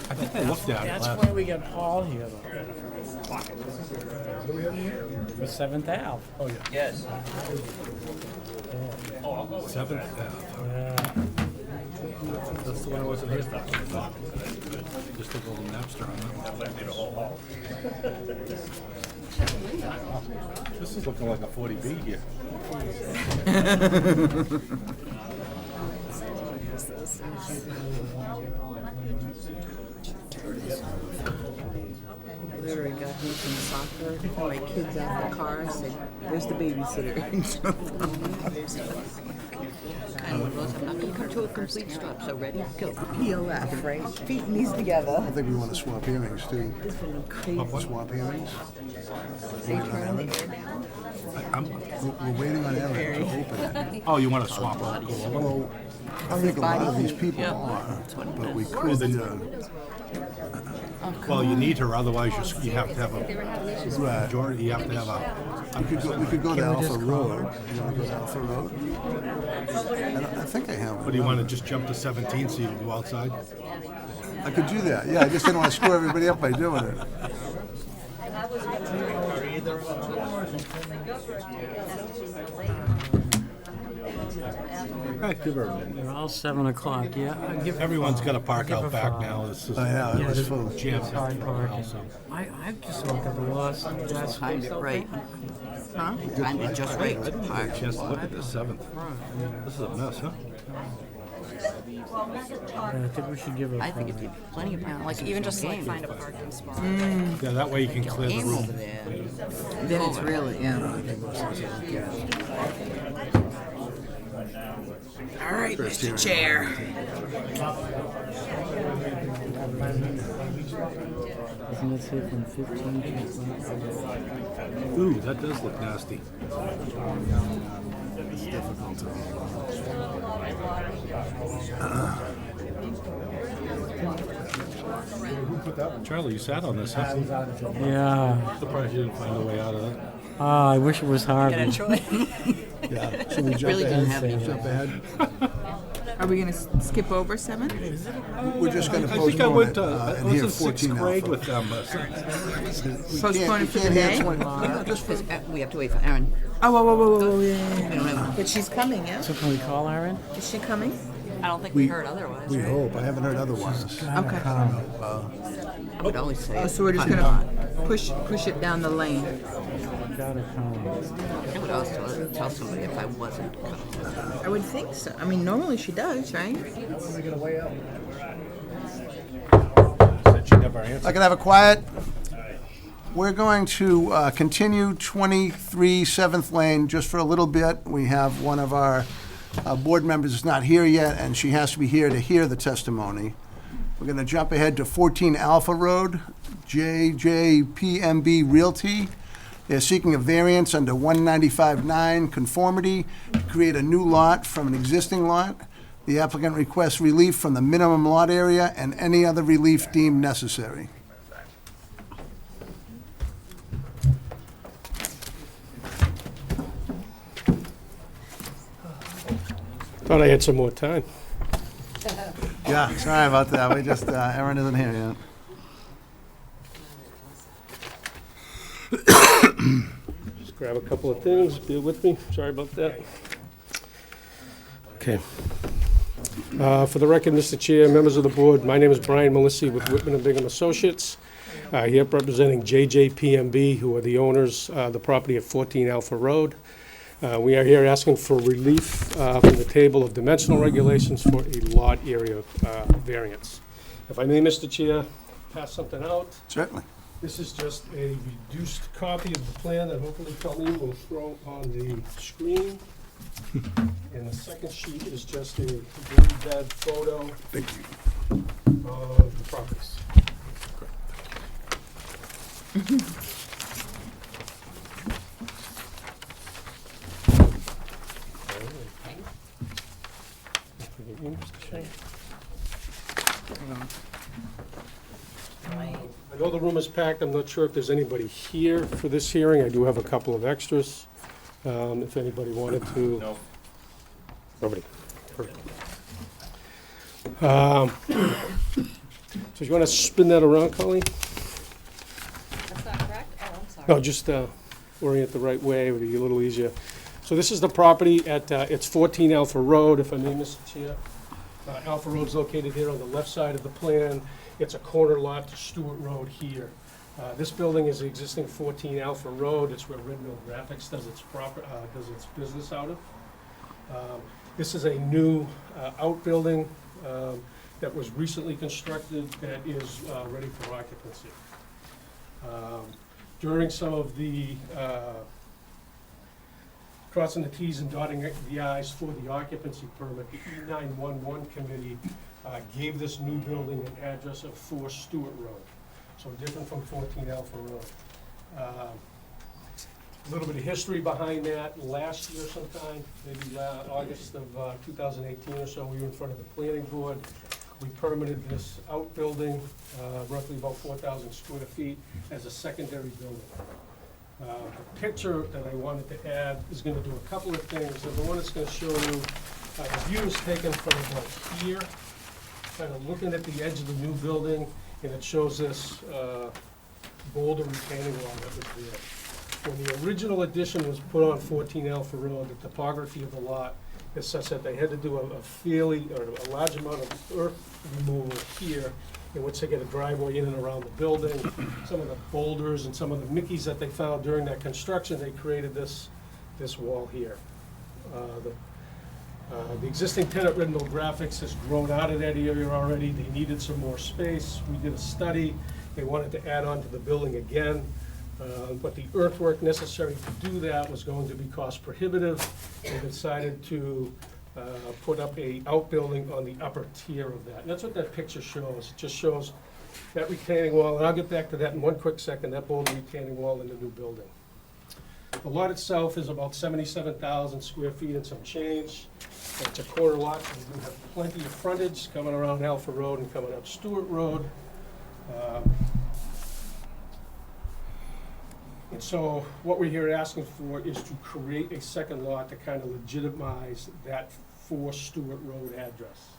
I think I looked at it That's last. why we got Paul here, though. For 7th Ave. Oh, yeah. Yes. 7th Ave. Yeah. That's the one that wasn't here. Just took a little Napster on that. This is looking like a 40B here. I literally got home from soccer, my kids out of the car, said, "Where's the babysitter?" Kind of one of those, I'm not going to come to a complete stop, so ready, go. PLF, right? Feet and knees together. I think we want to swap hearings too. This has been crazy. Swap hearings. They turn the air down. We're waiting on Aaron to open it. Oh, you want to swap over? Well, I think a lot of these people are, but we could. Well, you need her, otherwise you have to have a Right. majority. You have to have a. We could go to Alpha Road. You want to go to Alpha Road? I think I have. What do you want to just jump to 17 so you can go outside? I could do that. Yeah, I just didn't want to screw everybody up by doing it. Give her a minute. They're all 7 o'clock, yeah. I'll give Everyone's got to park give her out back 5. now. This is I know, it was there's full. jammed Hard up for a while, parking. so. I just looked at the last Timed it right. Huh? Timed it just right to park. Chance to look at the 7th. This is a mess, huh? I think we should give her I think 5. it'd be plenty of parking. Like even just like find a parking spot. Yeah, that way you can clear the Game over room. there. Then it's really, yeah. All right, Mr. Chair. Isn't it say from 15 to 5? Ooh, that does look nasty. It's difficult to. Charlie, you sat on this, huh? Yeah. Surprised you didn't find a way out of that. I wish it was Harvey. Yeah. Should we jump Really didn't have ahead? any. Jump ahead. Are we going to skip over 7? We're just going to I think I postpone went it. to, I And was here, in 6th 14 grade Alpha. with them. But Postpone it for the can't have day? 20 yeah, just for, We have to wait for Erin. Oh, whoa, yeah. We don't have. But she's coming, yeah? So can we call Aaron? Is she coming? I don't think we heard otherwise. we right? hope. I haven't heard otherwise. Okay. I would always say. Oh, so we're just I'm gonna not. push it down the lane. Gotta come. I would also tell somebody if I wasn't coming. I would think so. I mean, normally she does, right? said she never answered. I can have a quiet. We're going to continue 23 7th Lane just for a little bit. We have one of our board members is not here yet, and she has to be here to hear the testimony. We're going to jump ahead to 14 Alpha Road. JJPMB Realty is seeking a variance under 195-9 conformity to create a new lot from an existing lot. The applicant requests relief from the minimum lot area and any other relief deemed necessary. Thought I had some more time. Yeah, sorry about that. We just, Aaron isn't here yet. Just grab a couple of things, bear with me, sorry about that. Okay. For the record, Mr. Chair, members of the board, my name is Brian Melissi with Whitman and Bingham Associates. Here representing JJPMB, who are the owners of the property at 14 Alpha Road. We are here asking for relief from the table of dimensional regulations for a lot area variance. If I may, Mr. Chair, pass something out. Certainly. This is just a reduced copy of the plan that hopefully Colleen will throw on the screen. And the second sheet is just a green bed photo Thank you. of the properties. I know the room is packed. I'm not sure if there's anybody here for this hearing. I do have a couple of extras, if anybody wanted to. No. Nobody. Perfect. So you want to spin that around, Colleen? That's not correct? Oh, I'm sorry. No, just orient the right way, it would be a little easier. So this is the property at, it's 14 Alpha Road, if I may, Mr. Chair. Alpha Road's located here on the left side of the plan. It's a corner lot to Stewart Road here. This building is the existing 14 Alpha Road. It's where Red Mill Graphics does its business out of. This is a new outbuilding that was recently constructed that is ready for occupancy. During some of the crossing the Ts and dotting the Is for the occupancy permit, the E911 committee gave this new building an address of 4 Stewart Road, so different from 14 Alpha Road. A little bit of history behind that. Last year sometime, maybe August of 2018 or so, we were in front of the planning board. We permitted this outbuilding, roughly about 4,000 square feet, as a secondary building. The picture that I wanted to add is going to do a couple of things. Number one, it's going to show you the view is taken from about here, kind of looking at the edge of the new building, and it shows this boulder retaining wall that was there. When the original addition was put on 14 Alpha Road, the topography of the lot is such that they had to do a large amount of earth removal here, in which they get a driveway in and around the building. Some of the boulders and some of the Mickeys that they found during that construction, they created this wall here. The existing tenant, Red Mill Graphics, has grown out of that area already. They needed some more space. We did a study. They wanted to add on to the building again. But the earthwork necessary to do that was going to be cost prohibitive. They decided to put up a outbuilding on the upper tier of that. And that's what that picture shows. It just shows that retaining wall, and I'll get back to that in one quick second, that boulder retaining wall in the new building. The lot itself is about 77,000 square feet and some change. It's a corner lot, so we do have plenty of frontage coming around Alpha Road and coming up Stewart Road. And so what we're here asking for is to create a second lot to kind of legitimize that 4 Stewart Road address.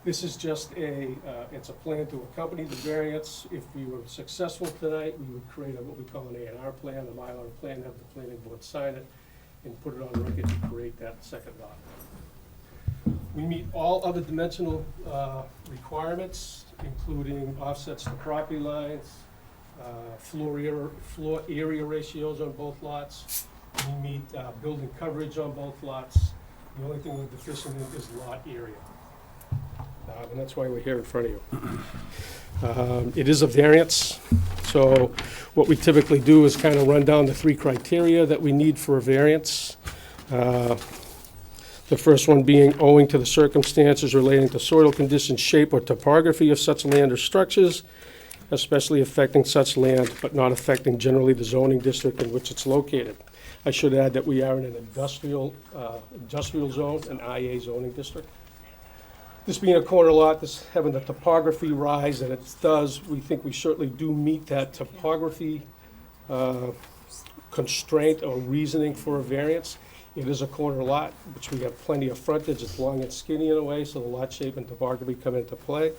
This is just it's a plan to accompany the variance. If we were successful tonight, we would create what we call an A&R plan, a Mylar plan, have the planning board sign it, and put it on record to create that second lot. We meet all other dimensional requirements, including offsets to property lines, floor area ratios on both lots. We meet building coverage on both lots. The only thing we're deficient in is lot area. And that's why we're here in front of you. It is a variance, so what we typically do is kind of run down the 3 criteria that we need for a variance. The first one being owing to the circumstances relating to soil conditions, shape, or topography of such land or structures, especially affecting such land, but not affecting generally the zoning district in which it's located. I should add that we are in an industrial zone, an IA zoning district. This being a corner lot, this having the topography rise that it does, we think we certainly do meet that topography constraint or reasoning for a variance. It is a corner lot, which we have plenty of frontage. It's long and skinny in a way, so the lot shape and topography come into play.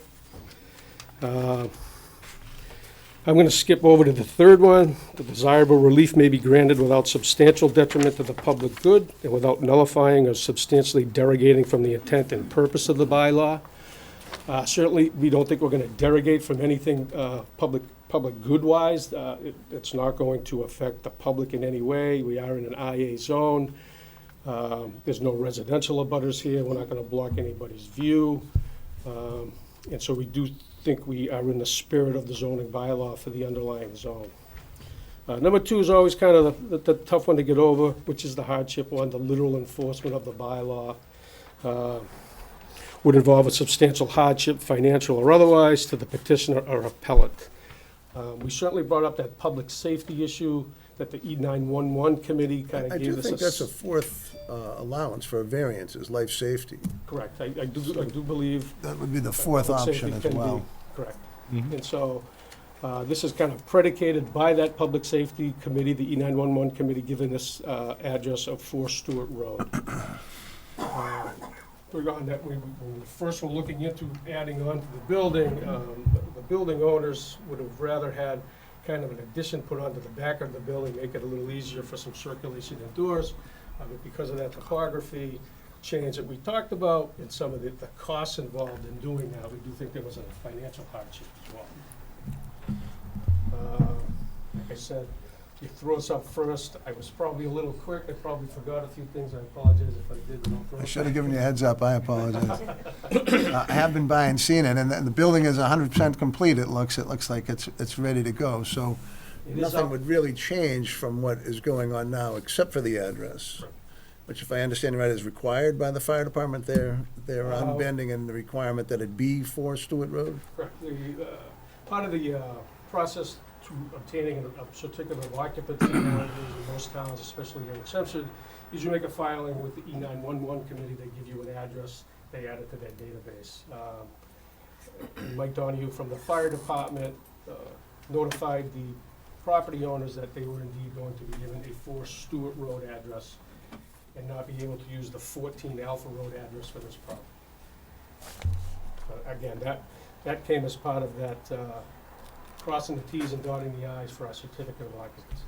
I'm going to skip over to the third one. The desirable relief may be granted without substantial detriment to the public good and without nullifying or substantially derogating from the intent and purpose of the bylaw. Certainly, we don't think we're going to derogate from anything public good-wise. It's not going to affect the public in any way. We are in an IA zone. There's no residential abutters here. We're not going to block anybody's view. And so we do think we are in the spirit of the zoning bylaw for the underlying zone. Number 2 is always kind of the tough one to get over, which is the hardship one. The literal enforcement of the bylaw would involve a substantial hardship, financial or otherwise, to the petitioner or appellant. We certainly brought up that public safety issue that the E911 committee kind of I gave do us. think that's a 4th allowance for a variance, is life safety. Correct. I do believe That would be the 4th public option safety as can be- well. Correct. And so this is kind of predicated by that public safety committee, the E911 committee, giving this address of 4 Stewart Road. regarding that, when we first were looking into adding on to the building, the building owners would have rather had kind of an addition put onto the back of the building, make it a little easier for some circulation indoors. But because of that topography change that we talked about and some of the costs involved in doing that, we do think there was a financial hardship as well. Like I said, you threw us up first. I was probably a little quick. I probably forgot a few things. I apologize if I did. I should have given you a heads up, I apologize. I have been by and seen it, and the building is 100% complete, it looks like it's ready to go, so It is nothing up- would really change from what is going on now, except for the address, which, if I understand right, is required by the fire department. They're unbending in the requirement that it be for Stewart Road? Correct. Part of the process to obtaining a certificate of occupancy nowadays in most towns, especially here in Chelmsford, is you make a filing with the E911 committee. They give you an address, they add it to their database. Mike Donahue from the fire department notified the property owners that they were indeed going to be given a 4 Stewart Road address and not be able to use the 14 Alpha Road address for this property. Again, that came as part of that crossing the Ts and dotting the Is for our certificate of occupancy.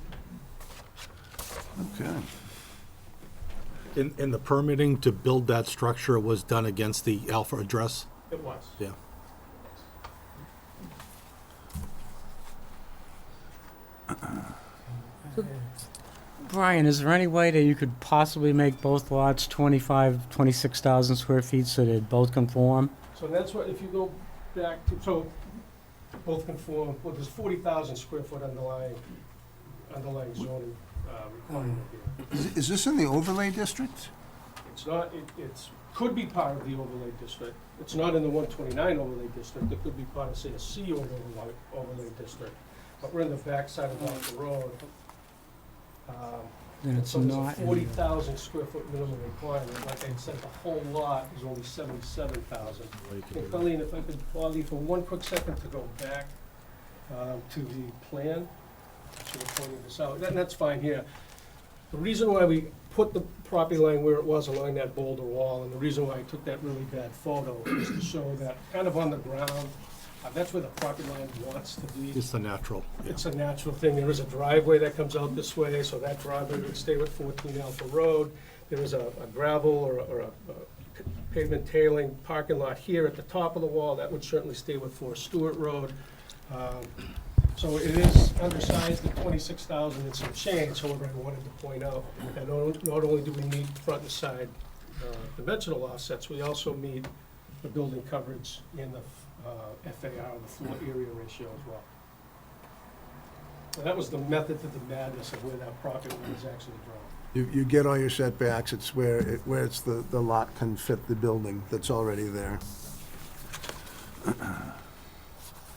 Okay. In the permitting to build that structure was done against the Alpha address? It was. Yeah. Brian, is there any way that you could possibly make both lots 26,000 square feet so they both conform? So that's what, if you go back to, so both conform, well, there's 40,000 square foot underlying zoning requirement here. Is this in the overlay district? It's not, it's, could be part of the overlay district. It's not in the 129 overlay district. It could be part of, say, a C overlay district. But we're in the backside of the road. Then it's So there's a not in the- 40,000 square foot minimum requirement. Like I said, the whole lot is only 77,000. And Colleen, if I could bother you for one quick second to go back to the plan. Should have pointed this out. And that's fine here. The reason why we put the property line where it was along that boulder wall, and the reason why I took that really bad photo is to show that kind of on the ground, that's where the property line wants to be. It's the natural. Yeah. It's a natural thing. There is a driveway that comes out this way, so that driveway would stay with 14 Alpha Road. There is a gravel or a pavement tailing parking lot here at the top of the wall. That would certainly stay with 4 Stewart Road. So it is undersized at 26,000 and some change. However, I wanted to point out that not only do we meet front and side dimensional offsets, we also meet the building coverage in the FAR, the floor area ratio as well. And that was the method to the madness of where that property line is actually drawn. You get all your setbacks, it's where it's the lot can fit the building that's already there.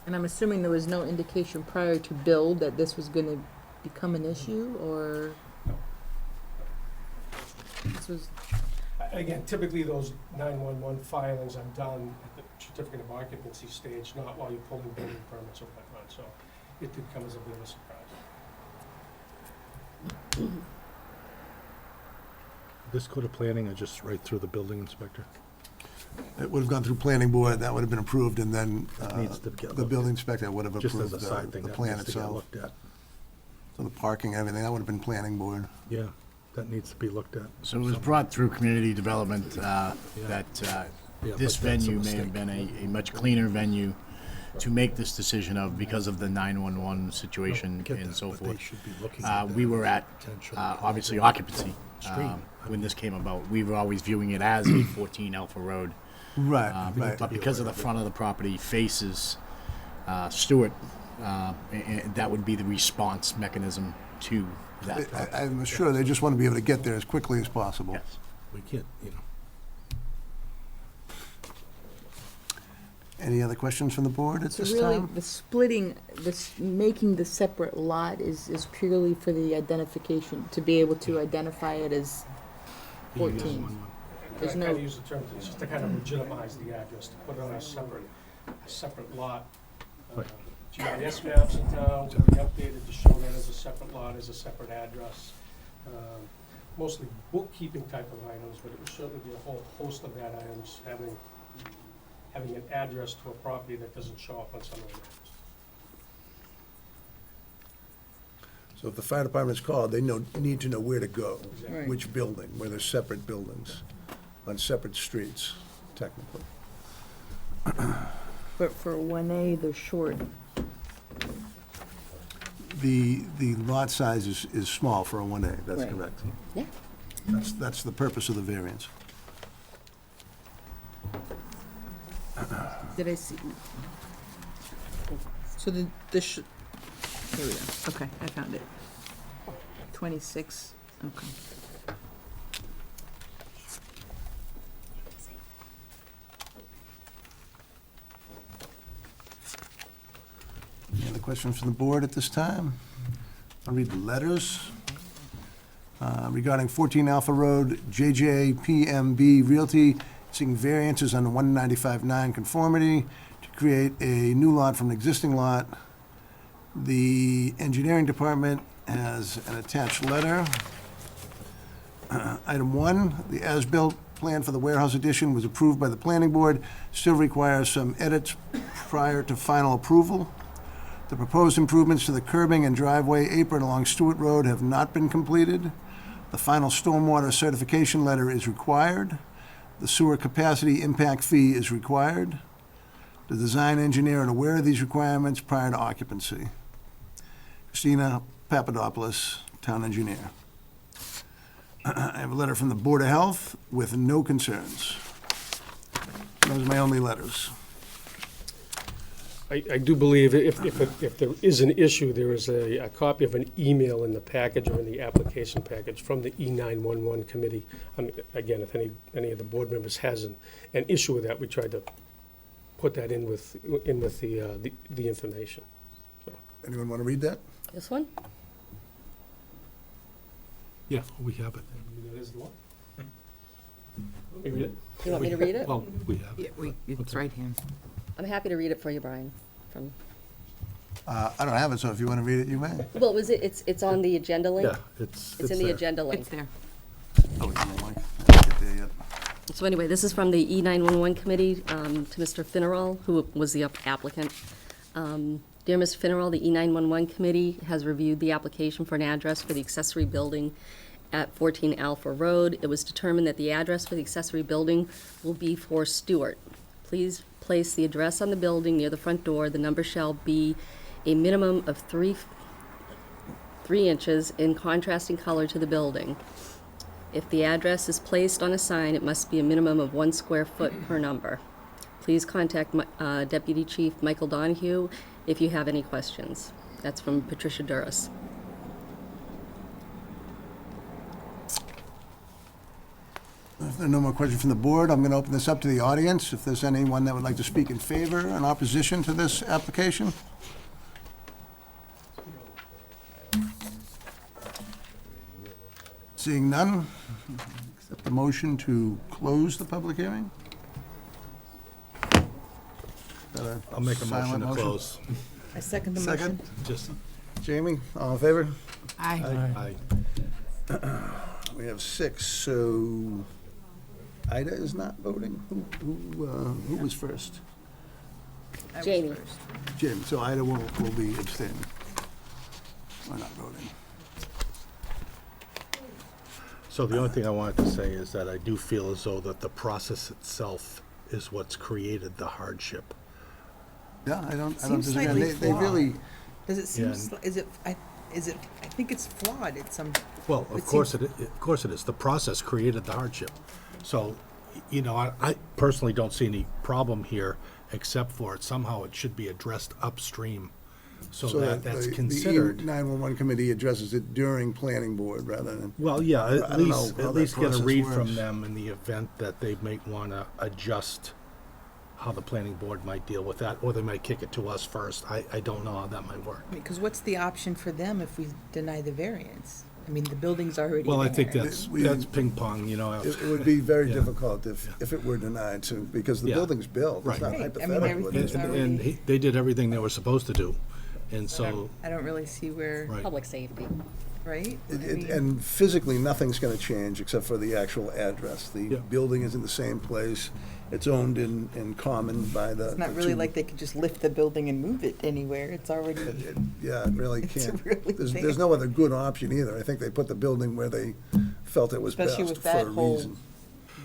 And I'm assuming there was no indication prior to build that this was gonna become an issue, or? No. This was, Again, typically those 911 filings are done at the certificate of occupancy stage, not while you're pulling building permits or whatnot, so it did come as a bit of a surprise. This go to planning or just right through the building inspector? It would have gone through planning board, that would have been approved, and then Needs to get the looked building at. inspector would have Just as approved a side thing, the that plan needs to get itself. looked at. So the parking, everything, that would have been planning board. Yeah, that needs to be looked at. So it was brought through community development that Yeah, this but that's a venue may mistake. have been a much cleaner venue to make this decision of because of the 911 situation Get and that, so but they forth. should be looking at We that were at, potential obviously, occupancy Stream. when this came about. We were always viewing it as a 14 Alpha Road. Right, right. But because of the front of the property faces Stewart, and that would be the response mechanism to that property. I'm sure they just want to be able to get there as quickly as possible. Yes. We can't, you know. Any other questions from the board at so this really, time? the splitting, making the separate lot is purely for the identification, to be able to identify it as 14. There's I no- kind of use the term, it's just to kind of legitimize the address, to put it on a separate lot. GIS maps in town will be updated to show that as a separate lot, as a separate address. mostly bookkeeping type of items, but it would certainly be a whole host of bad items, having an address to a property that doesn't show up on some of the maps. So if the fire department's called, they need to know where to go, Right. which building, where there's separate buildings, on separate streets, technically. But for 1A, they're short. The lot size is small for a 1A, that's Right. correct. Yeah. That's the purpose of the variance. Did I see? So here we go. Okay, I found it. 26, okay. Any other questions from the board at this time? I'll read the letters. Regarding 14 Alpha Road, JJPMB Realty seeking variances on the 195-9 conformity to create a new lot from an existing lot. The engineering department has an attached letter. Item 1, the as-built plan for the warehouse addition was approved by the planning board, still requires some edits prior to final approval. The proposed improvements to the curbing and driveway apron along Stewart Road have not been completed. The final stormwater certification letter is required. The sewer capacity impact fee is required. The design engineer is aware of these requirements prior to occupancy. Christina Papadopoulos, town engineer. I have a letter from the Board of Health with no concerns. Those are my only letters. I do believe if there is an issue, there is a copy of an email in the package or in the application package from the E911 committee. I mean, again, if any of the board members has an issue with that, we tried to put that in with the information. Anyone want to read that? This one? Yeah, we have it. That is the one. Let me read it. You want me to read it? Well, we have Yeah, it. it's right here. I'm happy to read it for you, Brian. From, I don't have it, so if you want to read it, you may. well, it's on the agenda link? Yeah, it's It's in the there. agenda link. It's there. Oh, it's on the link. I didn't get there yet. So anyway, this is from the E911 committee to Mr. Finneral, who was the applicant. Dear Mr. Finneral, the E911 committee has reviewed the application for an address for the accessory building at 14 Alpha Road. It was determined that the address for the accessory building will be for Stewart. Please place the address on the building near the front door. The number shall be a minimum of 3 inches in contrasting color to the building. If the address is placed on a sign, it must be a minimum of 1 square foot per number. Please contact Deputy Chief Michael Donahue if you have any questions. That's from Patricia Duras. If there are no more questions from the board, I'm going to open this up to the audience. If there's anyone that would like to speak in favor and opposition to this application? Seeing none, accept the motion to close the public hearing? I'll make a motion Silent to close. I second the Second? motion. Just, Jamie, all in favor? Aye. I, We have 6, so Ida is not voting. Who was first? Jamie. Jim, so Ida will be abstaining. Or not voting. so the only thing I wanted to say is that I do feel as though that the process itself is what's created the hardship. Yeah, I don't Seems disagree. slightly They really, Does it seem, Yeah. I think it's flawed at some, Well, It of course it is. The process created the hardship. So, you know, I personally don't see any problem here, except for somehow it should be addressed upstream, so that that's considered. The 911 committee addresses it during planning board rather than, Well, yeah, I don't know how at that least get a process read works. from them in the event that they might want to adjust how the planning board might deal with that, or they might kick it to us first. I don't know how that might work. because what's the option for them if we deny the variance? I mean, the building's already there. Well, I think We- that's ping pong, you know. it would be very Yeah. difficult if it were denied to, because the Yeah. building's built. It's Right. not Right. I mean, hypothetical. everything's It's- And they did everything they were supposed to do, and But so, I don't really see where, right. Public safety. right? And physically, nothing's gonna change except for the actual address. The Yeah. building is in the same place. It's owned in common by the. It's not the really two- like they could just lift the building and move it anywhere. It's already, Yeah, it really It's can't. really There's there. no other good option either. I think they put the building where they felt it was best especially for with a that whole reason.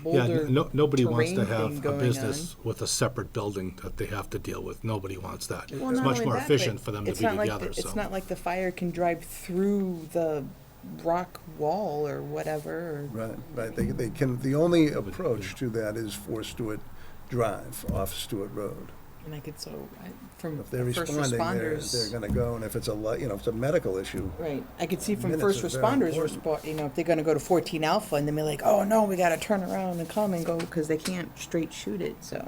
Yeah, boulder nobody wants to terrain have thing a going business with a separate building that they have to deal with. Nobody wants that. Well, It's not much only more that, but efficient for them to it's be not like together, so. It's not like the fire can drive through the rock wall or whatever. Right. They can, the only approach to that is for Stewart Drive off Stewart Road. And I could from If they're first responding, responders. they're gonna go, and if it's if it's a medical issue, Right, I could see from Minutes first are very responders, important. if they're gonna go to 14 Alpha and then be like, oh no, we gotta turn around and come and go, because they can't straight shoot it, so.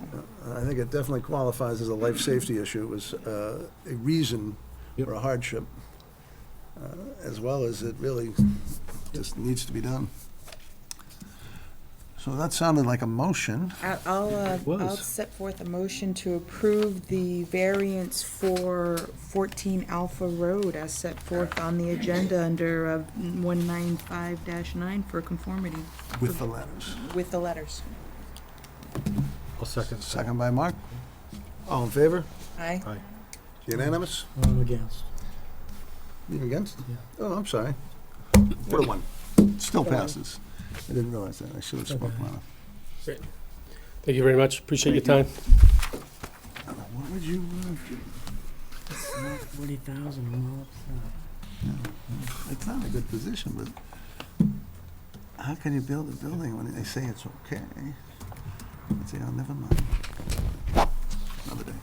I think it definitely qualifies as a life safety issue, as a reason Yep. for a hardship, as well as it really just needs to be done. So that sounded like a motion. I'll Was. set forth a motion to approve the variance for 14 Alpha Road as set forth on the agenda under 195-9 for conformity With the letters. with the letters. I'll second. Second by Mark. All in favor? Aye. Aye. Unanimous? I'm against. You against? Yeah. Oh, I'm sorry. 4-1. Still passes. I didn't realize that. I should have spoken louder. Thank you very much. Appreciate your time. What would you, 40,000, I'm all upset. it's not a good position, but how can you build a building when they say it's okay? I'd say, oh, never mind. Another day.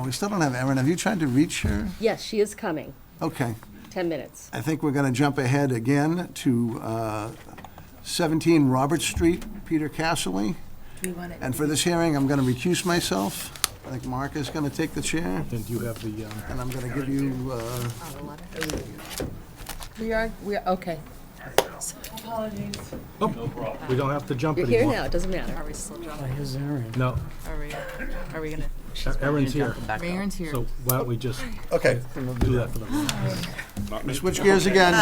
We still don't have Erin. Have you tried to reach her? Yes, she is coming. Okay. 10 minutes. I think we're going to jump ahead again to 17 Robert Street, Peter Casserly. And for this hearing, I'm going to recuse myself. I think Mark is going to take the chair, And you have the, and I'm going to give you, We are, okay. we don't have to jump You're here anymore. now, it doesn't matter. Here's Aaron. No, Are we gonna? Erin's here. Aaron's here. So why don't we just okay, do that for the we switch gears again.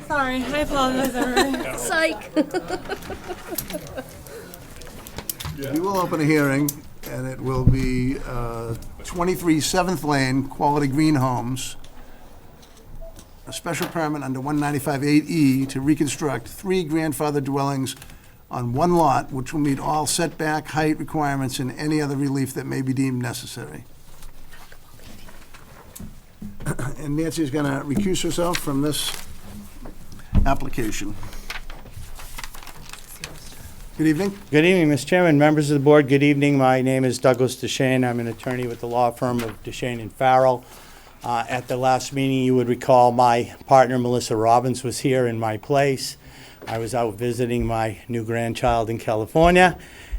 Sorry, I apologize, everybody. Psych. We will open a hearing, and it will be 23 7th Lane, Quality Green Homes, a special permit under 195-8E to reconstruct 3 grandfather dwellings on one lot, which will meet all setback, height requirements, and any other relief that may be deemed necessary. And Nancy's going to recuse herself from this application. Good evening. Good evening, Mr. Chairman, members of the board. Good evening. My name is Douglas Deshane. I'm an attorney with the law firm of Deshane and Farrell. At the last meeting, you would recall my partner, Melissa Robbins, was here in my place. I was out visiting my new grandchild in California,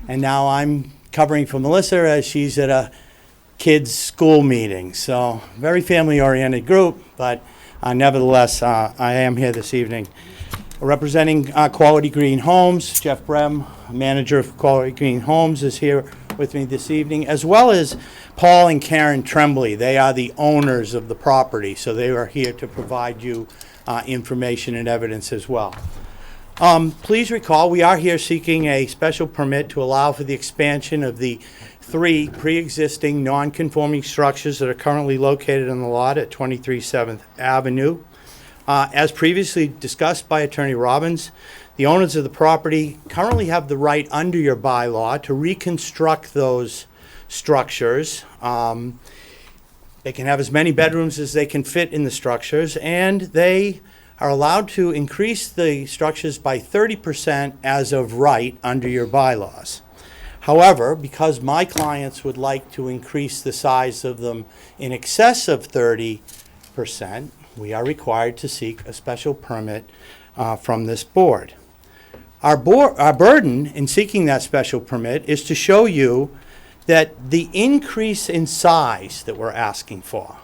and now I'm covering for Melissa as she's at a kids' school meeting. So, very family-oriented group, but nevertheless, I am here this evening. Representing Quality Green Homes, Jeff Brem, manager of Quality Green Homes, is here with me this evening, as well as Paul and Karen Tremblay. They are the owners of the property, so they are here to provide you information and evidence as well. Please recall, we are here seeking a special permit to allow for the expansion of the 3 pre-existing non-conforming structures that are currently located on the lot at 23 7th Avenue. As previously discussed by Attorney Robbins, the owners of the property currently have the right under your bylaw to reconstruct those structures. They can have as many bedrooms as they can fit in the structures, and they are allowed to increase the structures by 30% as of right under your bylaws. However, because my clients would like to increase the size of them in excess of 30%, we are required to seek a special permit from this board. Our burden in seeking that special permit is to show you that the increase in size that we're asking for,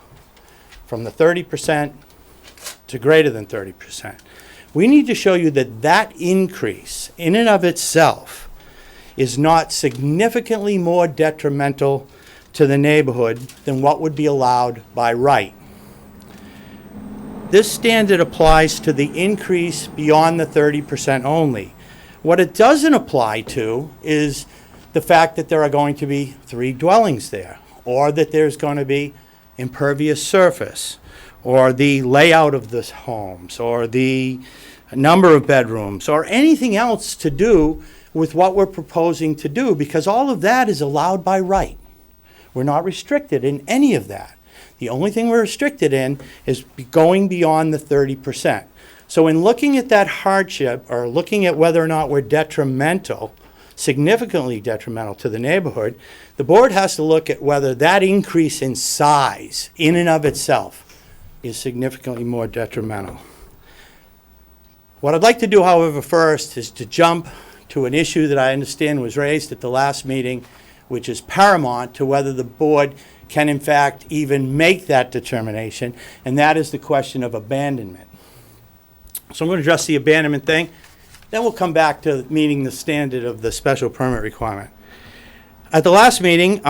from the 30% to greater than 30%, we need to show you that that increase in and of itself is not significantly more detrimental to the neighborhood than what would be allowed by right. This standard applies to the increase beyond the 30% only. What it doesn't apply to is the fact that there are going to be 3 dwellings there, or that there's going to be impervious surface, or the layout of the homes, or the number of bedrooms, or anything else to do with what we're proposing to do, because all of that is allowed by right. We're not restricted in any of that. The only thing we're restricted in is going beyond the 30%. So in looking at that hardship, or looking at whether or not we're detrimental, significantly detrimental to the neighborhood, the board has to look at whether that increase in size, in and of itself, is significantly more detrimental. What I'd like to do, however, first is to jump to an issue that I understand was raised at the last meeting, which is paramount to whether the board can in fact even make that determination, and that is the question of abandonment. So I'm going to address the abandonment thing, then we'll come back to meeting the standard of the special permit requirement. At the last meeting,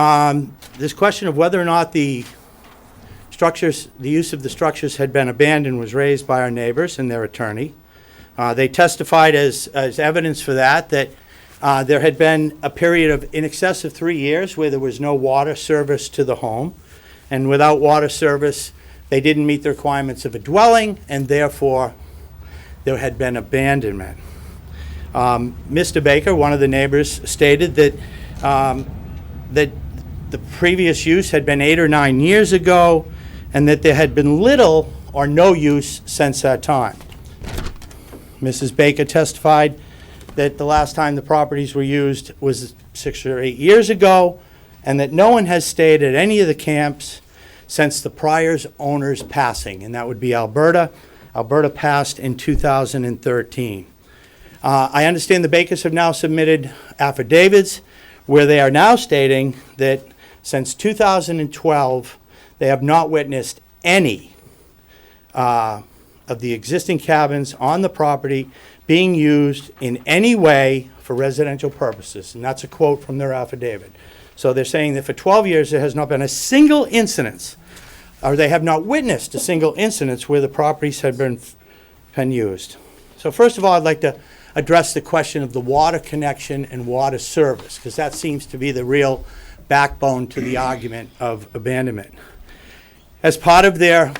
this question of whether or not the structures, the use of the structures had been abandoned was raised by our neighbors and their attorney. They testified as evidence for that there had been a period of in excess of 3 years where there was no water service to the home, and without water service, they didn't meet the requirements of a dwelling, and therefore there had been abandonment. Mr. Baker, one of the neighbors, stated that that the previous use had been 8 or 9 years ago, and that there had been little or no use since that time. Mrs. Baker testified that the last time the properties were used was 6 or 8 years ago, and that no one has stayed at any of the camps since the prior owner's passing, and that would be Alberta. Alberta passed in 2013. I understand the Bakers have now submitted affidavits where they are now stating that since 2012, they have not witnessed any of the existing cabins on the property being used in any way for residential purposes. And that's a quote from their affidavit. So they're saying that for 12 years, there has not been a single incident, or they have not witnessed a single incident where the properties had been used. So first of all, I'd like to address the question of the water connection and water service, because that seems to be the real backbone to the argument of abandonment. As part of their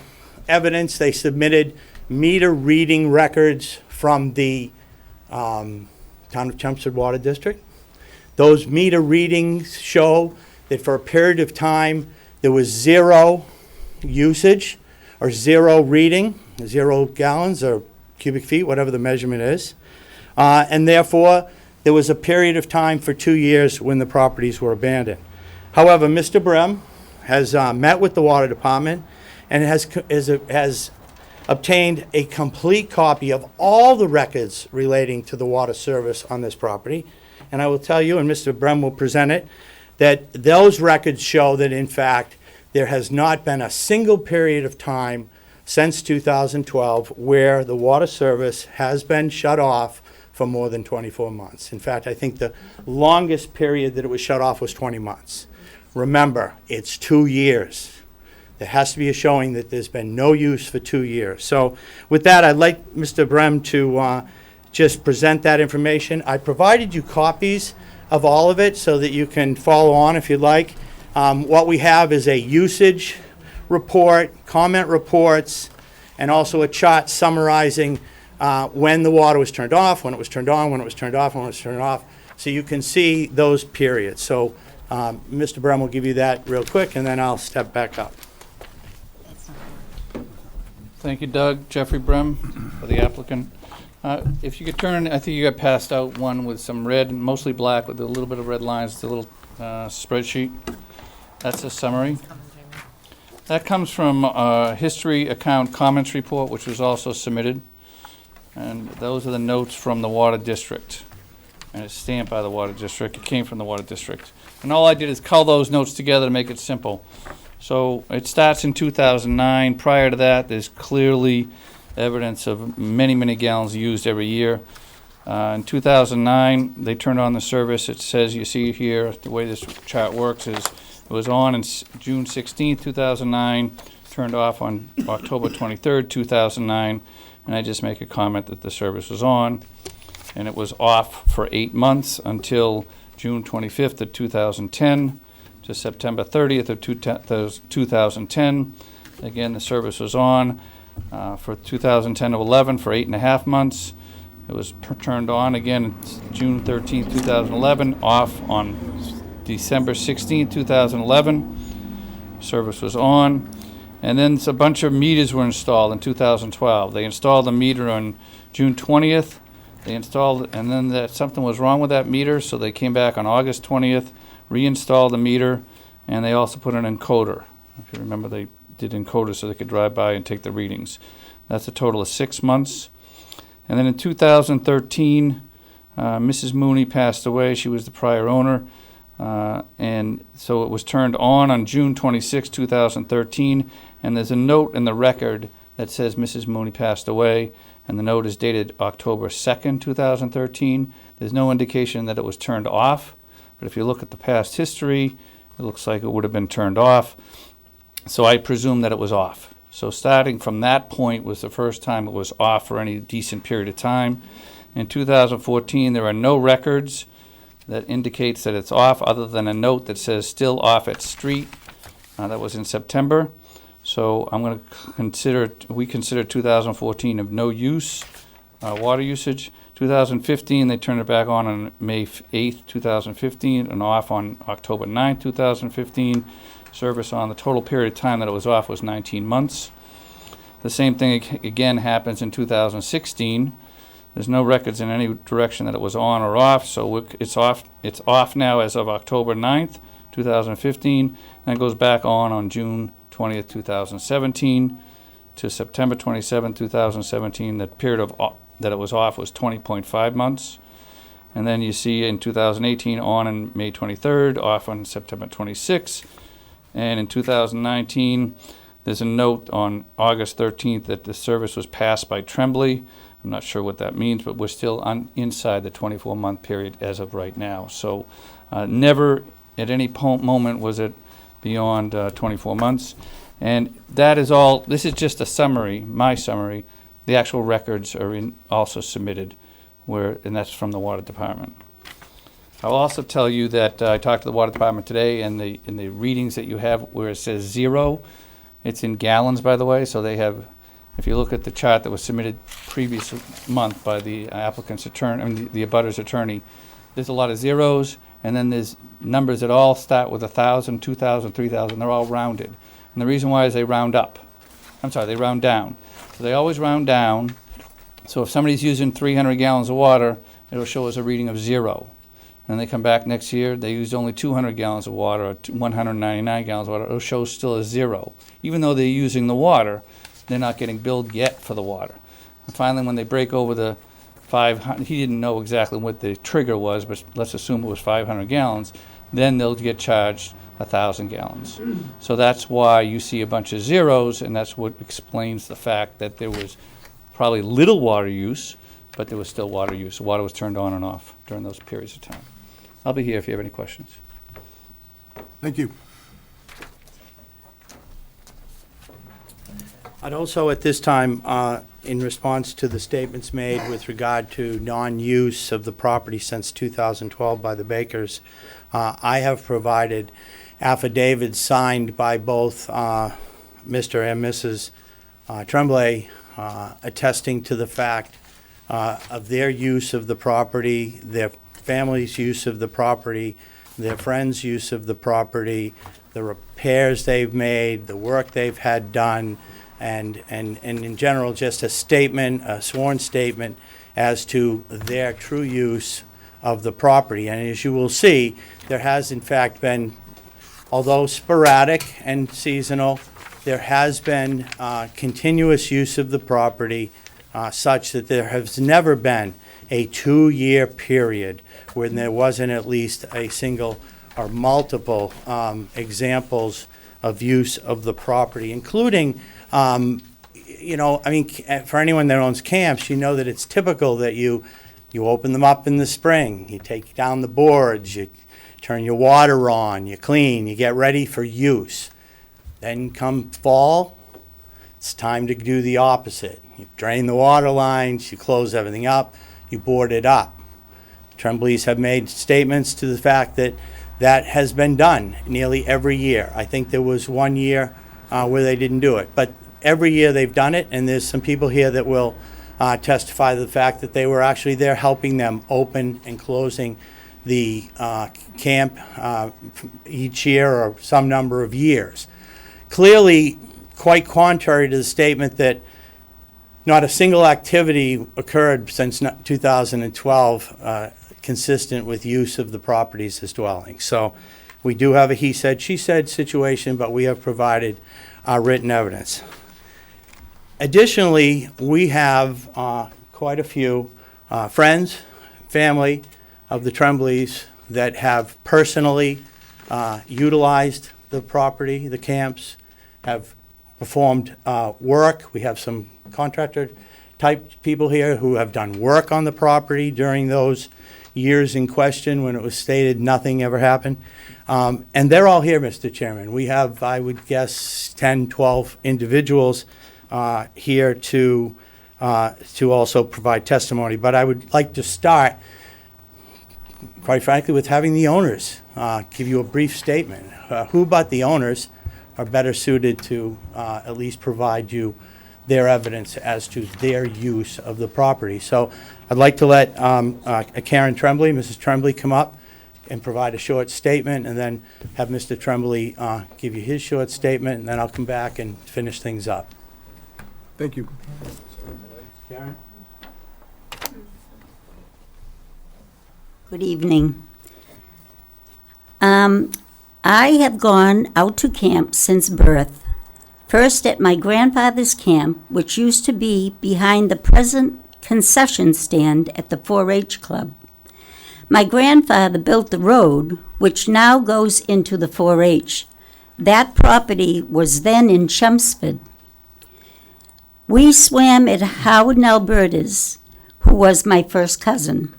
evidence, they submitted meter reading records from the town of Chelmsford Water District. Those meter readings show that for a period of time, there was 0 usage, or 0 reading, 0 gallons or cubic feet, whatever the measurement is. And therefore, there was a period of time for 2 years when the properties were abandoned. However, Mr. Brem has met with the water department and has obtained a complete copy of all the records relating to the water service on this property. And I will tell you, and Mr. Brem will present it, that those records show that, in fact, there has not been a single period of time since 2012 where the water service has been shut off for more than 24 months. In fact, I think the longest period that it was shut off was 20 months. Remember, it's 2 years. There has to be a showing that there's been no use for 2 years. So with that, I'd like Mr. Brem to just present that information. I provided you copies of all of it so that you can follow on if you'd like. What we have is a usage report, comment reports, and also a chart summarizing when the water was turned off, when it was turned on, when it was turned off, when it was turned off. So you can see those periods. So Mr. Brem will give you that real quick, and then I'll step back up. Thank you, Doug. Jeffrey Brem for the applicant. If you could turn, I think you got passed out one with some red, mostly black, with a little bit of red lines, the little spreadsheet. That's a summary. That comes from History Account Comments Report, which was also submitted. And those are the notes from the Water District. And it's stamped by the Water District. It came from the Water District. And all I did is cull those notes together to make it simple. So it starts in 2009. Prior to that, there's clearly evidence of many, many gallons used every year. In 2009, they turned on the service. It says, you see here, the way this chart works is It was on June 16th, 2009, turned off on October 23rd, 2009, and I just make a comment that the service was on, and it was off for 8 months until June 25th of 2010 to September 30th of 2010. Again, the service was on for 2010 to 11 for 8.5 months. It was turned on again June 13th, 2011, off on December 16th, 2011. Service was on. And then a bunch of meters were installed in 2012. They installed a meter on June 20th. They installed, and then something was wrong with that meter, so they came back on August 20th, reinstalled the meter, and they also put an encoder. If you remember, they did encoder so they could drive by and take the readings. That's a total of 6 months. And then in 2013, Mrs. Mooney passed away. She was the prior owner. And so it was turned on June 26, 2013. And there's a note in the record that says Mrs. Mooney passed away. And the note is dated October 2nd, 2013. There's no indication that it was turned off. But if you look at the past history, it looks like it would have been turned off. So I presume that it was off. So starting from that point was the first time it was off for any decent period of time. In 2014, there are no records that indicates that it's off other than a note that says still off at street. That was in September. So I'm going to we consider 2014 of no use, water usage. 2015, they turned it back on May 8th, 2015, and off on October 9th, 2015. Service on the total period of time that it was off was 19 months. The same thing again happens in 2016. There's no records in any direction that it was on or off, so it's off. It's off now as of October 9th, 2015, and it goes back on June 20th, 2017 to September 27th, 2017. The period of that it was off was 20.5 months. And then you see in 2018 on May 23rd, off on September 26th. And in 2019, there's a note on August 13th that the service was passed by Tremblay. I'm not sure what that means, but we're still inside the 24-month period as of right now. So never at any moment was it beyond 24 months. And that is all. This is just a summary, my summary. The actual records are also submitted, and that's from the Water Department. I'll also tell you that I talked to the Water Department today, and in the readings that you have where it says 0, it's in gallons, by the way. So they have, if you look at the chart that was submitted previous month by the applicant's attorney, the abutter's attorney, there's a lot of zeros, and then there's numbers that all start with 1,000, 2,000, 3,000. They're all rounded. And the reason why is they round up. They round down. So they always round down. So if somebody's using 300 gallons of water, it'll show us a reading of 0. And they come back next year, they used only 200 gallons of water or 199 gallons of water. It'll show still a 0. Even though they're using the water, they're not getting billed yet for the water. And finally, when they break over the 500, he didn't know exactly what the trigger was, but let's assume it was 500 gallons, then they'll get charged 1,000 gallons. So that's why you see a bunch of zeros, and that's what explains the fact that there was probably little water use, but there was still water use. The water was turned on and off during those periods of time. I'll be here if you have any questions. Thank you. I'd also at this time, in response to the statements made with regard to non-use of the property since 2012 by the Bakers, I have provided affidavits signed by both Mr. and Mrs. Tremblay attesting to the fact of their use of the property, their family's use of the property, their friends' use of the property, the repairs they've made, the work they've had done, and in general, just a statement, a sworn statement as to their true use of the property. And as you will see, there has in fact been, although sporadic and seasonal, there has been continuous use of the property such that there has never been a 2-year period when there wasn't at least a single or multiple examples of use of the property, including, for anyone that owns camps, you know that it's typical that you open them up in the spring, you take down the boards, you turn your water on, you clean, you get ready for use. Then come fall, it's time to do the opposite. You drain the water lines, you close everything up, you board it up. Trembleys have made statements to the fact that that has been done nearly every year. I think there was 1 year where they didn't do it, but every year they've done it, and there's some people here that will testify to the fact that they were actually there helping them open and closing the camp each year or some number of years. Clearly, quite contrary to the statement that not a single activity occurred since 2012 consistent with use of the properties as dwellings. So we do have a he said, she said situation, but we have provided written evidence. Additionally, we have quite a few friends, family of the Trembleys that have personally utilized the property, the camps, have performed work. We have some contractor type people here who have done work on the property during those years in question when it was stated nothing ever happened. And they're all here, Mr. Chairman. We have, I would guess, 10, 12 individuals here to also provide testimony. But I would like to start, quite frankly, with having the owners give you a brief statement. Who but the owners are better suited to at least provide you their evidence as to their use of the property. So I'd like to let Karen Tremblay, Mrs. Tremblay, come up and provide a short statement, and then have Mr. Tremblay give you his short statement, and then I'll come back and finish things up. Thank you. Karen? Good evening. I have gone out to camp since birth. First at my grandfather's camp, which used to be behind the present concession stand at the 4-H Club. My grandfather built the road, which now goes into the 4-H. That property was then in Chelmsford. We swam at Howard and Alberta's, who was my first cousin.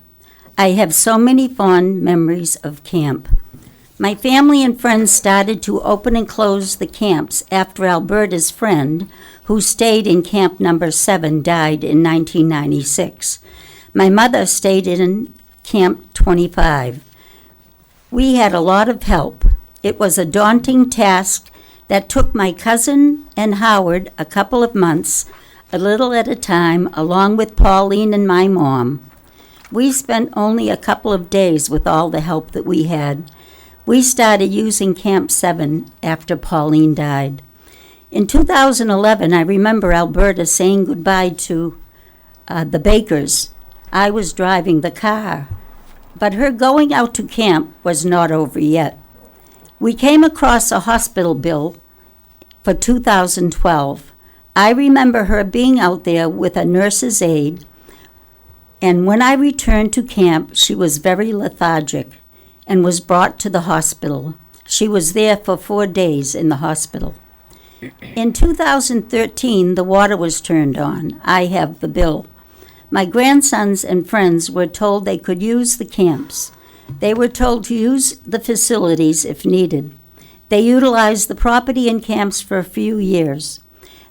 I have so many fond memories of camp. My family and friends started to open and close the camps after Alberta's friend, who stayed in camp number 7, died in 1996. My mother stayed in camp 25. We had a lot of help. It was a daunting task that took my cousin and Howard a couple of months, a little at a time, along with Pauline and my mom. We spent only a couple of days with all the help that we had. We started using Camp 7 after Pauline died. In 2011, I remember Alberta saying goodbye to the Bakers. I was driving the car, but her going out to camp was not over yet. We came across a hospital bill for 2012. I remember her being out there with a nurse's aide, and when I returned to camp, she was very lethargic and was brought to the hospital. She was there for 4 days in the hospital. In 2013, the water was turned on. I have the bill. My grandsons and friends were told they could use the camps. They were told to use the facilities if needed. They utilized the property and camps for a few years.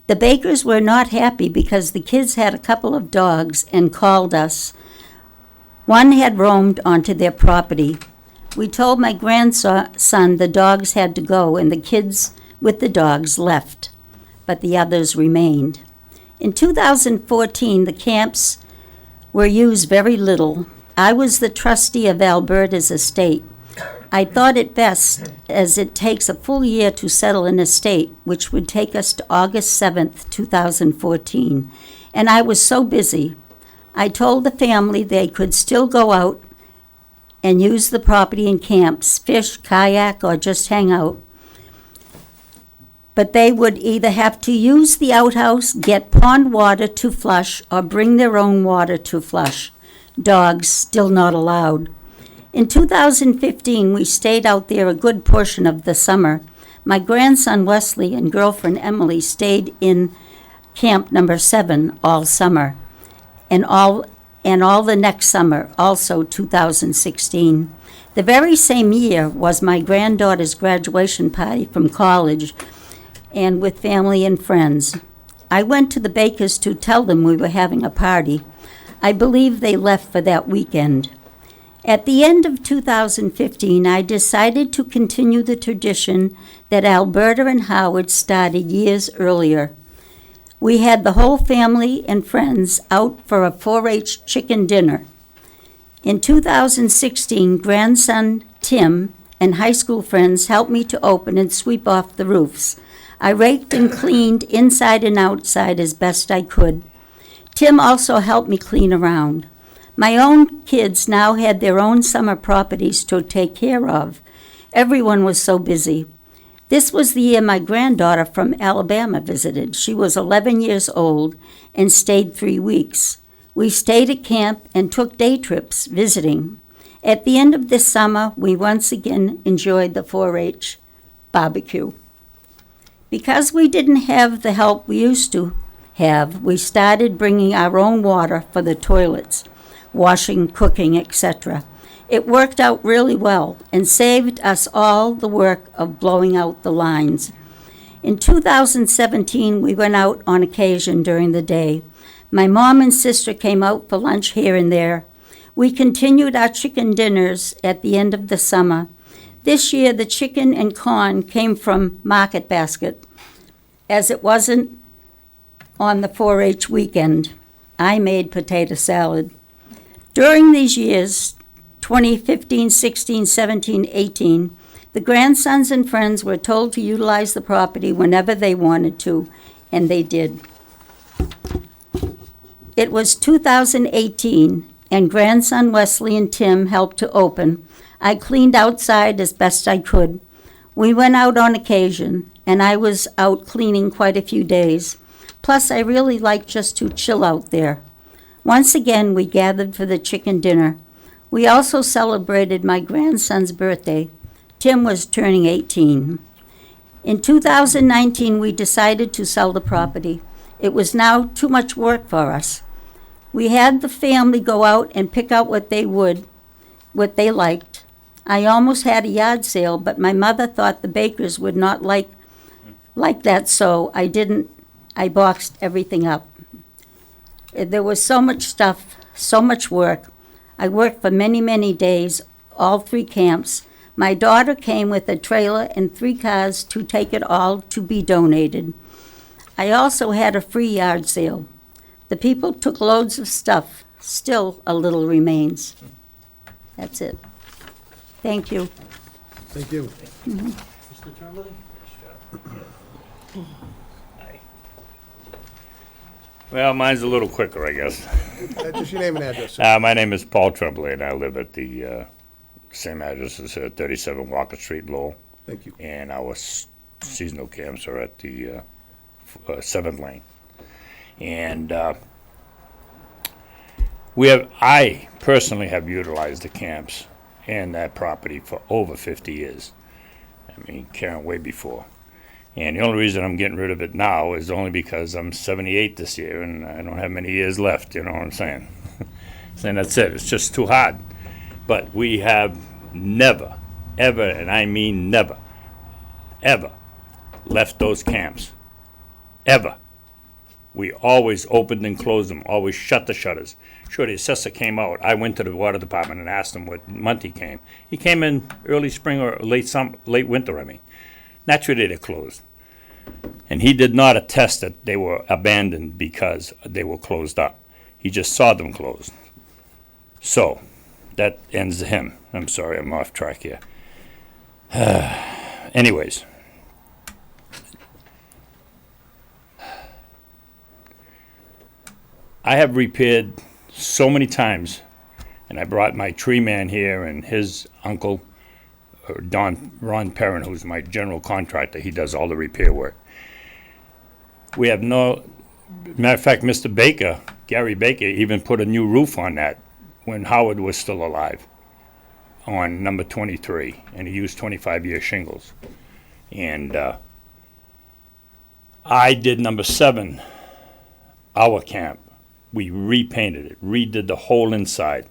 The Bakers were not happy because the kids had a couple of dogs and called us. One had roamed onto their property. We told my grandson the dogs had to go, and the kids with the dogs left, but the others remained. In 2014, the camps were used very little. I was the trustee of Alberta's estate. I thought it best, as it takes a full year to settle an estate, which would take us to August 7th, 2014, and I was so busy. I told the family they could still go out and use the property in camps, fish, kayak, or just hang out. But they would either have to use the outhouse, get pond water to flush, or bring their own water to flush. Dogs still not allowed. In 2015, we stayed out there a good portion of the summer. My grandson Wesley and girlfriend Emily stayed in camp number 7 all summer, and all and all the next summer, also 2016. The very same year was my granddaughter's graduation party from college and with family and friends. I went to the Bakers to tell them we were having a party. I believe they left for that weekend. At the end of 2015, I decided to continue the tradition that Alberta and Howard started years earlier. We had the whole family and friends out for a 4-H chicken dinner. In 2016, grandson Tim and high school friends helped me to open and sweep off the roofs. I raked and cleaned inside and outside as best I could. Tim also helped me clean around. My own kids now had their own summer properties to take care of. Everyone was so busy. This was the year my granddaughter from Alabama visited. She was 11 years old and stayed 3 weeks. We stayed at camp and took day trips visiting. At the end of this summer, we once again enjoyed the 4-H barbecue. Because we didn't have the help we used to have, we started bringing our own water for the toilets, washing, cooking, etc. It worked out really well and saved us all the work of blowing out the lines. In 2017, we went out on occasion during the day. My mom and sister came out for lunch here and there. We continued our chicken dinners at the end of the summer. This year, the chicken and corn came from Market Basket, as it wasn't on the 4-H weekend. I made potato salad. During these years, 2015, 16, 17, 18, the grandsons and friends were told to utilize the property whenever they wanted to, and they did. It was 2018, and grandson Wesley and Tim helped to open. I cleaned outside as best I could. We went out on occasion, and I was out cleaning quite a few days. Plus, I really like just to chill out there. Once again, we gathered for the chicken dinner. We also celebrated my grandson's birthday. Tim was turning 18. In 2019, we decided to sell the property. It was now too much work for us. We had the family go out and pick out what they liked. I almost had a yard sale, but my mother thought the bakers would not like that, so I didn't. I boxed everything up. There was so much stuff, so much work. I worked for many, many days, all 3 camps. My daughter came with a trailer and 3 cars to take it all to be donated. I also had a free yard sale. The people took loads of stuff. Still, a little remains. That's it. Thank you. Thank you. Mr. Tremblay? Well, mine's a little quicker, I guess. Just your name and address, sir. My name is Paul Tremblay, and I live at the same address as 37 Walker Street, Lowell. Thank you. And our seasonal camps are at the 7th Lane. And I personally have utilized the camps and that property for over 50 years. I mean, Karen, way before. And the only reason I'm getting rid of it now is only because I'm 78 this year and I don't have many years left, you know what I'm saying? Saying that's it, it's just too hard. But we have never, ever, and I mean never, ever left those camps. Ever. We always opened and closed them, always shut the shutters. Sure, the assessor came out. I went to the water department and asked him what month he came. He came in early spring or late winter, I mean. Naturally, they're closed. And he did not attest that they were abandoned because they were closed up. He just saw them closed. So, that ends him. I'm sorry, I'm off track here. Anyways. I have repaired so many times, and I brought my tree man here and his uncle, Ron Perrin, who's my general contractor. He does all the repair work. We have no, matter of fact, Mr. Baker, Gary Baker, even put a new roof on that when Howard was still alive on number 23, and he used 25-year shingles. And I did number 7, our camp, We repainted it, redid the whole inside.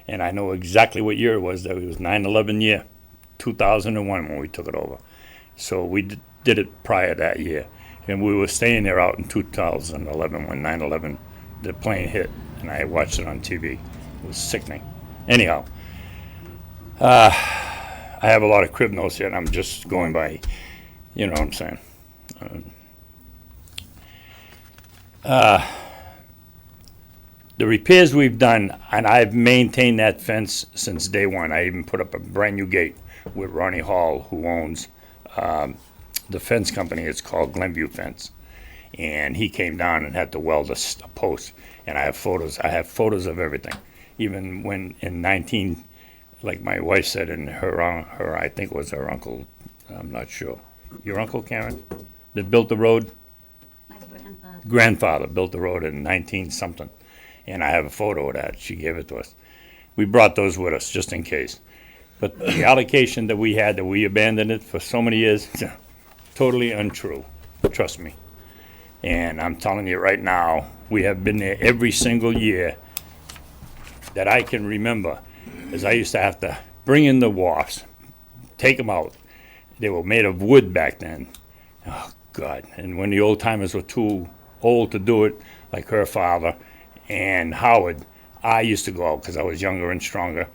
And I know exactly what year it was. That it was 9/11 year, 2001 when we took it over. So we did it prior that year. And we were staying there out in 2011 when 9/11, the plane hit. And I watched it on TV. It was sickening. Anyhow, I have a lot of crib notes here, and I'm just going by, you know what I'm saying. The repairs we've done, and I've maintained that fence since day one. I even put up a brand new gate with Ronnie Hall, who owns the fence company. It's called Glenview Fence. And he came down and had to weld a post. And I have photos. I have photos of everything. Even when in 19, like my wife said, and her I think it was her uncle, I'm not sure. Your uncle, Karen, that built the road? My Grandfather built the road in 19-something. And I have a photo of that. She gave it to us. We brought those with us just in case. But the allocation that we had, that we abandoned it for so many years, totally untrue. Trust me. And I'm telling you right now, we have been there every single year that I can remember, as I used to have to bring in the wharfs, take them out. They were made of wood back then. Oh, God. And when the old timers were too old to do it, like her father and Howard, I used to go out because I was younger and stronger.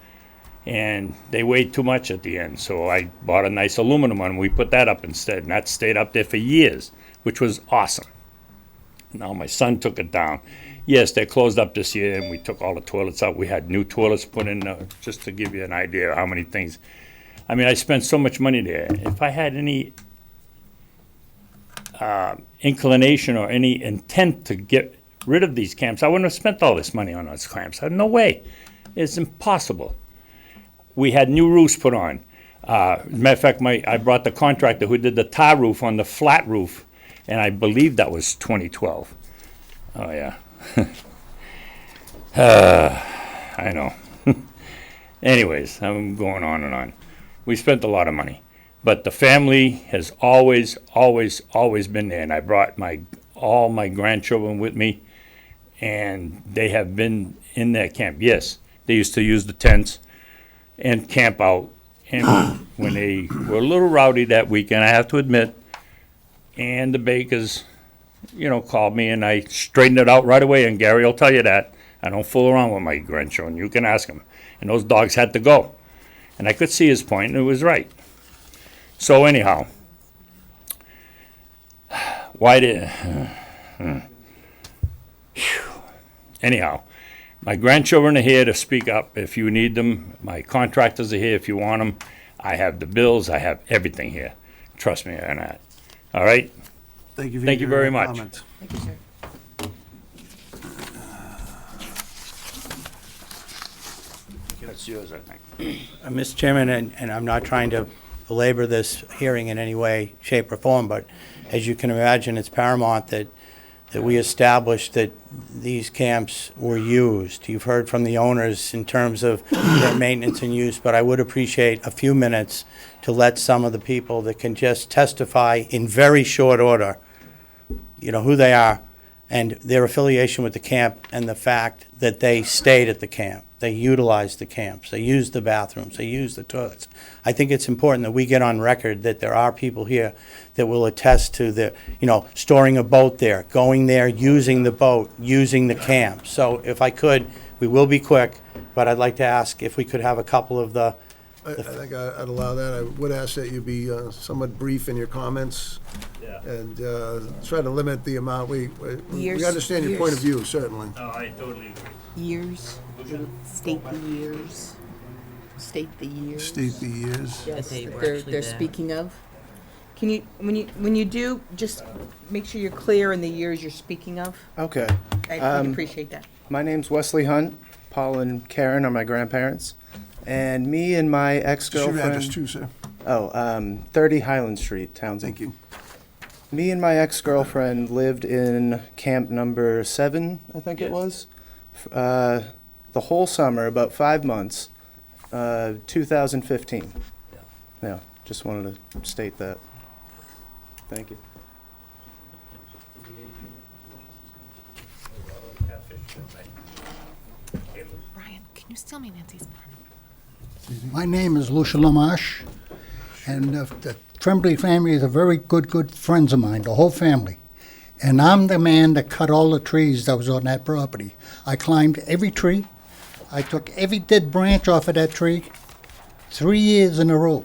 And they weighed too much at the end, so I bought a nice aluminum one, and we put that up instead. And that stayed up there for years, which was awesome. Now my son took it down. Yes, they closed up this year, and we took all the toilets out. We had new toilets put in, just to give you an idea of how many things. I mean, I spent so much money there. If I had any inclination or any intent to get rid of these camps, I wouldn't have spent all this money on those camps. No way. It's impossible. We had new roofs put on. As a matter of fact, I brought the contractor who did the tar roof on the flat roof, and I believe that was 2012. Oh, yeah. I know. Anyways, I'm going on and on. We spent a lot of money. But the family has always, always, always been there. And I brought all my grandchildren with me, and they have been in that camp. Yes, they used to use the tents and camp out. And when they were a little rowdy that weekend, I have to admit, and the Bakers, called me, and I straightened it out right away. And Gary will tell you that. I don't fool around with my grandchildren. You can ask them. And those dogs had to go. And I could see his point, and it was right. So anyhow, anyhow, my grandchildren are here to speak up if you need them. My contractors are here if you want them. I have the bills. I have everything here. Trust me on that. All right? Thank you very much. comments. Thank you, sir. That's yours, I think. Mr. Chairman, and I'm not trying to belabor this hearing in any way, shape, or form, but as you can imagine, it's paramount that we established that these camps were used. You've heard from the owners in terms of their maintenance and use, but I would appreciate a few minutes to let some of the people that can just testify in very short order, who they are and their affiliation with the camp and the fact that they stayed at the camp. They utilized the camps. They used the bathrooms. They used the toilets. I think it's important that we get on record that there are people here that will attest to the, storing a boat there, going there, using the boat, using the camp. So if I could, we will be quick, but I'd like to ask if we could have a couple of the. I think I'd allow that. I would ask that you be somewhat brief in your comments. Yeah. And try to limit the amount. We Years. understand your point of view, certainly. No, I totally agree. Years, state the years, state the years. State the years. Yes, they were they're actually there. speaking of. Can you, when you do, just make sure you're clear in the years you're speaking of? Okay. I'd appreciate that. My name's Wesley Hunt. Paul and Karen are my grandparents. And me and my Just your address ex-girlfriend. too, sir. 30 Highland Street, Townsend. Thank you. Me and my ex-girlfriend lived in camp number 7, I think it was. The whole summer, about 5 months, 2015. Yeah, just wanted to state that. Thank you. You steal me Nancy's pen. My name is Lucia Lamache, and the Tremblay family is a very good friends of mine, the whole family. And I'm the man that cut all the trees that was on that property. I climbed every tree. I took every dead branch off of that tree 3 years in a row.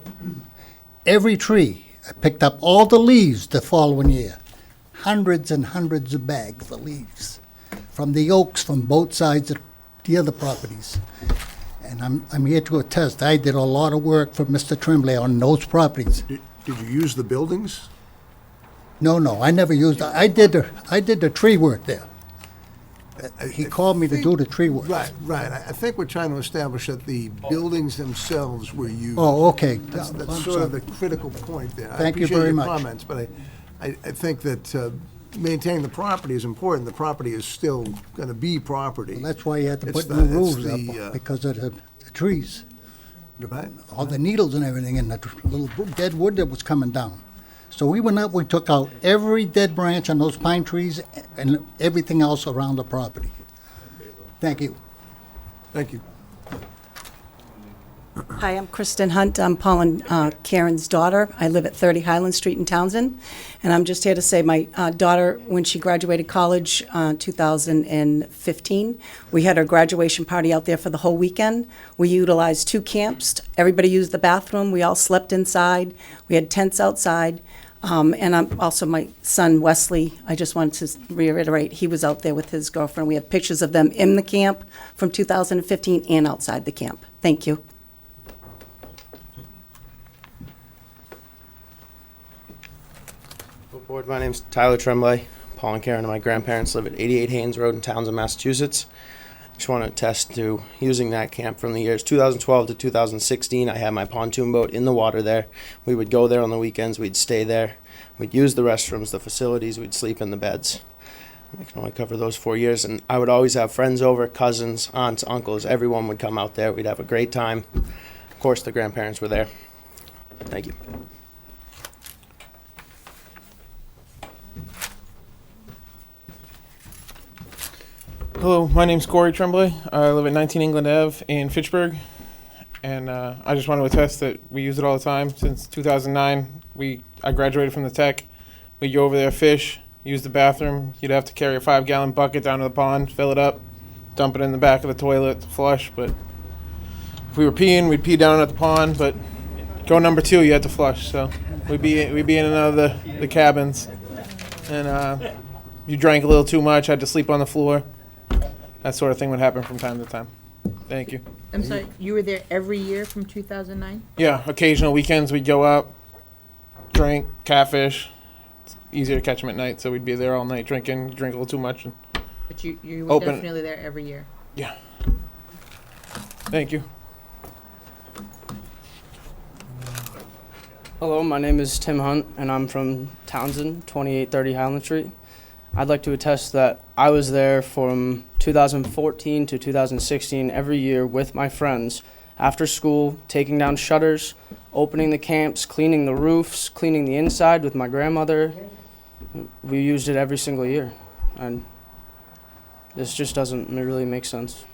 Every tree. I picked up all the leaves the following year. Hundreds and hundreds of bags of leaves from the oaks from both sides of the other properties. And I'm here to attest, I did a lot of work for Mr. Tremblay on those properties. Did you use the buildings? No, I never used, I did the tree work there. He called me to do the tree work. Right. I think we're trying to establish that the buildings themselves were used. Oh, okay. That's I'm sort sorry. of the critical point there. Thank you very much. I appreciate your comments, but I think that maintaining the property is important. The property is still going to be property. Well, that's why you had to It's put the- new it's roofs the, up, because of the trees. Right? All the needles and everything, and the little dead wood that was coming down. So we went up, we took out every dead branch on those pine trees and everything else around the property. Thank you. Thank you. Hi, I'm Kristen Hunt. I'm Paul and Karen's daughter. I live at 30 Highland Street in Townsend. And I'm just here to say my daughter, when she graduated college 2015, we had our graduation party out there for the whole weekend. We utilized 2 camps. Everybody used the bathroom. We all slept inside. We had tents outside. And I'm also my son Wesley, I just wanted to reiterate, he was out there with his girlfriend. We have pictures of them in the camp from 2015 and outside the camp. Thank you. Board, my name's Tyler Tremblay. Paul and Karen and my grandparents live at 88 Haynes Road in Townsend, Massachusetts. Just want to attest to using that camp from the years 2012 to 2016. I had my pontoon boat in the water there. We would go there on the weekends. We'd stay there. We'd use the restrooms, the facilities. We'd sleep in the beds. I can only cover those 4 years. And I would always have friends over, cousins, aunts, uncles. Everyone would come out there. We'd have a great time. Of course, the grandparents were there. Thank you. Hello, my name's Corey Tremblay. I live at 19 England Ave in Fitchburg, and I just want to attest that we use it all the time. Since 2009, I graduated from the tech. We'd go over there, fish, use the bathroom. You'd have to carry a 5-gallon bucket down to the pond, fill it up, dump it in the back of the toilet to flush. But if we were peeing, we'd pee down at the pond. But go number 2, you had to flush. So we'd be in and out of the cabins, and you drank a little too much, had to sleep on the floor. That sort of thing would happen from time to time. Thank you. I'm sorry, you were there every year from 2009? Yeah, occasional weekends we'd go out, drink, catfish. It's easier to catch them at night, so we'd be there all night drinking, drink a little too much. But you were Open. definitely there every year? Yeah. Thank you. Hello, my name is Tim Hunt, and I'm from Townsend, 2830 Highland Street. I'd like to attest that I was there from 2014 to 2016 every year with my friends after school, taking down shutters, opening the camps, cleaning the roofs, cleaning the inside with my grandmother. We used it every single year, and this just doesn't really make sense.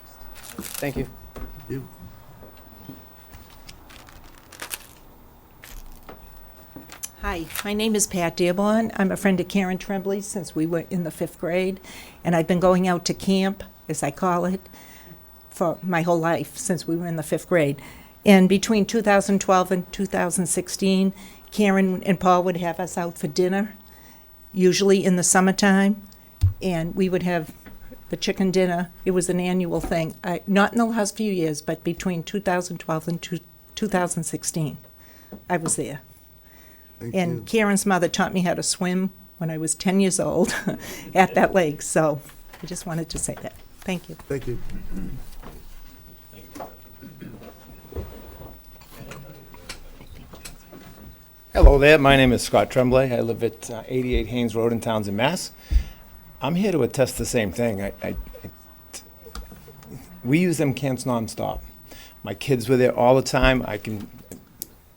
Thank you. Hi, my name is Pat Dearborn. I'm a friend of Karen Tremblay since we were in the 5th grade, and I've been going out to camp, as I call it, for my whole life since we were in the 5th grade. And between 2012 and 2016, Karen and Paul would have us out for dinner, usually in the summertime, and we would have the chicken dinner. It was an annual thing, not in the last few years, but between 2012 and 2016. I was there. And Karen's mother taught me how to swim when I was 10 years old at that lake. So I just wanted to say that. Thank you. Thank you. Hello there, my name is Scott Tremblay. I live at 88 Haynes Road in Townsend, Mass. I'm here to attest the same thing. We use them camps nonstop. My kids were there all the time. I can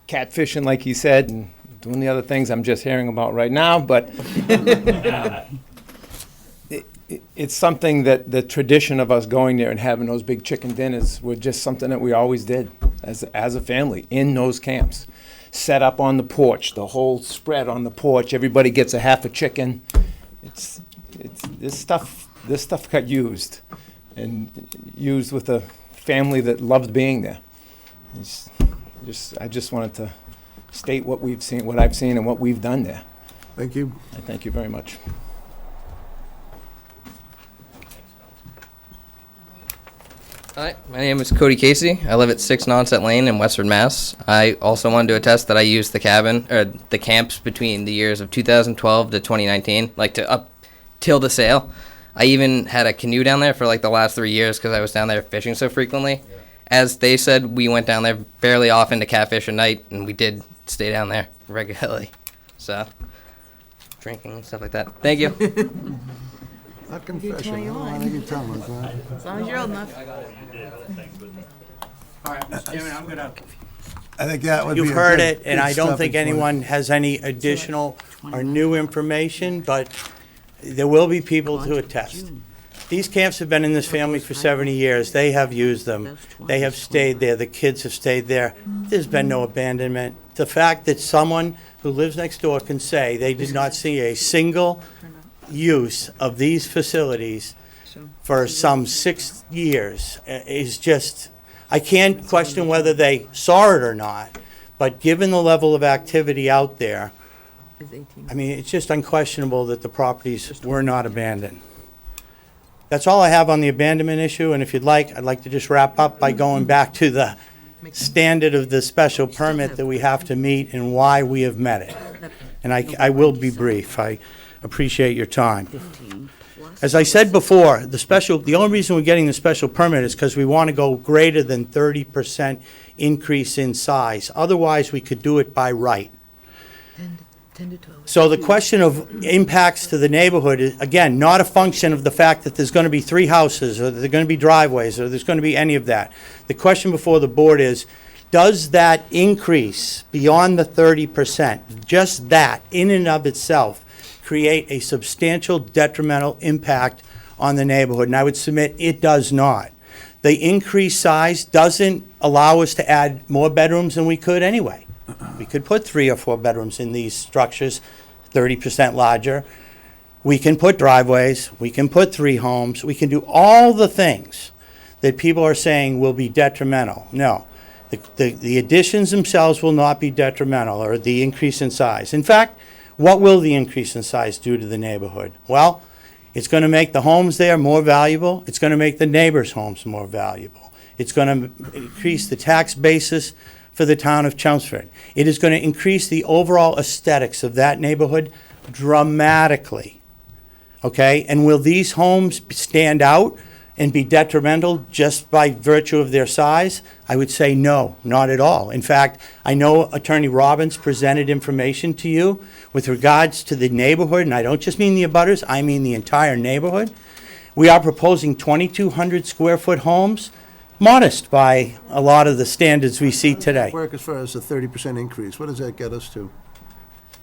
catfishing, like he said, and doing the other things I'm just hearing about right now, but it's something that the tradition of us going there and having those big chicken dinners were just something that we always did as a family in those camps. Set up on the porch, the whole spread on the porch. Everybody gets a half a chicken. It's this stuff got used, and used with a family that loved being there. I just wanted to state what we've seen, what I've seen, and what we've done there. Thank you. I thank you very much. Hi, my name is Cody Casey. I live at 6 Nonset Lane in Westford, Mass. I also wanted to attest that I used the cabin, or the camps between the years of 2012 to 2019, like to up till the sale. I even had a canoe down there for like the last 3 years because I was down there fishing so frequently. Yeah. As they said, we went down there fairly often to catfish at night, and we did stay down there regularly. So, drinking and stuff like that. Thank you. Not confession. You can tell us, huh? As long as you're old enough. All right, Mr. Chairman, I'm gonna. I think that would be You've a heard good- it, and good I don't think stepping point. anyone has any additional or new information, but there will be people to attest. These camps have been in this family for 70 years. They have used them. They have stayed there. The kids have stayed there. There's been no abandonment. The fact that someone who lives next door can say they did not see a single use of these facilities for some 6 years is just, I can't question whether they saw it or not, but given the level of activity out there, I mean, it's just unquestionable that the properties were not abandoned. That's all I have on the abandonment issue, and if you'd like, I'd like to just wrap up by going back to the standard of the special permit that we have to meet and why we have met it. And I will be brief. I appreciate your time. As I said before, the only reason we're getting the special permit is because we want to go greater than 30% increase in size. Otherwise, we could do it by right. So the question of impacts to the neighborhood is, again, not a function of the fact that there's going to be 3 houses, or there's going to be driveways, or there's going to be any of that. The question before the board is, does that increase beyond the 30%, just that in and of itself, create a substantial detrimental impact on the neighborhood? And I would submit it does not. The increased size doesn't allow us to add more bedrooms than we could anyway. We could put 3 or 4 bedrooms in these structures, 30% larger. We can put driveways, we can put 3 homes, we can do all the things that people are saying will be detrimental. No, the additions themselves will not be detrimental, or the increase in size. In fact, what will the increase in size do to the neighborhood? Well, it's going to make the homes there more valuable. It's going to make the neighbors' homes more valuable. It's going to increase the tax basis for the town of Chelmsford. It is going to increase the overall aesthetics of that neighborhood dramatically. Okay? And will these homes stand out and be detrimental just by virtue of their size? I would say no, not at all. In fact, I know Attorney Robbins presented information to you with regards to the neighborhood, and I don't just mean the abutters, I mean the entire neighborhood. We are proposing 2,200 square foot homes, modest by a lot of the standards we see today. Work as far as the 30% increase, what does that get us to?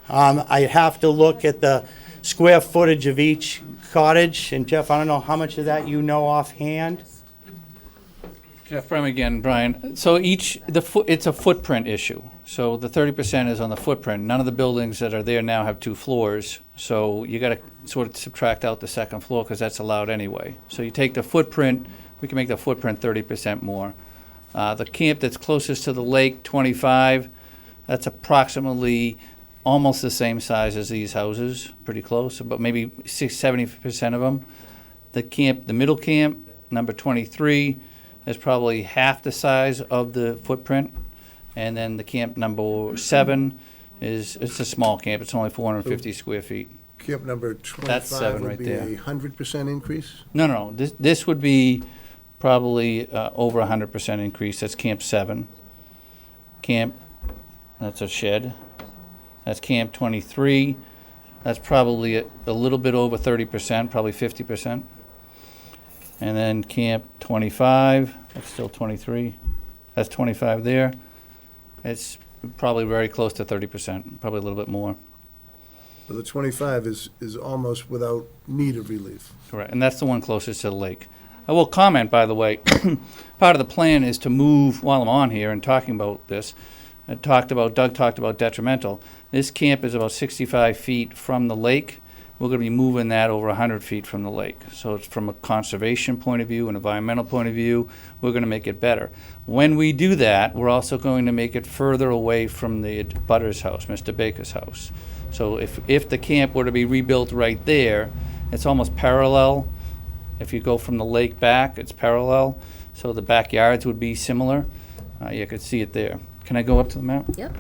I have to look at the square footage of each cottage, and Jeff, I don't know how much of that you know offhand. Jeff Brem again, Brian. So it's a footprint issue. So the 30% is on the footprint. None of the buildings that are there now have 2 floors. So you got to sort of subtract out the second floor because that's allowed anyway. So you take the footprint, we can make the footprint 30% more. The camp that's closest to the lake, 25, that's approximately almost the same size as these houses, pretty close, but maybe 70% of them. The middle camp, number 23, is probably half the size of the footprint. And then the camp number 7 it's a small camp. It's only 450 square feet. Camp number That's 25 7 would right be there. a 100% increase? No. This would be probably over 100% increase. That's camp 7. That's a shed. That's camp 23. That's probably a little bit over 30%, probably 50%. And then camp 25, that's still 23. That's 25 there. It's probably very close to 30%, probably a little bit more. So the 25 is almost without need of relief. Correct, and that's the one closest to the lake. I will comment, by the way, part of the plan is to move, while I'm on here and talking about this, Doug talked about detrimental. This camp is about 65 feet from the lake. We're going to be moving that over 100 feet from the lake. So it's from a conservation point of view, an environmental point of view, we're going to make it better. When we do that, we're also going to make it further away from the butter's house, Mr. Baker's house. So if the camp were to be rebuilt right there, it's almost parallel. If you go from the lake back, it's parallel. So the backyards would be similar. You could see it there. Can I go up to the map? Yep.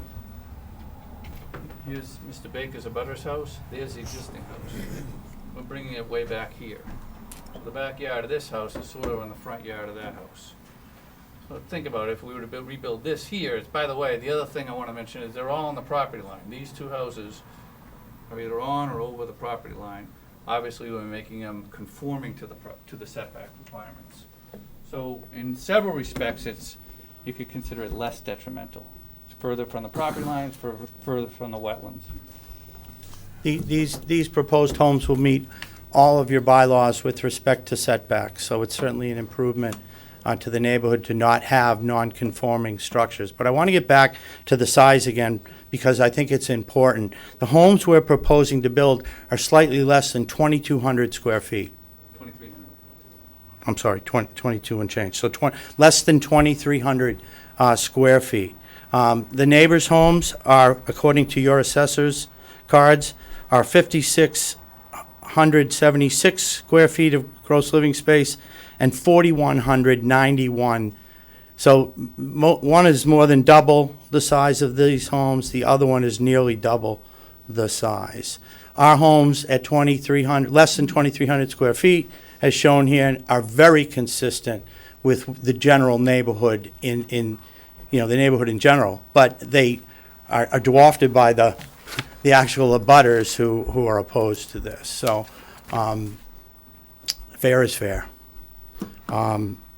Here's Mr. Baker's butter's house. There's the existing house. We're bringing it way back here. So the backyard of this house is sort of on the front yard of that house. So think about it, if we were to rebuild this here, by the way, the other thing I want to mention is they're all on the property line. These two houses are either on or over the property line. Obviously, we're making them conforming to the setback requirements. So in several respects, you could consider it less detrimental. It's further from the property lines, further from the wetlands. These proposed homes will meet all of your bylaws with respect to setbacks, so it's certainly an improvement to the neighborhood to not have non-conforming structures. But I want to get back to the size again, because I think it's important. The homes we're proposing to build are slightly less than 2,200 square feet. 2,300. I'm sorry, 22 and change. So less than 2,300 square feet. The neighbors' homes are, according to your assessor's cards, are 5,676 square feet of gross living space and 4,191. So one is more than double the size of these homes. The other one is nearly double the size. Our homes at 2,300, less than 2,300 square feet, as shown here, are very consistent with the general neighborhood in the neighborhood in general. But they are dwarfed by the actual abutters who are opposed to this. So fair is fair.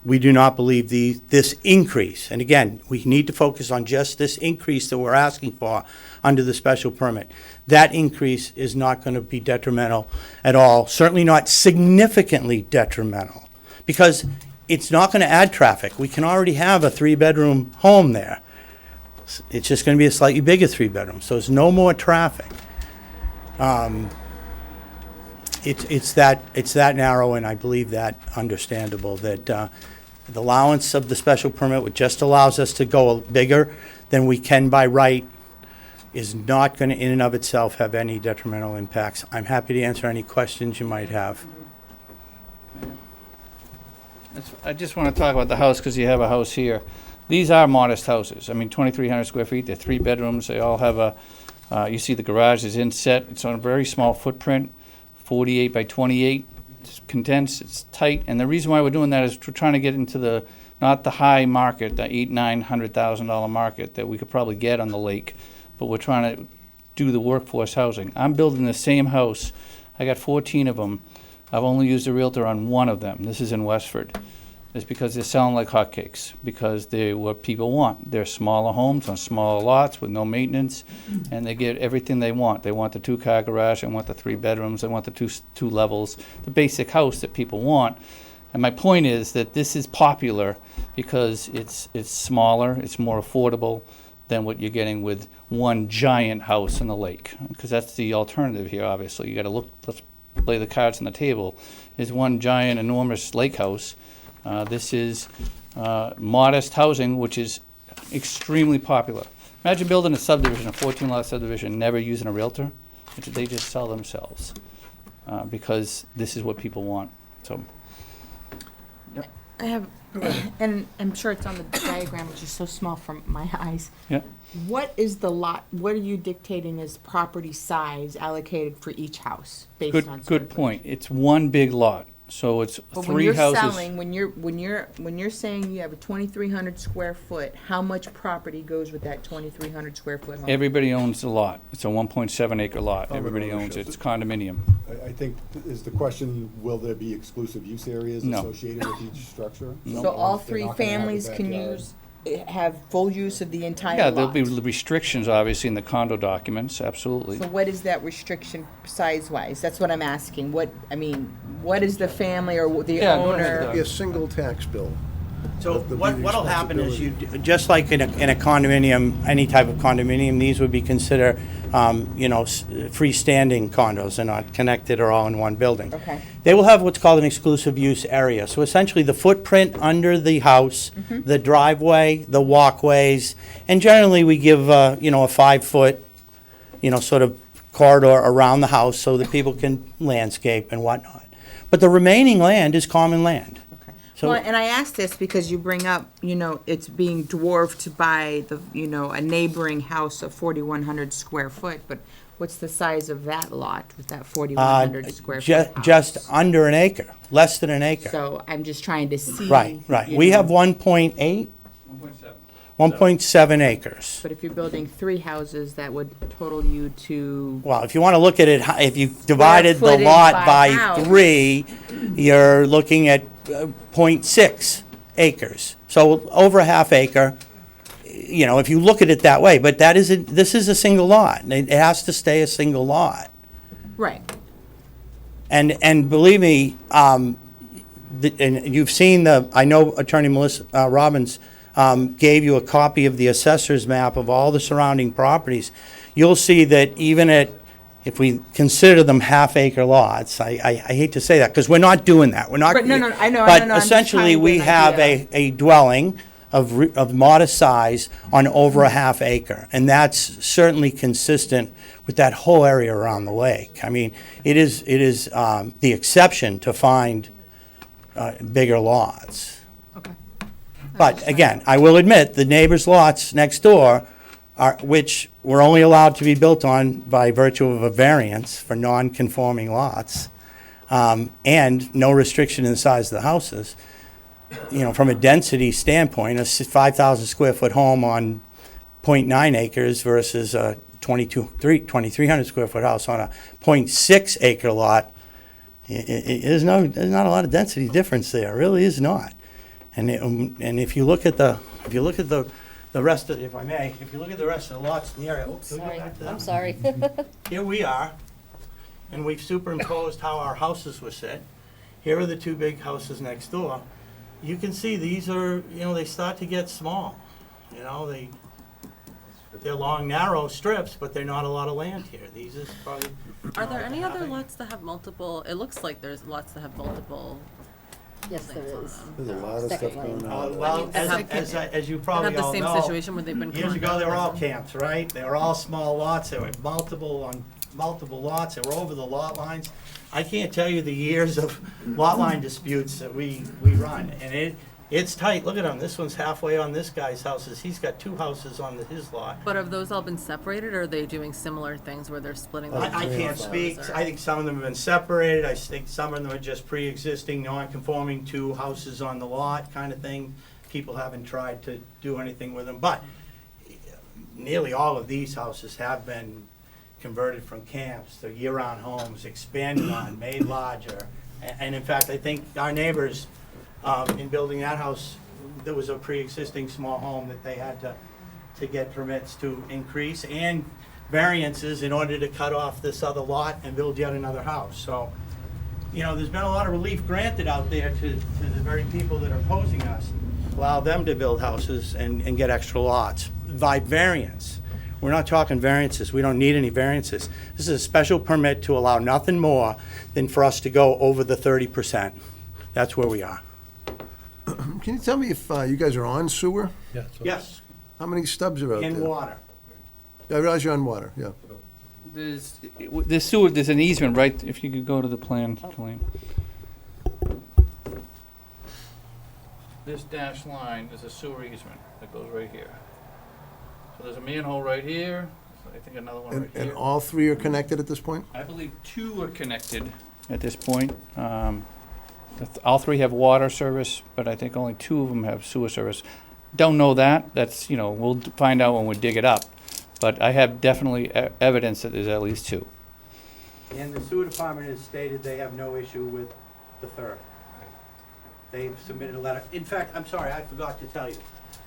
We do not believe this increase, and again, we need to focus on just this increase that we're asking for under the special permit. That increase is not going to be detrimental at all, certainly not significantly detrimental, because it's not going to add traffic. We can already have a 3-bedroom home there. It's just going to be a slightly bigger 3-bedroom, so it's no more traffic. It's that narrow, and I believe that understandable, that the allowance of the special permit, which just allows us to go bigger than we can by right, is not going to in and of itself have any detrimental impacts. I'm happy to answer any questions you might have. I just want to talk about the house because you have a house here. These are modest houses. I mean, 2,300 square feet. They're 3 bedrooms. They all have you see the garage is inset. It's on a very small footprint, 48 by 28. It's condensed. It's tight. And the reason why we're doing that is we're trying to get into not the high market, the $800,000-$900,000 market that we could probably get on the lake, but we're trying to do the workforce housing. I'm building the same house. I got 14 of them. I've only used a realtor on one of them. This is in Westford. It's because they're selling like hotcakes, because they're what people want. They're smaller homes on smaller lots with no maintenance, and they get everything they want. They want the 2-car garage, they want the 3 bedrooms, they want the two levels, the basic house that people want. And my point is that this is popular because it's smaller, it's more affordable than what you're getting with one giant house in the lake. Because that's the alternative here, obviously. You got to look, let's lay the cards on the table. Is one giant, enormous lake house. This is modest housing, which is extremely popular. Imagine building a subdivision, a 14-lot subdivision, never using a realtor. They just sell themselves because this is what people want. So, yep. I have, and I'm sure it's on the diagram, which is so small from my eyes. Yeah. What is the lot, what are you dictating as property size allocated for each house based on? Good point. It's one big lot. So it's But 3 when you're houses. selling, when you're saying you have a 2,300 square foot, how much property goes with that 2,300 square foot home? Everybody owns the lot. It's a 1.7 acre lot. Everybody owns it. It's condominium. I think, is the question, will there be exclusive use areas No. associated with each structure? So all 3 families can use, have full use of the entire Yeah, lot? there'll be restrictions, obviously, in the condo documents, absolutely. So what is that restriction size-wise? That's what I'm asking. What is the family or the Yeah, go ahead, owner? Doug. Be a single tax bill. So There'll be what'll happen is responsibility. just like in a condominium, any type of condominium, these would be considered, freestanding condos. They're not connected or all in one building. Okay. They will have what's called an exclusive use area. So essentially, the footprint under the house, the driveway, the walkways, and generally, we give, a 5-foot, sort of corridor around the house so that people can landscape and whatnot. But the remaining land is common land. So- Well, and I ask this because you bring up, it's being dwarfed by a neighboring house of 4,100 square foot, but what's the size of that lot with that 4,100 square foot house? Just under an acre, less than an acre. So I'm just trying to see. Right. We have 1.8, 1.7 acres. But if you're building 3 houses, that would total you to, Well, if you want to look at it, if you divided the footage lot by by house. 3, you're looking at 0.6 acres. So over a half acre, if you look at it that way. But this is a single lot. It has to stay a single lot. right. And believe me, and you've seen I know Attorney Melissa Robbins gave you a copy of the assessor's map of all the surrounding properties. You'll see that even if we consider them half-acre lots, I hate to say that, because we're not doing that. We're not. But no, I know, But I'm just essentially, trying to we get an have idea. a dwelling of modest size on over a half acre, and that's certainly consistent with that whole area around the lake. I mean, it is the exception to find bigger lots. Okay. But again, I will admit, the neighbors' lots next door which were only allowed to be built on by virtue of a variance for non-conforming lots, and no restriction in the size of the houses. From a density standpoint, a 5,000 square foot home on 0.9 acres versus a 2,300 square foot house on a 0.6 acre lot, there's not a lot of density difference there. It really is not. And if you look at the rest of, if I may, if you look at the rest of the lots in the area, Sorry, I'm sorry. here we are, and we've superimposed how our houses were set. Here are the 2 big houses next door. You can see these are, they start to get small. They're long, narrow strips, but they're not a lot of land here. These is probably. Are there any other lots that have multiple, it looks like there's lots that have multiple. Yes, there is. There's a lot of stuff going on. Well, That have- as you that probably have the all same know, situation where they've been years ago, combined they were all as well? camps, right? They were all small lots, they were multiple lots, they were over the lot lines. I can't tell you the years of lot line disputes that we run, and it's tight. Look at him, this one's halfway on this guy's houses, he's got 2 houses on his lot. But have those all been separated, or are they doing similar things where they're splitting them? I into can't condos, speak, or- I think some of them have been separated, I think some of them are just pre-existing, non-conforming to houses on the lot kind of thing. People haven't tried to do anything with them, but nearly all of these houses have been converted from camps to year-round homes, expanded on, made larger. And in fact, I think our neighbors, in building that house, there was a pre-existing small home that they had to get permits to increase and variances in order to cut off this other lot and build yet another house. So, there's been a lot of relief granted out there to the very people that are opposing us, allow them to build houses and get extra lots by variance. We're not talking variances. We don't need any variances. This is a special permit to allow nothing more than for us to go over the 30%. That's where we are. Can you tell me if you guys are on sewer? Yes, How many stubs are out there? in water. Yeah, I realize you're on water, yeah. There's an easement, right, if you could go to the plan, Colleen. This dashed line is a sewer easement that goes right here. So there's a manhole right here, I think another one right And here. all 3 are connected at this point? I believe 2 are connected at this point. All 3 have water service, but I think only 2 of them have sewer service. Don't know that, that's, we'll find out when we dig it up. But I have definitely evidence that there's at least 2. And the sewer department has stated they have no issue with the third. They've submitted a letter. In fact, I'm sorry, I forgot to tell you.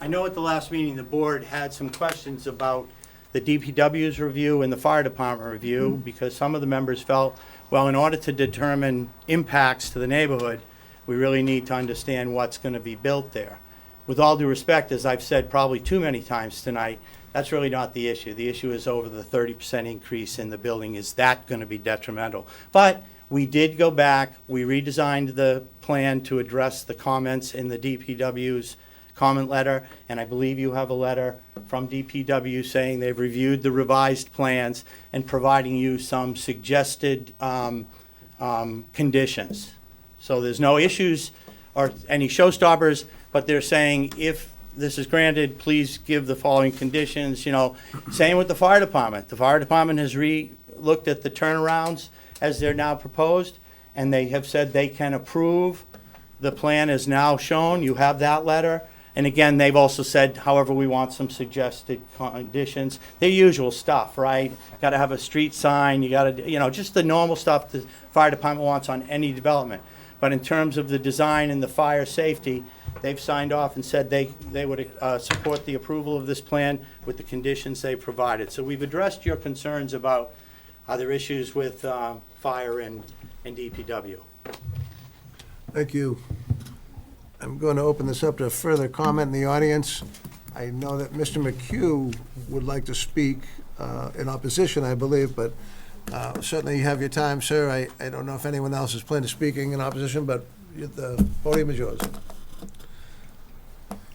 I know at the last meeting, the board had some questions about the DPW's review and the fire department review, because some of the members felt, well, in order to determine impacts to the neighborhood, we really need to understand what's going to be built there. With all due respect, as I've said probably too many times tonight, that's really not the issue. The issue is over the 30% increase in the building. Is that going to be detrimental? But we did go back, we redesigned the plan to address the comments in the DPW's comment letter, and I believe you have a letter from DPW saying they've reviewed the revised plans and providing you some suggested conditions. So there's no issues or any showstoppers, but they're saying if this is granted, please give the following conditions. You know, same with the fire department. The fire department has looked at the turnarounds as they're now proposed, and they have said they can approve the plan as now shown. You have that letter. And again, they've also said, however, we want some suggested conditions. Their usual stuff, right? Got to have a street sign. You got to, you know, just the normal stuff the fire department wants on any development. But in terms of the design and the fire safety, they've signed off and said they would support the approval of this plan with the conditions they provided. So we've addressed your concerns about other issues with fire and DPW. Thank you. I'm going to open this up to further comment in the audience. I know that Mr. McHugh would like to speak in opposition, I believe, but certainly you have your time, sir. I don't know if anyone else is planning to speaking in opposition, but the podium is yours.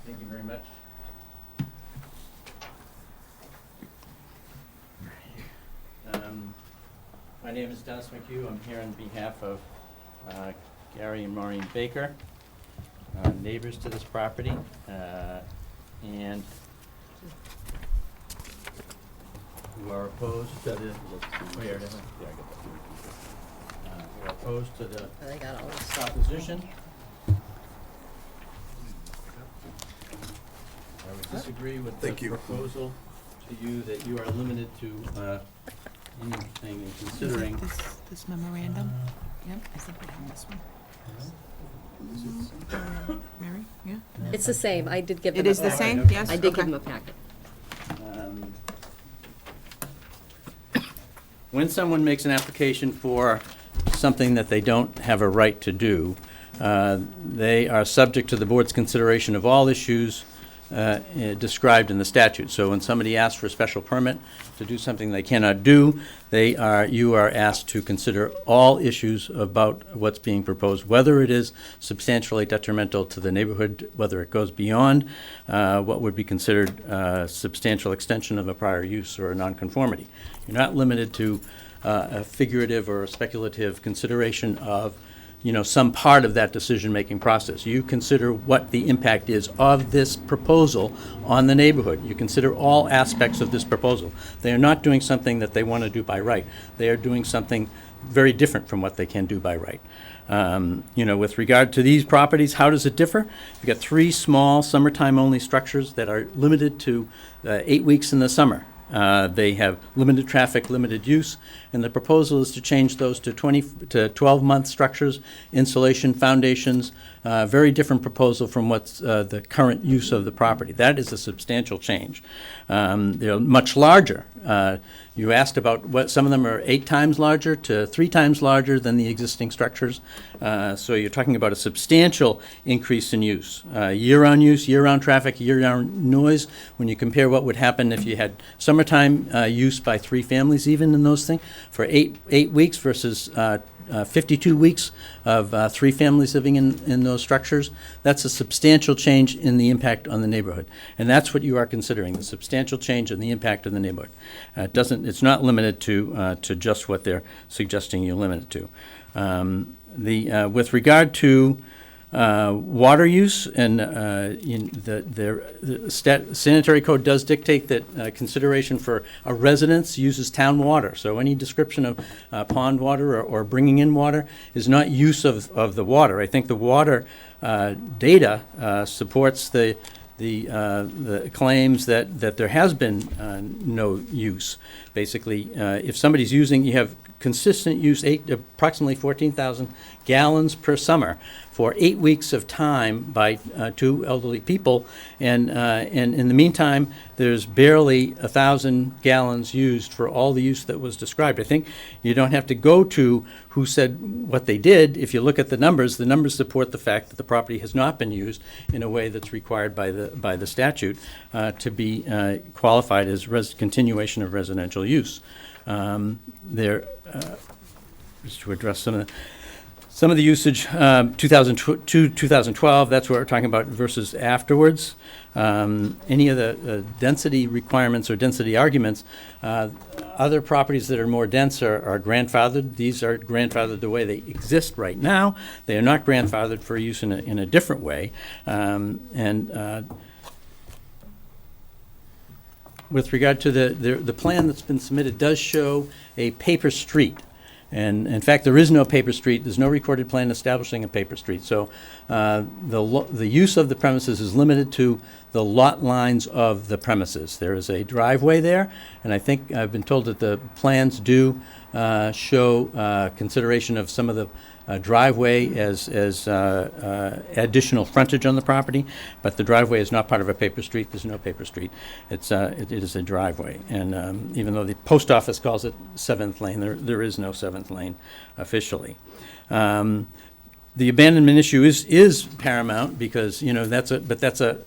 Thank you very much. My name is Dennis McHugh. I'm here on behalf of Gary and Maureen Baker, neighbors to this property, and who are opposed to the, we are opposed to the proposition. I would disagree with the proposal to you that you are limited to anything in considering. This memorandum? Yep, I think we have this one. Mary, yeah? It's the same. I did give them It a is the packet. same? Yes? I did give Okay. them a packet. When someone makes an application for something that they don't have a right to do, they are subject to the board's consideration of all issues described in the statute. So when somebody asks for a special permit to do something they cannot do, you are asked to consider all issues about what's being proposed, whether it is substantially detrimental to the neighborhood, whether it goes beyond what would be considered substantial extension of a prior use or a nonconformity. You're not limited to a figurative or a speculative consideration of some part of that decision-making process. You consider what the impact is of this proposal on the neighborhood. You consider all aspects of this proposal. They are not doing something that they want to do by right. They are doing something very different from what they can do by right. With regard to these properties, how does it differ? You've got 3 small summertime-only structures that are limited to 8 weeks in the summer. They have limited traffic, limited use, and the proposal is to change those to 12-month structures, insulation, foundations, very different proposal from what's the current use of the property. That is a substantial change. They're much larger. You asked about what some of them are 8 times larger to 3 times larger than the existing structures. So you're talking about a substantial increase in use. Year-round use, year-round traffic, year-round noise. When you compare what would happen if you had summertime use by 3 families even in those things, for 8 weeks versus 52 weeks of 3 families living in those structures, that's a substantial change in the impact on the neighborhood. And that's what you are considering, the substantial change in the impact of the neighborhood. It's not limited to just what they're suggesting you limit it to. With regard to water use, and the sanitary code does dictate that consideration for a residence uses town water. So any description of pond water or bringing in water is not use of the water. I think the water data supports the claims that there has been no use. Basically, if somebody's using, you have consistent use, approximately 14,000 gallons per summer for 8 weeks of time by two elderly people, and in the meantime, there's barely 1,000 gallons used for all the use that was described. I think you don't have to go to who said what they did. If you look at the numbers support the fact that the property has not been used in a way that's required by the statute to be qualified as continuation of residential use. Just to address some of the usage, 2002, 2012, that's what we're talking about versus afterwards. Any of the density requirements or density arguments, other properties that are more dense are grandfathered. These are grandfathered the way they exist right now. They are not grandfathered for use in a different way. With regard to the plan that's been submitted does show a paper street. And in fact, there is no paper street. There's no recorded plan establishing a paper street. So the use of the premises is limited to the lot lines of the premises. There is a driveway there, and I think I've been told that the plans do show consideration of some of the driveway as additional frontage on the property, but the driveway is not part of a paper street. There's no paper street. It is a driveway, and even though the post office calls it 7th lane, there is no 7th lane officially. The abandonment issue is paramount because that's a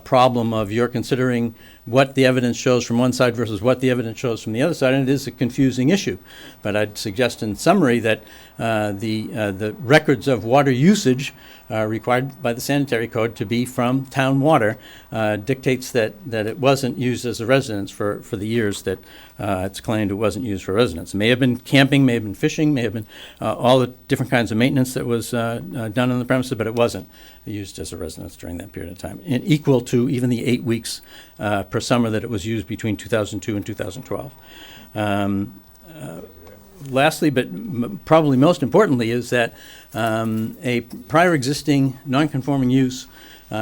problem of you're considering what the evidence shows from one side versus what the evidence shows from the other side, and it is a confusing issue. But I'd suggest in summary that the records of water usage required by the sanitary code to be from town water dictates that it wasn't used as a residence for the years that it's claimed it wasn't used for residence. It may have been camping, may have been fishing, may have been all the different kinds of maintenance that was done on the premises, but it wasn't used as a residence during that period of time, and equal to even the 8 weeks per summer that it was used between 2002 and 2012. Lastly, but probably most importantly, is that a prior existing non-conforming use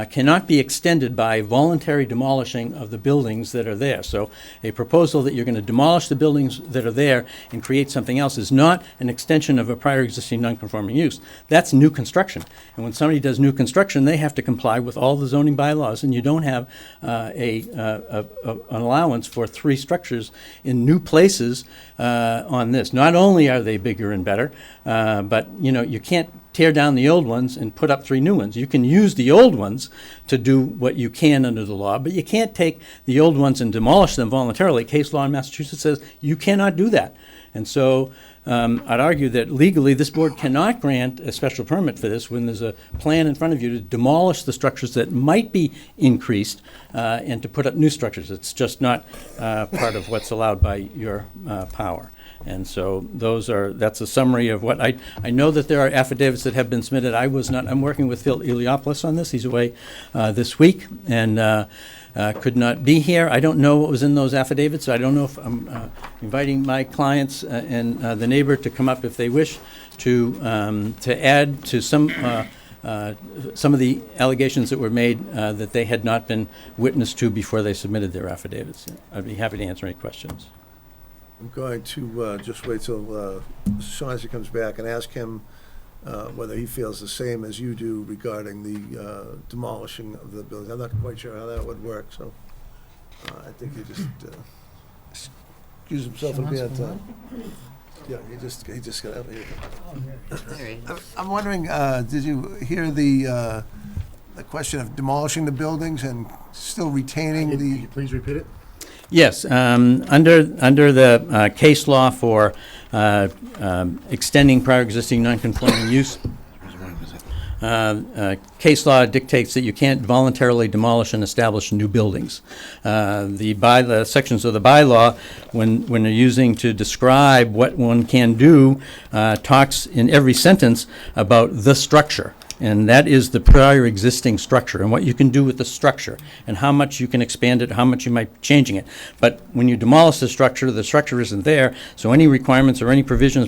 cannot be extended by voluntary demolishing of the buildings that are there. So a proposal that you're going to demolish the buildings that are there and create something else is not an extension of a prior existing non-conforming use. That's new construction. And when somebody does new construction, they have to comply with all the zoning bylaws, and you don't have an allowance for 3 structures in new places on this. Not only are they bigger and better, but you can't tear down the old ones and put up 3 new ones. You can use the old ones to do what you can under the law, but you can't take the old ones and demolish them voluntarily. Case law in Massachusetts says you cannot do that. And so I'd argue that legally this board cannot grant a special permit for this when there's a plan in front of you to demolish the structures that might be increased and to put up new structures. It's just not part of what's allowed by your power. And so that's a summary of what I know that there are affidavits that have been submitted. I'm working with Phil Eliopoulos on this. He's away this week and could not be here. I don't know what was in those affidavits. I don't know if I'm inviting my clients and the neighbor to come up if they wish to add to some of the allegations that were made that they had not been witness to before they submitted their affidavits. I'd be happy to answer any questions. I'm going to just wait till Shaughnessy comes back and ask him whether he feels the same as you do regarding the demolishing of the building. I'm not quite sure how that would work, so I think he just excuse himself a bit. Yeah, he just got out of here. I'm wondering, did you hear the question of demolishing the buildings and still retaining the? Can you please repeat it? Yes, under the case law for extending prior existing non-conforming use, case law dictates that you can't voluntarily demolish and establish new buildings. The sections of the bylaw, when they're using to describe what one can do, talks in every sentence about the structure. And that is the prior existing structure and what you can do with the structure and how much you can expand it, how much you might be changing it. But when you demolish the structure isn't there, so any requirements or any provisions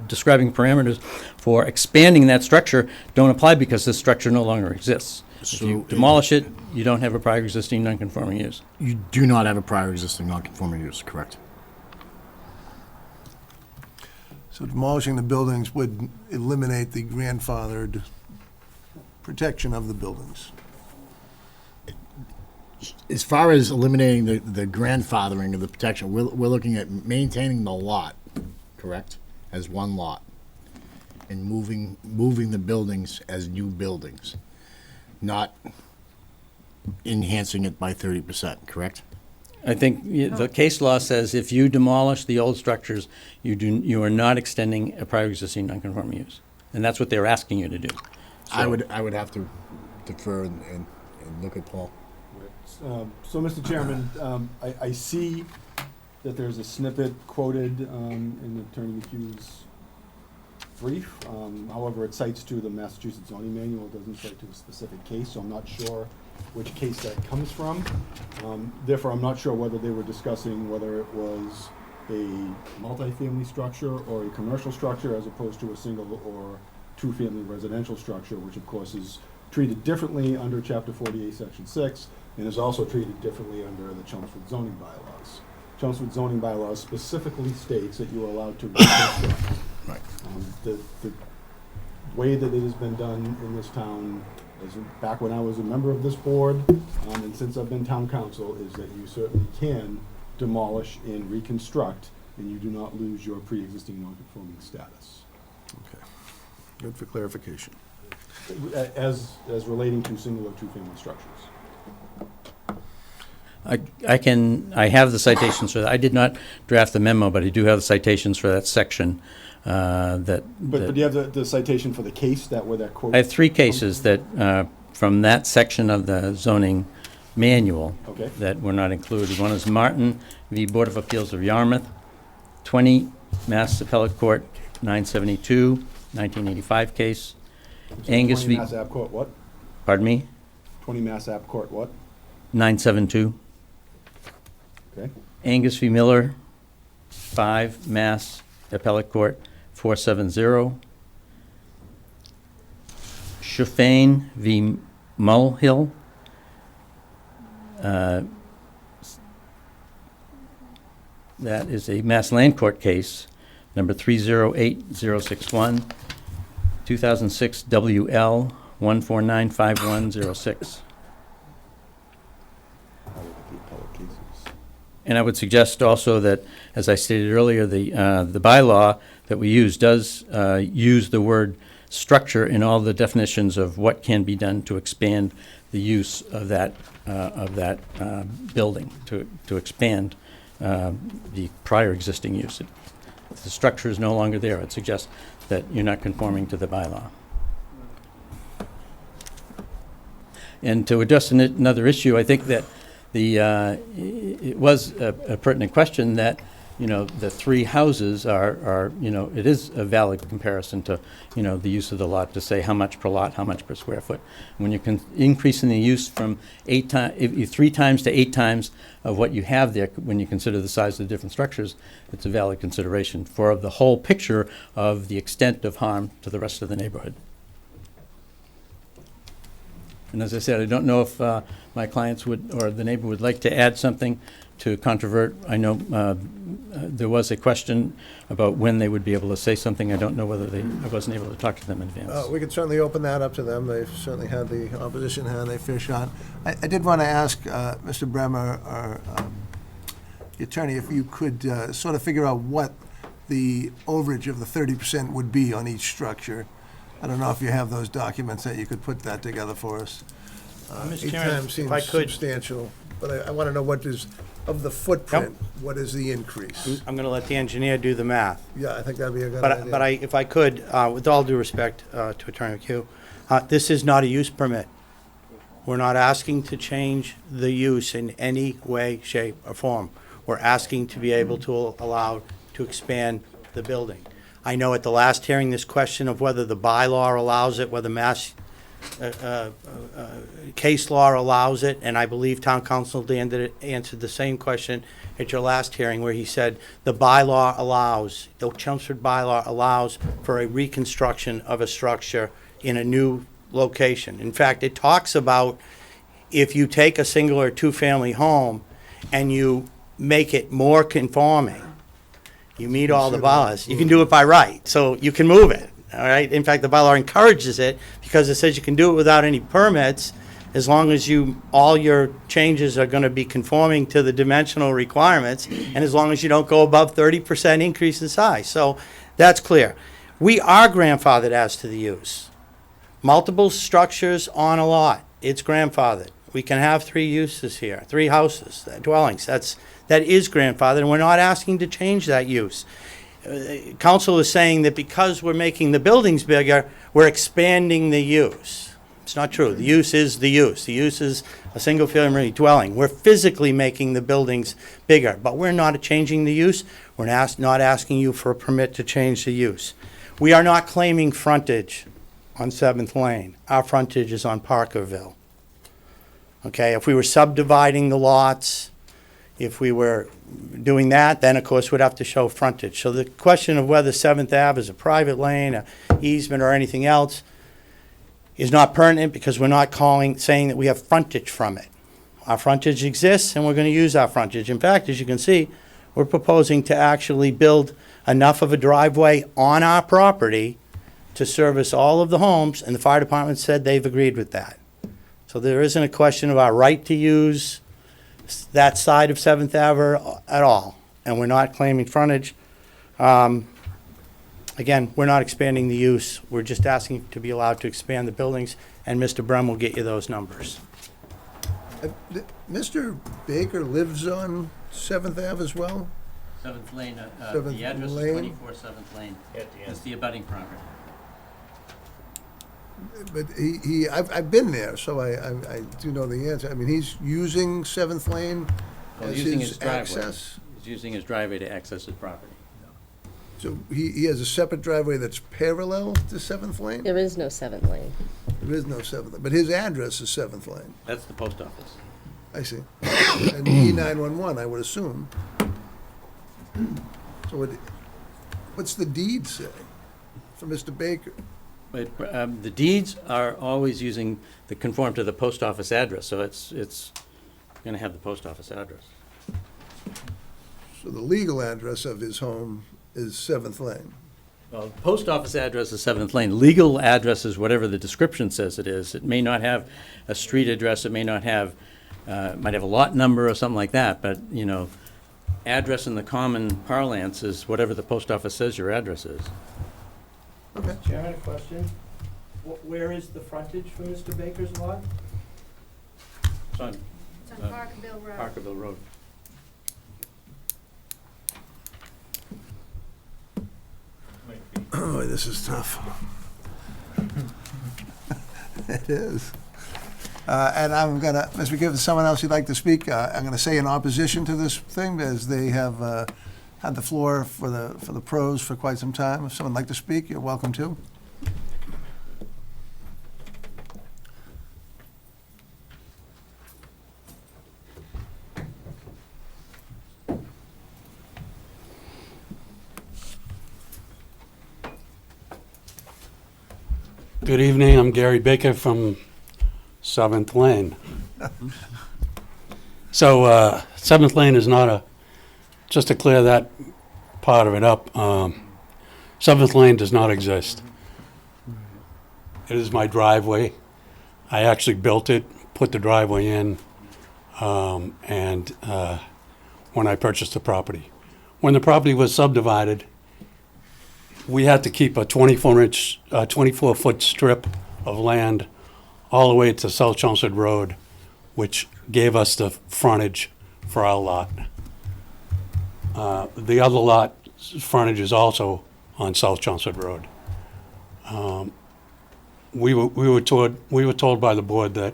describing parameters for expanding that structure don't apply because the structure no longer exists. So if you demolish it, you don't have a prior existing non-conforming use. You do not have a prior existing non-conforming use, correct? So demolishing the buildings would eliminate the grandfathered protection of the buildings. As far as eliminating the grandfathering of the protection, we're looking at maintaining the lot, correct? As one lot. And moving the buildings as new buildings, not enhancing it by 30%, correct? I think the case law says if you demolish the old structures, you are not extending a prior existing non-conforming use. And that's what they're asking you to do. I would have to defer and look at Paul. So, Mr. Chairman, I see that there's a snippet quoted in Attorney McHugh's brief. However, it cites to the Massachusetts zoning manual. It doesn't cite to a specific case, so I'm not sure which case that comes from. Therefore, I'm not sure whether they were discussing whether it was a multifamily structure or a commercial structure as opposed to a single or two-family residential structure, which of course is treated differently under Chapter 48, Section 6, and is also treated differently under the Chelmsford zoning bylaws. Chelmsford zoning bylaws specifically states that you are allowed to reconstruct. Right. The way that it has been done in this town, as back when I was a member of this board, and since I've been town council, is that you certainly can demolish and reconstruct, and you do not lose your pre-existing non-conforming status. Okay. Good for clarification. As relating to single or two-family structures. I have the citations for that. I did not draft the memo, but I do have the citations for that section. But do you have the citation for the case where that quote? I have three cases that from that section of the zoning manual that were not included. One is Martin v. Board of Appeals of Yarmouth, 20 Mass Appellate Court, 972, 1985 case. Angus 20 v. Mass App Court what? Pardon me? 20 Mass App Court what? 972. Okay. Angus v. Miller, 5 Mass Appellate Court, 470. Shufane v. Mulhill, that is a Mass Land Court case, number 308061, 2006 WL 1495106. And I would suggest also that, as I stated earlier, the bylaw that we use does use the word structure in all the definitions of what can be done to expand the use of that building, to expand the prior existing use. If the structure is no longer there, it suggests that you're not conforming to the bylaw. And to address another issue, I think that it was a pertinent question that, the three houses are, it is a valid comparison to, the use of the lot to say how much per lot, how much per square foot. When you're increasing the use from 3 times to 8 times of what you have there, when you consider the size of the different structures, it's a valid consideration for the whole picture of the extent of harm to the rest of the neighborhood. And as I said, I don't know if my clients would, or the neighbor would like to add something to controvert. I know there was a question about when they would be able to say something. I don't know whether I wasn't able to talk to them in advance. We could certainly open that up to them. They've certainly had the opposition hand they fish on. I did want to ask Mr. Bremer, our the attorney, if you could sort of figure out what the overage of the 30% would be on each structure. I don't know if you have those documents that you could put that together for us. Mr. 8 Chairman, times if seems I could- substantial, but I want to know what is, of the footprint, what is the increase? I'm going to let the engineer do the math. Yeah, I think that'd be a good But idea. if I could, with all due respect to Attorney McHugh, this is not a use permit. We're not asking to change the use in any way, shape, or form. We're asking to be able to allow to expand the building. I know at the last hearing, this question of whether the bylaw allows it, whether mass case law allows it, and I believe Town Council answered the same question at your last hearing, where he said the bylaw allows, the Chelmsford bylaw allows for a reconstruction of a structure in a new location. In fact, it talks about if you take a single or two-family home and you make it more conforming, You meet all the bylaws. You can do it by right, so you can move it, all right? In fact, the bylaw encourages it because it says you can do it without any permits as long as all your changes are gonna be conforming to the dimensional requirements and as long as you don't go above 30% increase in size. So that's clear. We are grandfathered as to the use. Multiple structures on a lot, it's grandfathered. We can have 3 uses here, 3 houses, dwellings. That is grandfathered, and we're not asking to change that use. Council is saying that because we're making the buildings bigger, we're expanding the use. It's not true. The use is the use. The use is a single-family dwelling. We're physically making the buildings bigger, but we're not changing the use. We're not asking you for a permit to change the use. We are not claiming frontage on 7th Lane. Our frontage is on Parkerville. Okay, if we were subdividing the lots, if we were doing that, then of course we'd have to show frontage. So the question of whether 7th Ave is a private lane, a easement, or anything else is not pertinent because we're not saying that we have frontage from it. Our frontage exists and we're going to use our frontage. In fact, as you can see, we're proposing to actually build enough of a driveway on our property to service all of the homes, and the fire department said they've agreed with that. So there isn't a question of our right to use that side of 7th Ave at all, and we're not claiming frontage. Again, we're not expanding the use. We're just asking to be allowed to expand the buildings, and Mr. Brem will get you those numbers. Mr. Baker lives on 7th Ave as well? 7th Lane, Seventh the address is Lane? 24 7th Lane. It's the abutting property. But I've been there, so I do know the answer. I mean, he's using 7th Lane as Using his his driveway. access? He's using his driveway to access his property. So he has a separate driveway that's parallel to 7th Lane? There is no 7th Lane. There is no 7th, but his address is 7th Lane. That's the post office. I see. And E911, I would assume. So what's the deed say for Mr. Baker? But the deeds are always conform to the post office address, so it's going to have the post office address. So the legal address of his home is 7th Lane. Well, the post office address is 7th Lane. Legal address is whatever the description says it is. It may not have a street address, it may not have, might have a lot number or something like that, but, address in the common parlance is whatever the post office says your address is. Okay. Chairman, a question. Where is the frontage for Mr. Baker's lot? It's on Parkerville Road. Parkerville Road. Oh, this is tough. It is. And I'm gonna, Mr. McGill, if someone else you'd like to speak, I'm gonna say in opposition to this thing, as they have had the floor for the pros for quite some time. If someone would like to speak, you're welcome to. Good evening, I'm Gary Baker from 7th Lane. So 7th Lane is not just to clear that part of it up, 7th Lane does not exist. It is my driveway. I actually built it, put the driveway in, and when I purchased the property. When the property was subdivided, we had to keep a 24-foot strip of land all the way to South Chelmsford Road, which gave us the frontage for our lot. The other lot's frontage is also on South Chelmsford Road. We were told by the board that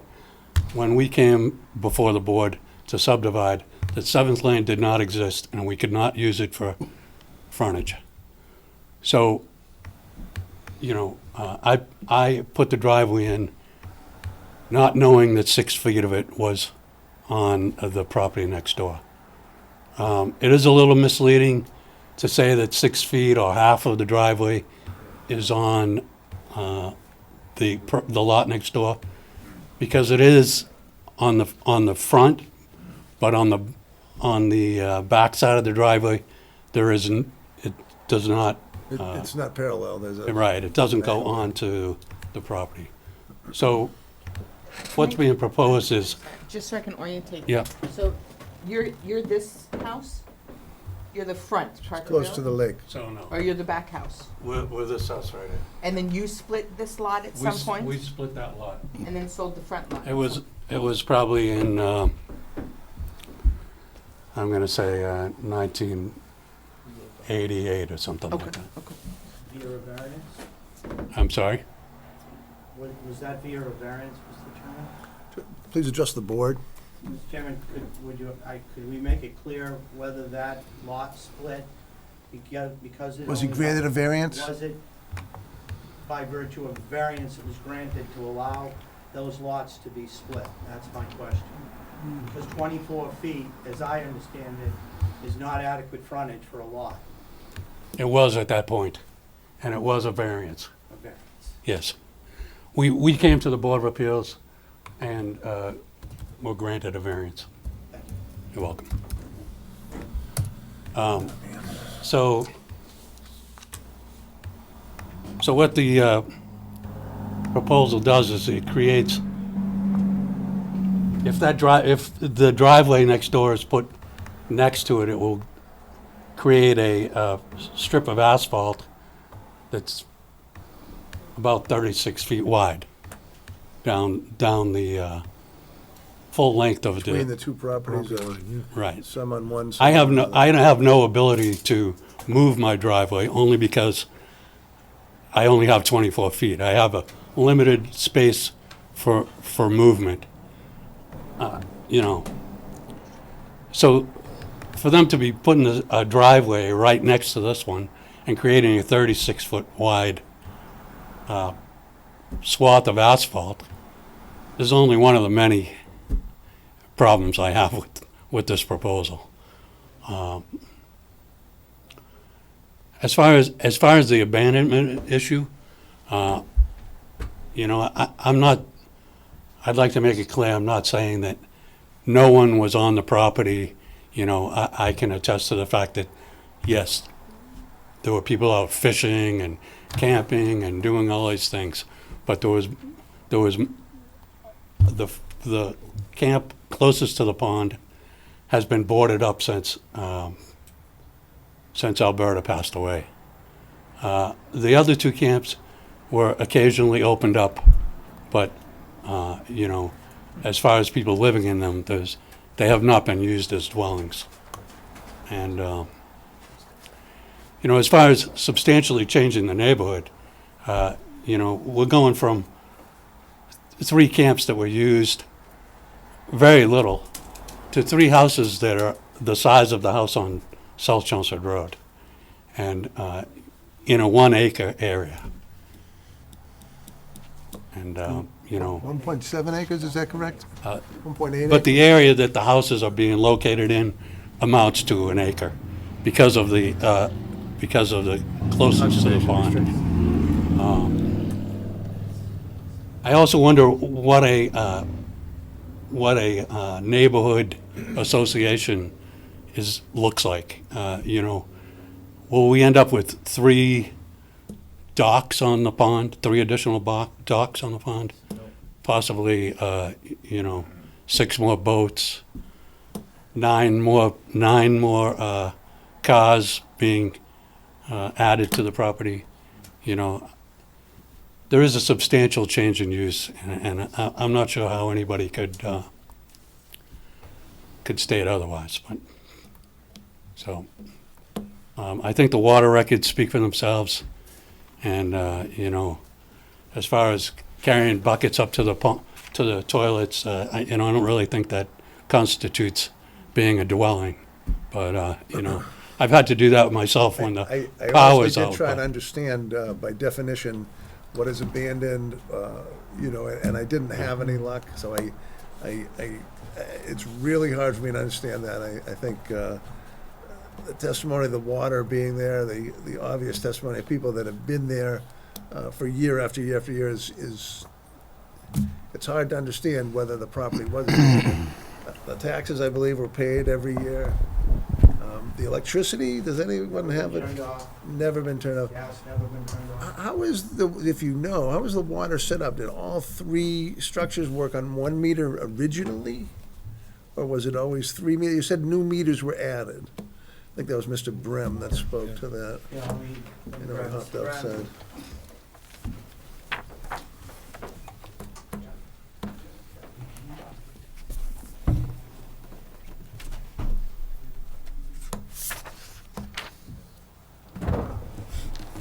when we came before the board to subdivide, that 7th Lane did not exist and we could not use it for frontage. So, I put the driveway in not knowing that 6 feet of it was on the property next door. It is a little misleading to say that 6 feet or half of the driveway is on the lot next door, because it is on the front, but on the back side of the driveway, there is does not, It's not parallel, there's a. right, it doesn't go on to the property. So what's being proposed is, Just so I can orientate. Yeah. So you're this house? You're the front part of the Close to the building? lake. so no, Or you're the back house? we're this house right here. And then you split this lot at some point? We split that lot. And then sold the front lot? It was probably in, I'm gonna say, 1988 or something like that. Okay. Via a variance? I'm sorry? Was that via a variance, Mr. Chairman? Please address the board. Mr. Chairman, could we make it clear whether that lot split because it Was he only- granted a variance? Was it by virtue of variance that was granted to allow those lots to be split? That's my question. Because 24 feet, as I understand it, is not adequate frontage for a lot, It was at that point, and it was a variance, a variance. yes. We came to the Board of Appeals and were granted a variance. You're welcome. So what the proposal does is it creates, if the driveway next door is put next to it, it will create a strip of asphalt that's about 36 feet wide down the full length of Between the two properties, or right. some on one side? I have no ability to move my driveway only because I only have 24 feet. I have a limited space for movement. So for them to be putting a driveway right next to this one and creating a 36-foot wide swath of asphalt is only one of the many problems I have with this proposal. As far as the abandonment issue, I'm not. I'd like to make it clear, I'm not saying that no one was on the property. I can attest to the fact that yes, there were people out fishing and camping and doing all these things, but there was the camp closest to the pond has been boarded up since Alberta passed away. The other two camps were occasionally opened up, but as far as people living in them, they have not been used as dwellings. And as far as substantially changing the neighborhood, we're going from 3 camps that were used very little to 3 houses that are the size of the house on South Chelmsford Road, and in a 1 acre area. And 1.7 acres, is that correct? 1.8 but the area that the houses are being located in amounts to 1 acre because of the closeness to the pond. I also wonder what a neighborhood association looks like. Will we end up with 3 docks on the pond, 3 additional docks on the pond? Possibly, 6 more boats, 9 more cars being added to the property. There is a substantial change in use, and I'm not sure how anybody could state otherwise. But I think the water records speak for themselves, and as far as carrying buckets up to the toilets, I don't really think that constitutes being a dwelling. But I've had to do that myself when the power's I out. did try to understand by definition what is abandoned, and I didn't have any luck, so it's really hard for me to understand that. I think the testimony of the water being there, the obvious testimony of people that have been there for year after year after year is it's hard to understand whether the property was abandoned. The taxes, I believe, were paid every year. The electricity, does anyone have it? Turned off. Never been turned off. Gas never been turned off. How is the, if you know, how is the water set up? Did all three structures work on 1 meter originally? Or was it always 3 meters? You said new meters were added. I think that was Mr. Brim that spoke to that. Yeah, You know, I hopped outside.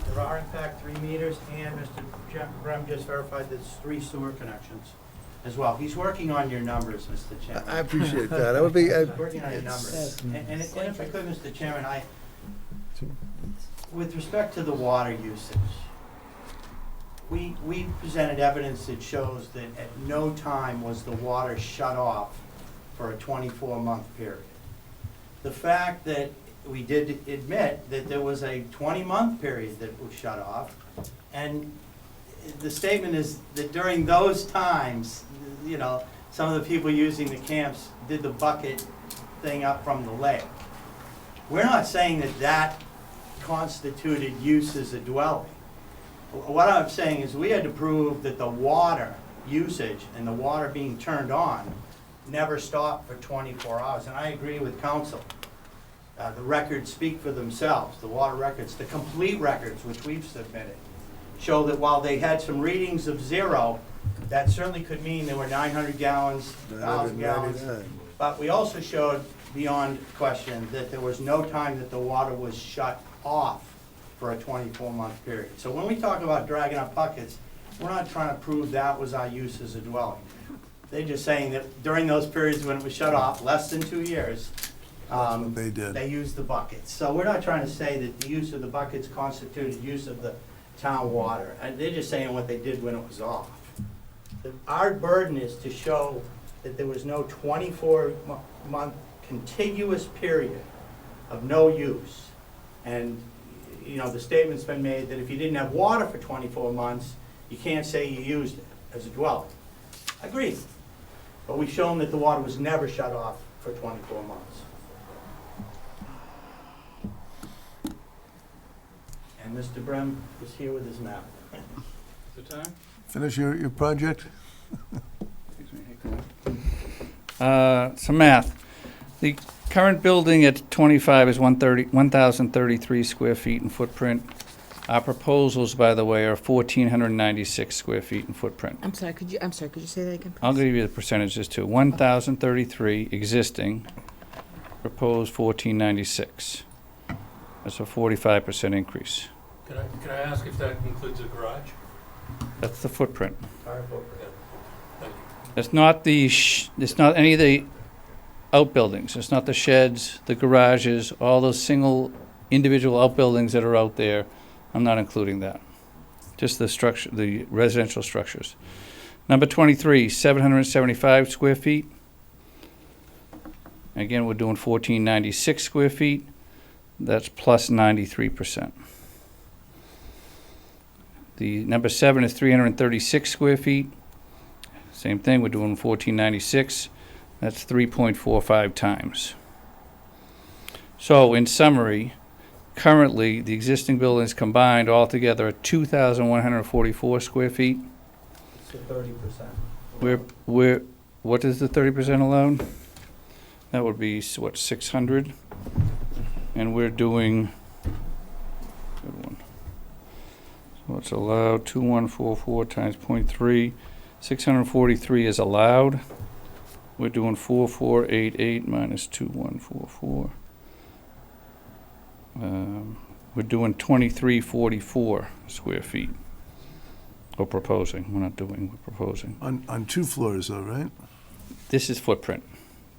There are in fact 3 meters, and Mr. Brem just verified there's 3 sewer connections as well. He's working on your numbers, Mr. Chairman. I appreciate that. I would be, He's working on your numbers. And if I could, Mr. Chairman, with respect to the water usage, we presented evidence that shows that at no time was the water shut off for a 24-month period. The fact that we did admit that there was a 20-month period that was shut off, and the statement is that during those times, you know, some of the people using the camps did the bucket thing up from the lake. We're not saying that that constituted use as a dwelling. What I'm saying is we had to prove that the water usage and the water being turned on never stopped for 24 hours, and I agree with council. The records speak for themselves, the water records, the complete records which we've submitted, show that while they had some readings of 0, that certainly could mean there were 900 gallons, 1,000 gallons. But we also showed, beyond question, that there was no time that the water was shut off for a 24-month period. So when we talk about dragging up buckets, we're not trying to prove that was our use as a dwelling. They're just saying that during those periods when it was shut off, less than 2 years, they did. They used the buckets. So we're not trying to say that the use of the buckets constituted use of the town water. And they're just saying what they did when it was off. Our burden is to show that there was no 24-month contiguous period of no use. And, you know, the statement's been made that if you didn't have water for 24 months, you can't say you used it as a dwelling. Agreed. But we've shown that the water was never shut off for 24 months. And Mr. Brem is here with his map. The time? Finish your project? Some math. The current building at 25 is 1,033 square feet in footprint. Our proposals, by the way, are 1,496 square feet in footprint. I'm sorry, could you say that again? I'll give you the percentages too. 1,033 existing, proposed 1,496. That's a 45% increase. Can I ask if that includes a garage? That's the footprint. Thank you. It's not it's not any of the outbuildings. It's not the sheds, the garages, all those single individual outbuildings that are out there. I'm not including that. Just the structure, the residential structures. Number 23, 775 square feet. Again, we're doing 1,496 square feet. That's plus 93%. The number 7 is 336 square feet. Same thing, we're doing 1,496. That's 3.45 times. So in summary, currently the existing buildings combined altogether are 2,144 square feet. So 30%. What is the 30% allowed? That would be, what, 600? And we're doing, good one. So it's allowed 2,144 times 0.3. 643 is allowed. We're doing 4,488 minus 2,144. We're doing 2,344 square feet. We're proposing. We're not doing. We're proposing. On 2 floors, though, right? This is footprint,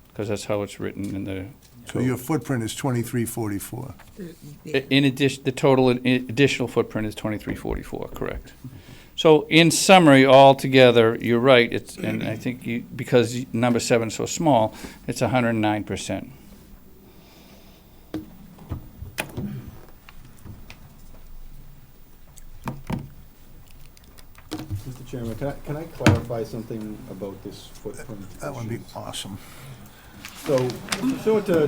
because that's how it's written in the. So your footprint is 2,344. In addition, the total additional footprint is 2,344. Correct. So in summary, altogether, you're right. It's, and I think because number 7 is so small, it's 109%. Mr. Chairman, can I clarify something about this footprint? That would be awesome. So, pursuant to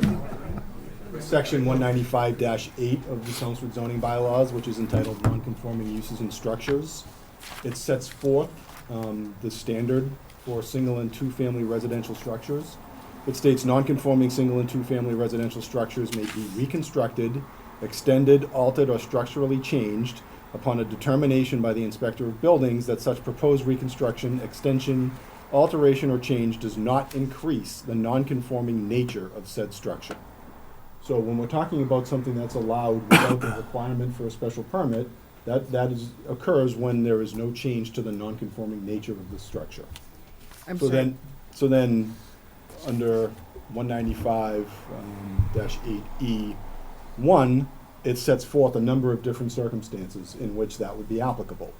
Section 195-8 of the Chelmsford zoning bylaws, which is entitled Non-Conforming Uses and Structures. It sets forth the standard for single and two-family residential structures. It states non-conforming single and two-family residential structures may be reconstructed, extended, altered, or structurally changed upon a determination by the inspector of buildings that such proposed reconstruction, extension, alteration, or change does not increase the non-conforming nature of said structure. So when we're talking about something that's allowed without the requirement for a special permit, occurs when there is no change to the non-conforming nature of the structure. So then, under 195-8E1, it sets forth a number of different circumstances in which that would be applicable.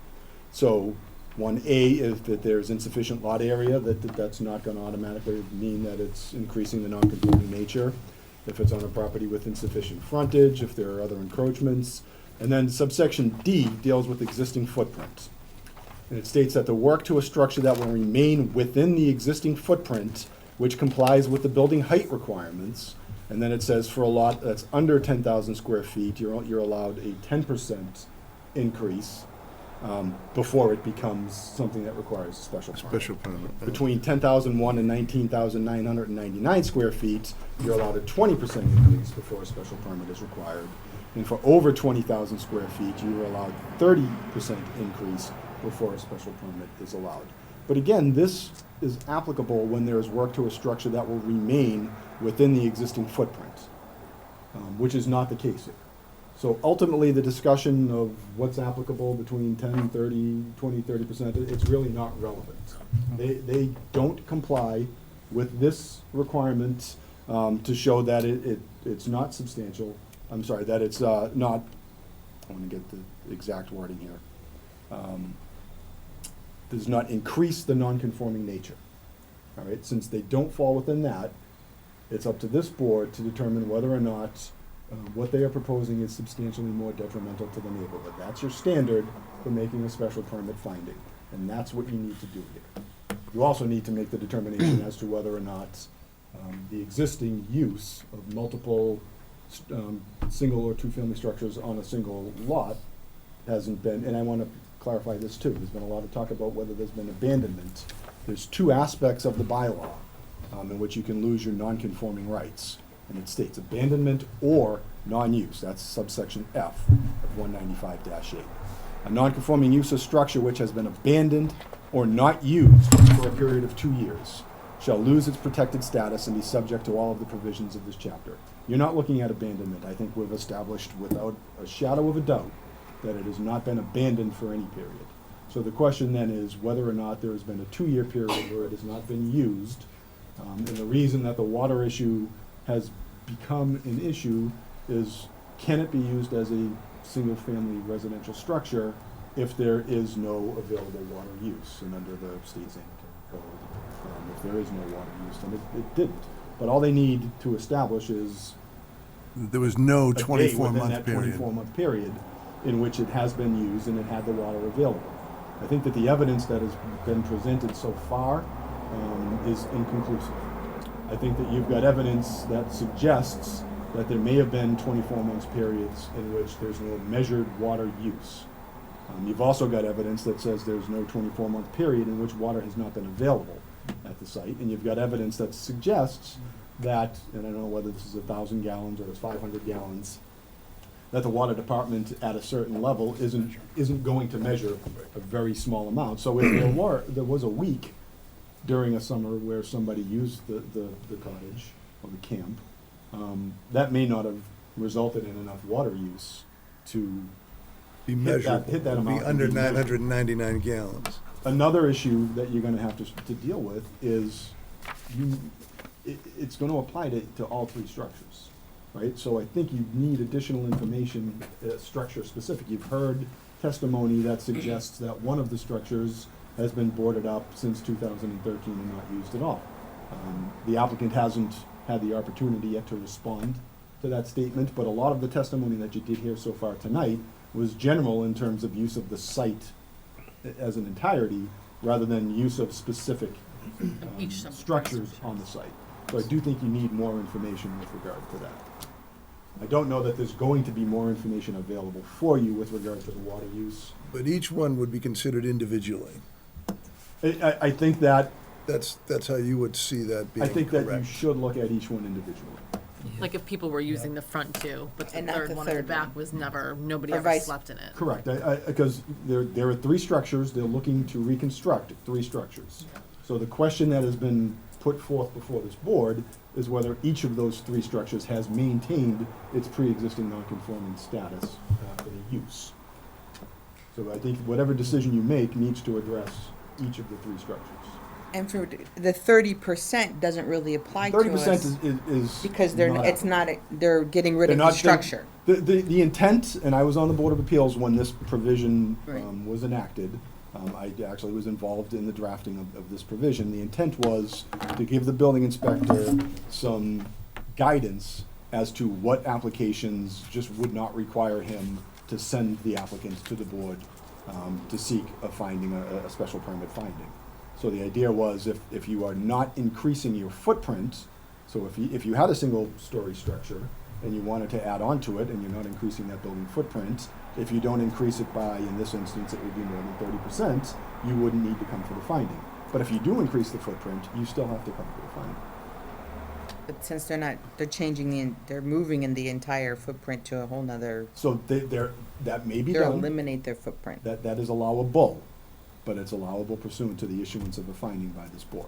So 1A is that there's insufficient lot area, that's not going to automatically mean that it's increasing the non-conforming nature. If it's on a property with insufficient frontage, if there are other encroachments. And then subsection D deals with existing footprint. And it states that the work to a structure that will remain within the existing footprint, which complies with the building height requirements. And then it says for a lot that's under 10,000 square feet, you're allowed a 10% increase before it becomes something that requires a special permit. Special permit. Between 10,001 and 19,999 square feet, you're allowed a 20% increase before a special permit is required. And for over 20,000 square feet, you are allowed 30% increase before a special permit is allowed. But again, this is applicable when there is work to a structure that will remain within the existing footprint, which is not the case here. So ultimately, the discussion of what's applicable between 10, 30, 20, 30%, it's really not relevant. They don't comply with this requirement to show that it's not substantial. I'm sorry, that it's not, I want to get the exact wording here. Does not increase the non-conforming nature. All right, since they don't fall within that, it's up to this board to determine whether or not what they are proposing is substantially more detrimental to the neighborhood. That's your standard for making a special permit finding, and that's what you need to do here. You also need to make the determination as to whether or not the existing use of multiple single or two-family structures on a single lot hasn't been, and I want to clarify this too, there's been a lot of talk about whether there's been abandonment. There's two aspects of the bylaw in which you can lose your non-conforming rights. And it states abandonment or non-use. That's subsection F of 195-8. A non-conforming use of structure which has been abandoned or not used for a period of 2 years shall lose its protected status and be subject to all of the provisions of this chapter. You're not looking at abandonment. I think we've established without a shadow of a doubt that it has not been abandoned for any period. So the question then is whether or not there has been a 2-year period where it has not been used. And the reason that the water issue has become an issue is, can it be used as a single-family residential structure if there is no available water use? And under the state sanitary code, if there is no water use, then it didn't. But all they need to establish is there was no a date 24-month period. within that 24-month period in which it has been used and it had the water available. I think that the evidence that has been presented so far is inconclusive. I think that you've got evidence that suggests that there may have been 24-month periods in which there's no measured water use. You've also got evidence that says there's no 24-month period in which water has not been available at the site. And you've got evidence that suggests that, and I don't know whether this is 1,000 gallons or it's 500 gallons, that the water department at a certain level isn't going to measure a very small amount. So if there was a week during a summer where somebody used the cottage or the camp, that may not have resulted in enough water use to Be measured, hit that amount. be under 999 gallons. Another issue that you're gonna have to deal with is it's gonna apply to all three structures, right? So I think you need additional information, structure specific. You've heard testimony that suggests that one of the structures has been boarded up since 2013 and not used at all. The applicant hasn't had the opportunity yet to respond to that statement, but a lot of the testimony that you did hear so far tonight was general in terms of use of the site as an entirety, rather than use of specific structures on the site. So I do think you need more information with regard to that. I don't know that there's going to be more information available for you with regard to the water use. But each one would be considered individually. I think that, That's how you would see that being I think that you correct. should look at each one individually. Like if people were using the front two, but the And not third the one in the third back one. was never, nobody Or ever vice- slept in it. Correct, because there are three structures, they're looking to reconstruct three structures. So the question that has been put forth before this board is whether each of those three structures has maintained its pre-existing non-conforming status for the use. So I think whatever decision you make needs to address each of the three structures. And for the 30% doesn't really apply to us. 30% is Because they're, not it's not, they're getting rid They're of the not- structure. The intent, and I was on the Board of Appeals when this provision Right. was enacted. I actually was involved in the drafting of this provision. The intent was to give the building inspector some guidance as to what applications just would not require him to send the applicant to the board to seek a finding, a special permit finding. So the idea was if you are not increasing your footprint, so if you had a single-story structure and you wanted to add on to it and you're not increasing that building footprint, if you don't increase it by, in this instance, it would be more than 30%, you wouldn't need to come for the finding. But if you do increase the footprint, you still have to come for the finding. But since they're not, they're changing they're moving in the entire footprint to a whole nother, So that may be they'll done, eliminate their footprint. that is allowable, but it's allowable pursuant to the issuance of a finding by this board.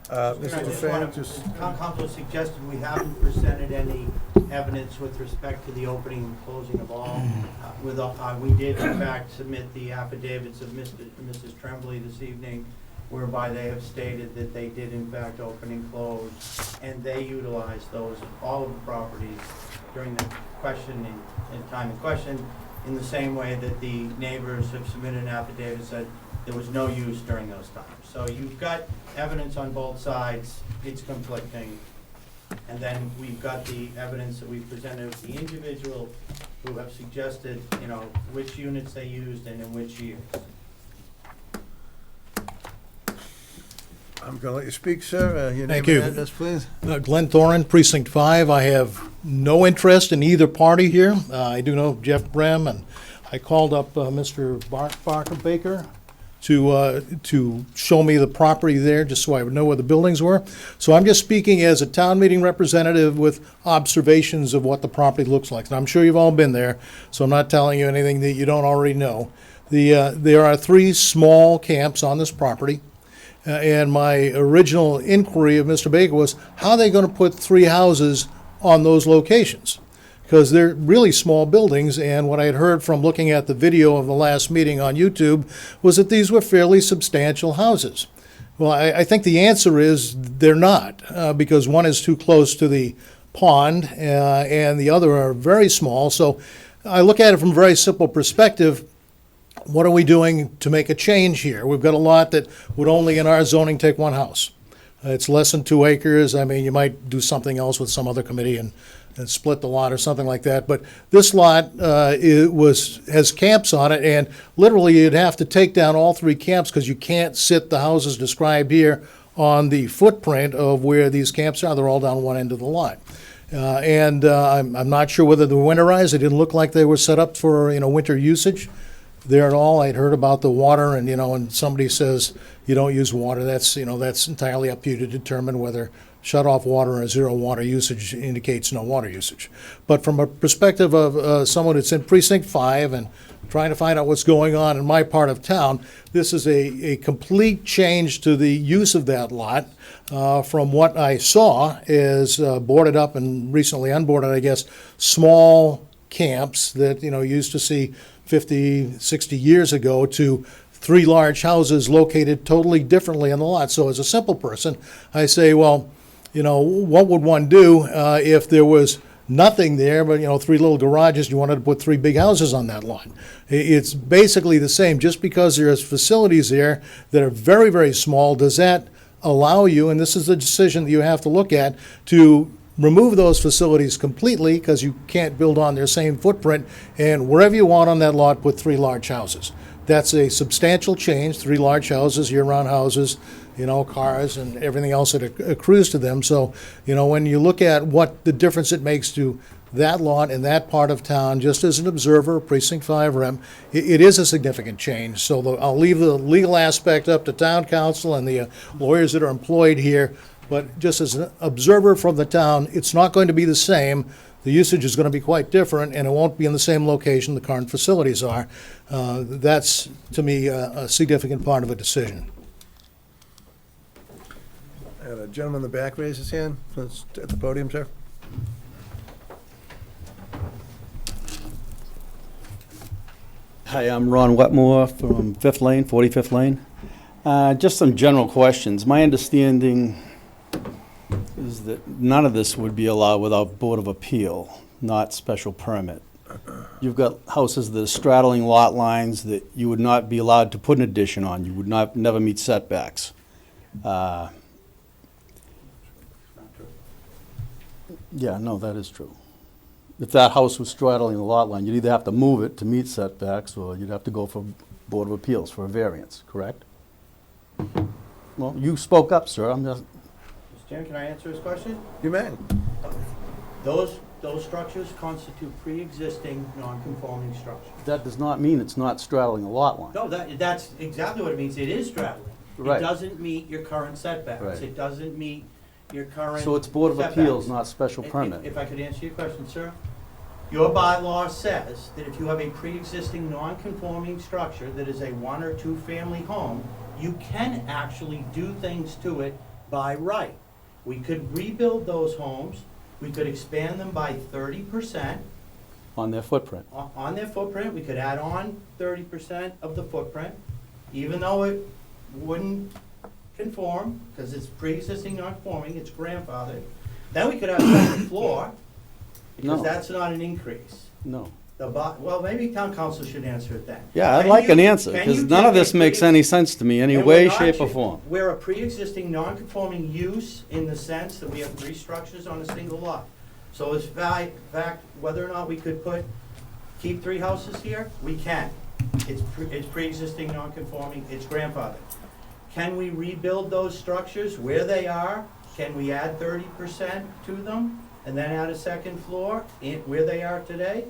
Mr. DeFan, Council suggested we haven't presented any evidence with respect to the opening and closing of all. We did in fact submit the affidavits of Mr. and Mrs. Tremblay this evening, whereby they have stated that they did in fact open and close, and they utilized those, all of the properties during the question and time in question, in the same way that the neighbors have submitted an affidavit that there was no use during those times. So you've got evidence on both sides, it's conflicting. And then we've got the evidence that we've presented of the individual who have suggested, which units they used and in which years. I'm going to let you speak, sir. Your name Thank and you. address, please. Glenn Thorin, Precinct 5. I have no interest in either party here. I do know Jeff Brem, and I called up Mr. Barker Baker to show me the property there, just so I would know where the buildings were. So I'm just speaking as a town meeting representative with observations of what the property looks like. And I'm sure you've all been there, so I'm not telling you anything that you don't already know. There are 3 small camps on this property. And my original inquiry of Mr. Baker was, how are they going to put 3 houses on those locations? Because they're really small buildings, and what I had heard from looking at the video of the last meeting on YouTube was that these were fairly substantial houses. Well, I think the answer is they're not, because one is too close to the pond, and the other are very small. So I look at it from a very simple perspective. What are we doing to make a change here? We've got a lot that would only in our zoning take 1 house. It's less than 2 acres. I mean, you might do something else with some other committee and split the lot or something like that. But this lot has camps on it, and literally you'd have to take down all 3 camps because you can't sit the houses described here on the footprint of where these camps are. They're all down one end of the lot. I'm not sure whether they're winterized. It didn't look like they were set up for winter usage there at all. I'd heard about the water, and and somebody says you don't use water. That's entirely up to you to determine whether shut-off water or zero water usage indicates no water usage. But from a perspective of someone that's in Precinct 5 and trying to find out what's going on in my part of town, this is a complete change to the use of that lot. From what I saw is boarded up and recently unboarded, I guess, small camps that used to see 50, 60 years ago, to 3 large houses located totally differently on the lot. So as a simple person, I say, well, what would one do if there was nothing there but 3 little garages, you wanted to put 3 big houses on that lot? It's basically the same. Just because there's facilities there that are very, very small, does that allow you, and this is a decision that you have to look at, to remove those facilities completely because you can't build on their same footprint, and wherever you want on that lot, put 3 large houses? that's a substantial change, 3 large houses, year-round houses, cars and everything else that accrues to them. So, when you look at what the difference it makes to that lot in that part of town, just as an observer, Precinct 5 rem, it is a significant change. So I'll leave the legal aspect up to town council and the lawyers that are employed here, but just as an observer from the town, it's not going to be the same. The usage is going to be quite different, and it won't be in the same location the current facilities are. That's, to me, a significant part of a decision. And a gentleman in the back raised his hand. Let's at the podium, sir. Hi, I'm Ron Wetmore from 5th Lane, 45th Lane. Just some general questions. My understanding is that none of this would be allowed without Board of Appeal, not special permit. You've got houses that are straddling lot lines that you would not be allowed to put an addition on. You would never meet setbacks. Yeah, no, that is true. If that house was straddling the lot line, you'd either have to move it to meet setbacks, or you'd have to go for Board of Appeals for a variance, correct? Well, you spoke up, sir. I'm just... Mr. Chairman, can I answer his question? You may. Those structures constitute pre-existing non-conforming structures. That does not mean it's not straddling a lot line. No, that's exactly what it means. It is straddling. Right. It doesn't meet your current setbacks. Right. It doesn't meet your current So it's Board of setbacks. Appeals, not special permit. If I could answer your question, sir. Your bylaw says that if you have a pre-existing non-conforming structure that is a 1 or 2 family home, you can actually do things to it by right. We could rebuild those homes. We could expand them by 30%. On their footprint. On their footprint. We could add on 30% of the footprint, even though it wouldn't conform, because it's pre-existing non-conforming, it's grandfathered. Then we could have a second floor, because No. that's not an increase. No. Well, maybe town council should answer it then. Yeah, I'd Can like you- an answer, can because you none of take this a makes pre- any sense to me, any And way, we're not shape, or cha- form. We're a pre-existing non-conforming use in the sense that we have 3 structures on a single lot. So as fact, whether or not we could keep 3 houses here, we can. It's pre-existing non-conforming, it's grandfathered. Can we rebuild those structures where they are? Can we add 30% to them and then add a second floor where they are today?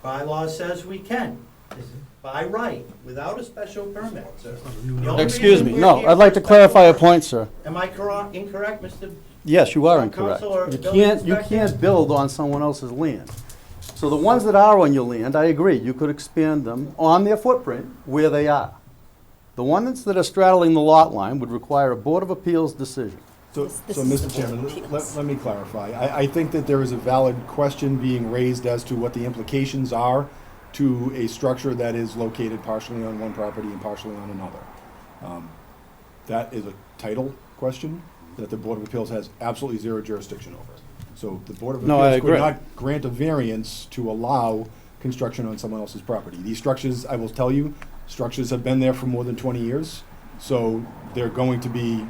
Bylaw says we can, by right, without a special permit, sir. The only Excuse reason me, we're no, here I'd like for to clarify a special point, sir. Am I incorrect, Mr.? Yes, you are Town incorrect. council or You building can't inspector? build on someone else's land. So the ones that are on your land, I agree, you could expand them on their footprint where they are. The ones that are straddling the lot line would require a Board of Appeals decision. So, Mr. Chairman, let me clarify. I think that there is a valid question being raised as to what the implications are to a structure that is located partially on one property and partially on another. That is a title question that the Board of Appeals has absolutely zero jurisdiction over. So the Board of No, I Appeals could agree. not grant a variance to allow construction on someone else's property. These structures, I will tell you, structures have been there for more than 20 years. So they're going to be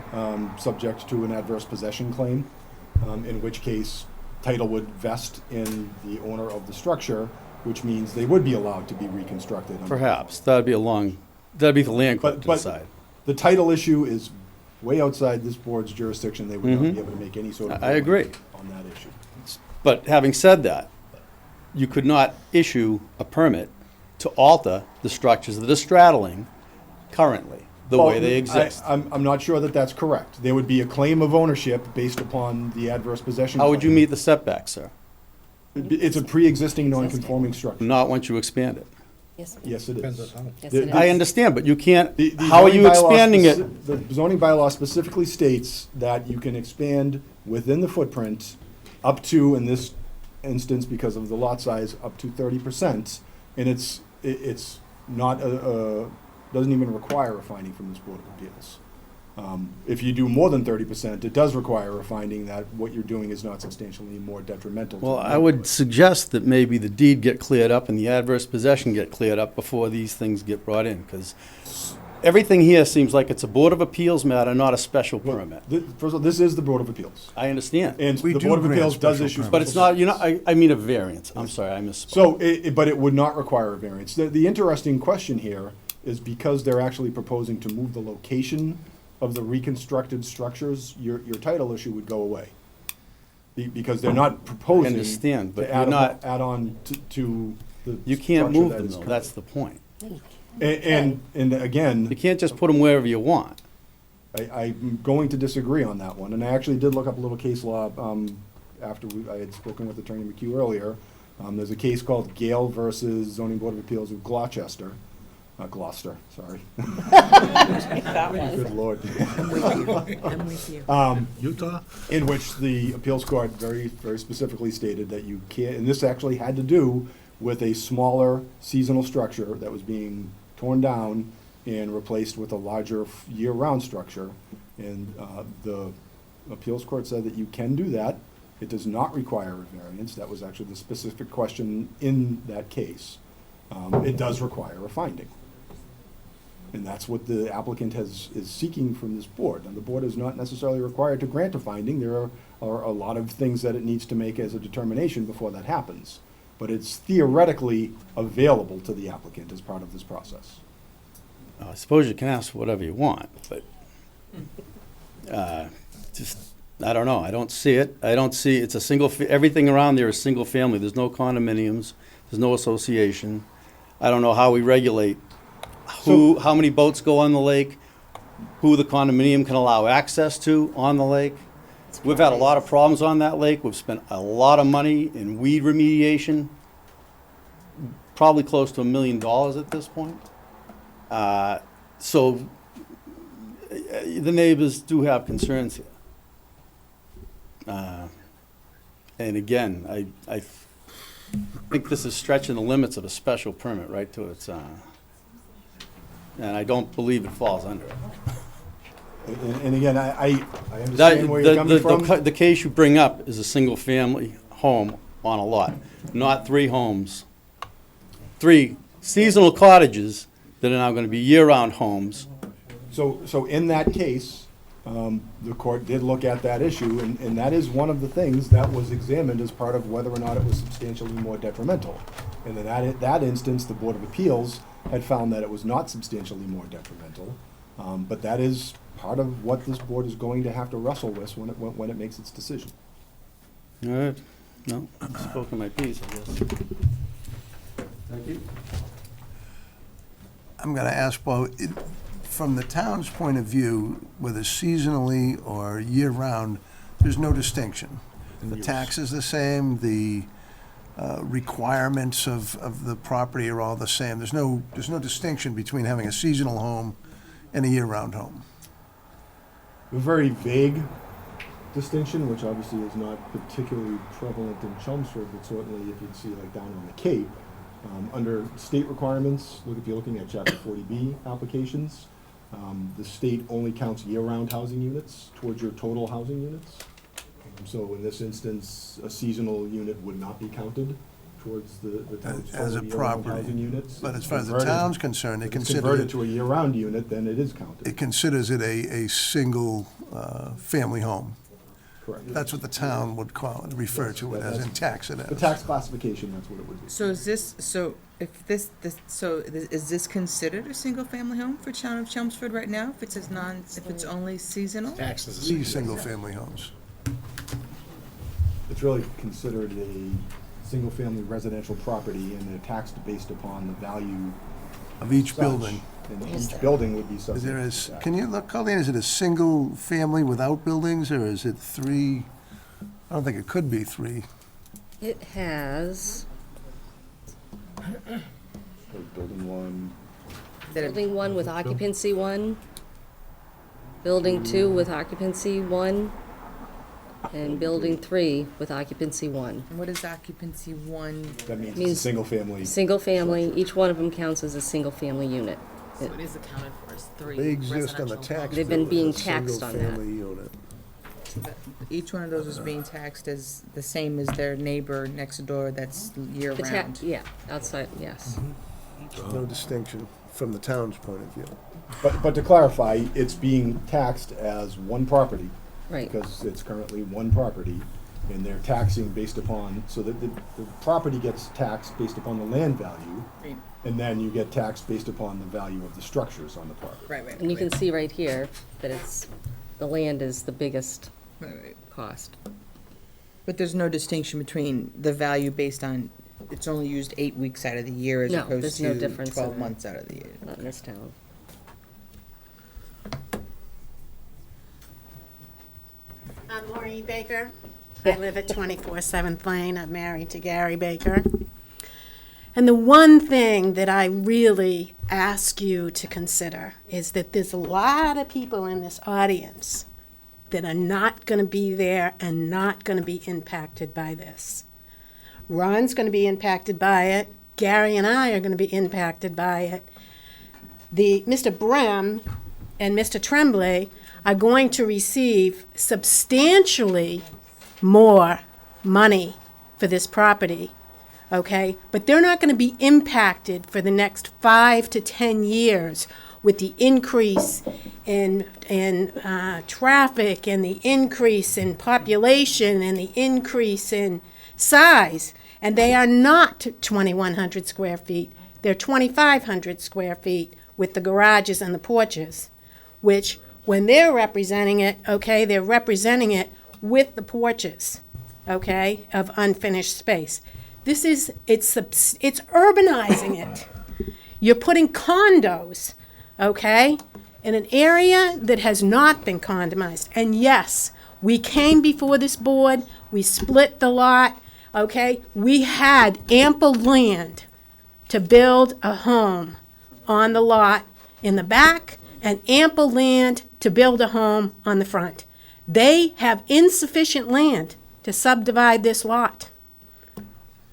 subject to an adverse possession claim, in which case title would vest in the owner of the structure, which means they would be allowed to be reconstructed. Perhaps, that'd be the land court to decide. The title issue is way outside this board's jurisdiction. They would not be able to make any sort of I agree. ruling on that issue. But having said that, you could not issue a permit to alter the structures that are straddling currently, the way they exist. I'm not sure that that's correct. There would be a claim of ownership based upon the adverse possession. How would you claim. meet the setbacks, sir? It's a pre-existing non-conforming structure. Not once you expand it. Yes, it is. Yes, it is. I understand, but you can't, The how are zoning you bylaw expanding it? The zoning bylaw specifically states that you can expand within the footprint up to, in this instance, because of the lot size, up to 30%. And it's not doesn't even require a finding from this Board of Appeals. If you do more than 30%, it does require a finding that what you're doing is not substantially more detrimental. to Well, the I would neighborhood. suggest that maybe the deed get cleared up and the adverse possession get cleared up before these things get brought in, because everything here seems like it's a Board of Appeals matter, not a special permit. First of all, this is the Board of Appeals. I understand. And We the do Board of grant Appeals does special issue. permits. But it's not, I mean a variance. I'm sorry, I misspoke. So, but it would not require a variance. The interesting question here is because they're actually proposing to move the location of the reconstructed structures, your title issue would go away. Because they're not proposing. I understand, but to you're not- add on to the. You can't structure move that them, is though, current. that's the point. And again. You can't just put them wherever you want. I'm going to disagree on that one, and I actually did look up a little case law, after I had spoken with Attorney McHugh earlier. There's a case called Gale versus Zoning Board of Appeals of Gloucester, sorry. That one. Good Lord. I'm with you. I'm with you. Utah? In which the appeals court very, very specifically stated that you can't, and this actually had to do with a smaller seasonal structure that was being torn down and replaced with a larger year-round structure. And the appeals court said that you can do that. It does not require a variance. That was actually the specific question in that case. It does require a finding. And that's what the applicant is seeking from this board. And the board is not necessarily required to grant a finding. There are a lot of things that it needs to make as a determination before that happens. But it's theoretically available to the applicant as part of this process. I suppose you can ask for whatever you want, but I don't know. I don't see it. It's a everything around there is single family. There's no condominiums. There's no association. I don't know how we regulate how many boats go on the lake, who the condominium can allow access to on the lake. We've had a lot of problems on that lake. We've spent a lot of money in weed remediation, probably close to $1 million at this point. So the neighbors do have concerns here. And again, I think this is stretching the limits of a special permit right to its, and I don't believe it falls under it. And again, I understand where you're coming from. The case you bring up is a single-family home on a lot, not 3 homes. 3 seasonal cottages that are now going to be year-round homes. So in that case, the court did look at that issue, and that is one of the things that was examined as part of whether or not it was substantially more detrimental. And in that instance, the Board of Appeals had found that it was not substantially more detrimental. But that is part of what this board is going to have to wrestle with when it makes its decision. All right. No, I've spoken my piece, I guess. Thank you. I'm going to ask, from the town's point of view, whether seasonally or year-round, there's no distinction. The tax is the same, the requirements of the property are all the same. There's no distinction between having a seasonal home and a year-round home. A very vague distinction, which obviously is not particularly prevalent in Chelmsford, but certainly if you'd see like down on the Cape, under state requirements, if you're looking at Chapter 40B applications, the state only counts year-round housing units towards your total housing units. So in this instance, a seasonal unit would not be counted towards the town's As a total year-round property. housing units. But If as it's far as the converted- town's concerned, they if it's consider converted it, to a year-round unit, then it is counted. it considers it a single family home. Correct. That's what the town would call it, refer to it as, in tax it as. The tax classification, that's what it would be. So is this considered a single-family home for town of Chelmsford right now? If it's only seasonal? Taxes. These single-family homes. It's really considered a single-family residential property, and they're taxed based upon the value Of each such. building. And each building would be Is subject there to a, tax. can you look, Colleen, is it a single family without buildings, or is it 3? I don't think it could be 3. It has Building 1, building 1 with occupancy 1, building 2 with occupancy 1, and building 3 with occupancy 1. And what is occupancy 1? that means it's a Means single-family. Single family, each one of them counts as a single family unit. So it is accounted for as 3 They exist on the residential tax They've bill been as being a taxed on that. single-family unit. Each one of those is being taxed as the same as their neighbor next door that's year-round. Yeah, outside, yes. No distinction from the town's point of view. But to clarify, it's being taxed as one property. Right. Because it's currently one property, And they're taxing based upon, so that the property gets taxed based upon the land value. Right. And then you get taxed based upon the value of the structures on the property. Right. And you can see right here that the land is the biggest cost. But there's no distinction between the value based on, it's only used 8 weeks out of the year as No, opposed there's no to difference in 12 that. months out of the year. Not in this town. I'm Maureen Baker. I live at 24 7th Lane. I'm married to Gary Baker. And the one thing that I really ask you to consider is that there's a lot of people in this audience that are not going to be there and not going to be impacted by this. Ron's going to be impacted by it. Gary and I are going to be impacted by it. Mr. Brem and Mr. Tremblay are going to receive substantially more money for this property, okay? But they're not going to be impacted for the next 5 to 10 years with the increase in traffic and the increase in population and the increase in size. And they are not 2,100 square feet. They're 2,500 square feet with the garages and the porches, which when they're representing it, okay, they're representing it with the porches, okay, of unfinished space. It's urbanizing it. You're putting condos, okay, in an area that has not been condomized. And yes, we came before this board, we split the lot, okay, we had ample land to build a home on the lot in the back and ample land to build a home on the front. They have insufficient land to subdivide this lot.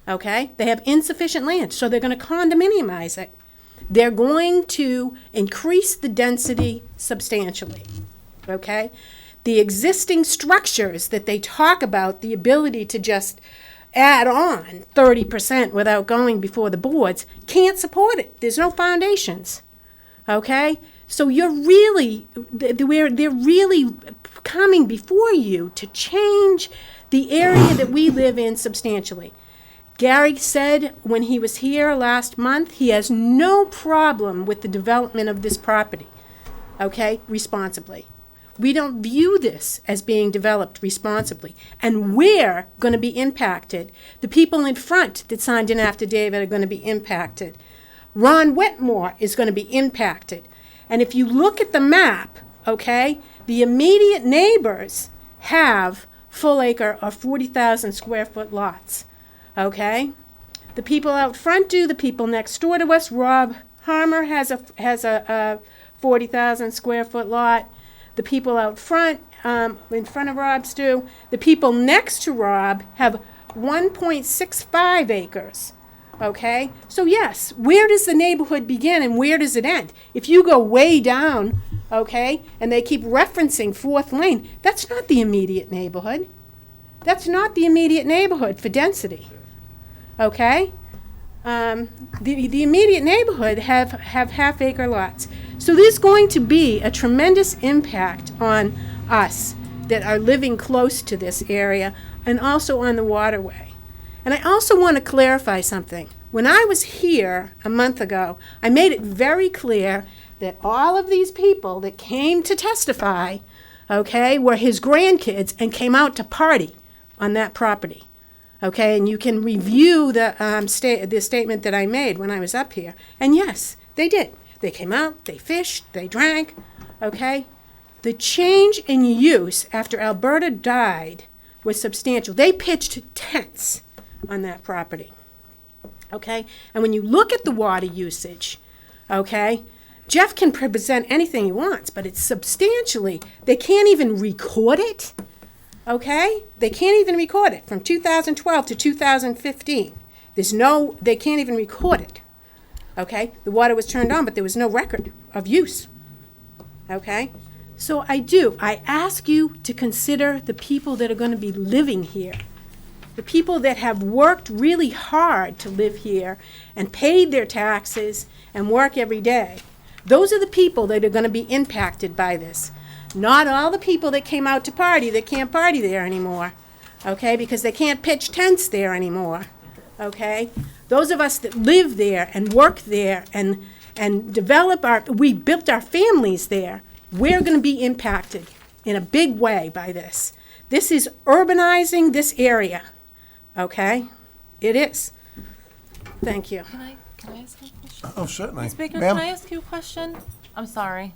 Okay? They have insufficient land, so they're going to condominiumize it. They're going to increase the density substantially. Okay? The existing structures that they talk about, the ability to just add on 30% without going before the boards, can't support it. There's no foundations. Okay? So they're really coming before you to change the area that we live in substantially. Gary said when he was here last month, he has no problem with the development of this property, okay, responsibly. We don't view this as being developed responsibly. And we're going to be impacted. The people in front that signed an affidavit are going to be impacted. Ron Wetmore is going to be impacted. And if you look at the map, okay, the immediate neighbors have full acre or 40,000 square foot lots, okay? The people out front do, the people next door to us, Rob Harmer has a 40,000 square foot lot. The people out front, in front of Rob's do. The people next to Rob have 1.65 acres. Okay? So yes, where does the neighborhood begin and where does it end? If you go way down, okay, and they keep referencing 4th Lane, that's not the immediate neighborhood. That's not the immediate neighborhood for density. Okay? The immediate neighborhood have half-acre lots. So there's going to be a tremendous impact on us that are living close to this area and also on the waterway. And I also want to clarify something. When I was here a month ago, I made it very clear that all of these people that came to testify, okay, were his grandkids and came out to party on that property. Okay, and you can review the statement that I made when I was up here. And yes, they did. They came out, they fished, they drank, okay? The change in use after Alberta died was substantial. They pitched tents on that property, okay? And when you look at the water usage, okay, Jeff can present anything he wants, but it's substantially, they can't even record it, okay? They can't even record it from 2012 to 2015. They can't even record it, okay? The water was turned on, but there was no record of use, okay? So I ask you to consider the people that are going to be living here, the people that have worked really hard to live here and paid their taxes and work every day. Those are the people that are going to be impacted by this. Not all the people that came out to party that can't party there anymore, okay? Because they can't pitch tents there anymore, okay? Those of us that live there and work there and we built our families there, we're gonna be impacted in a big way by this. This is urbanizing this area, okay? It is. Thank you. Can I ask you a question? Oh, certainly. Ms. Baker, Ma'am? can I ask you a question? I'm sorry.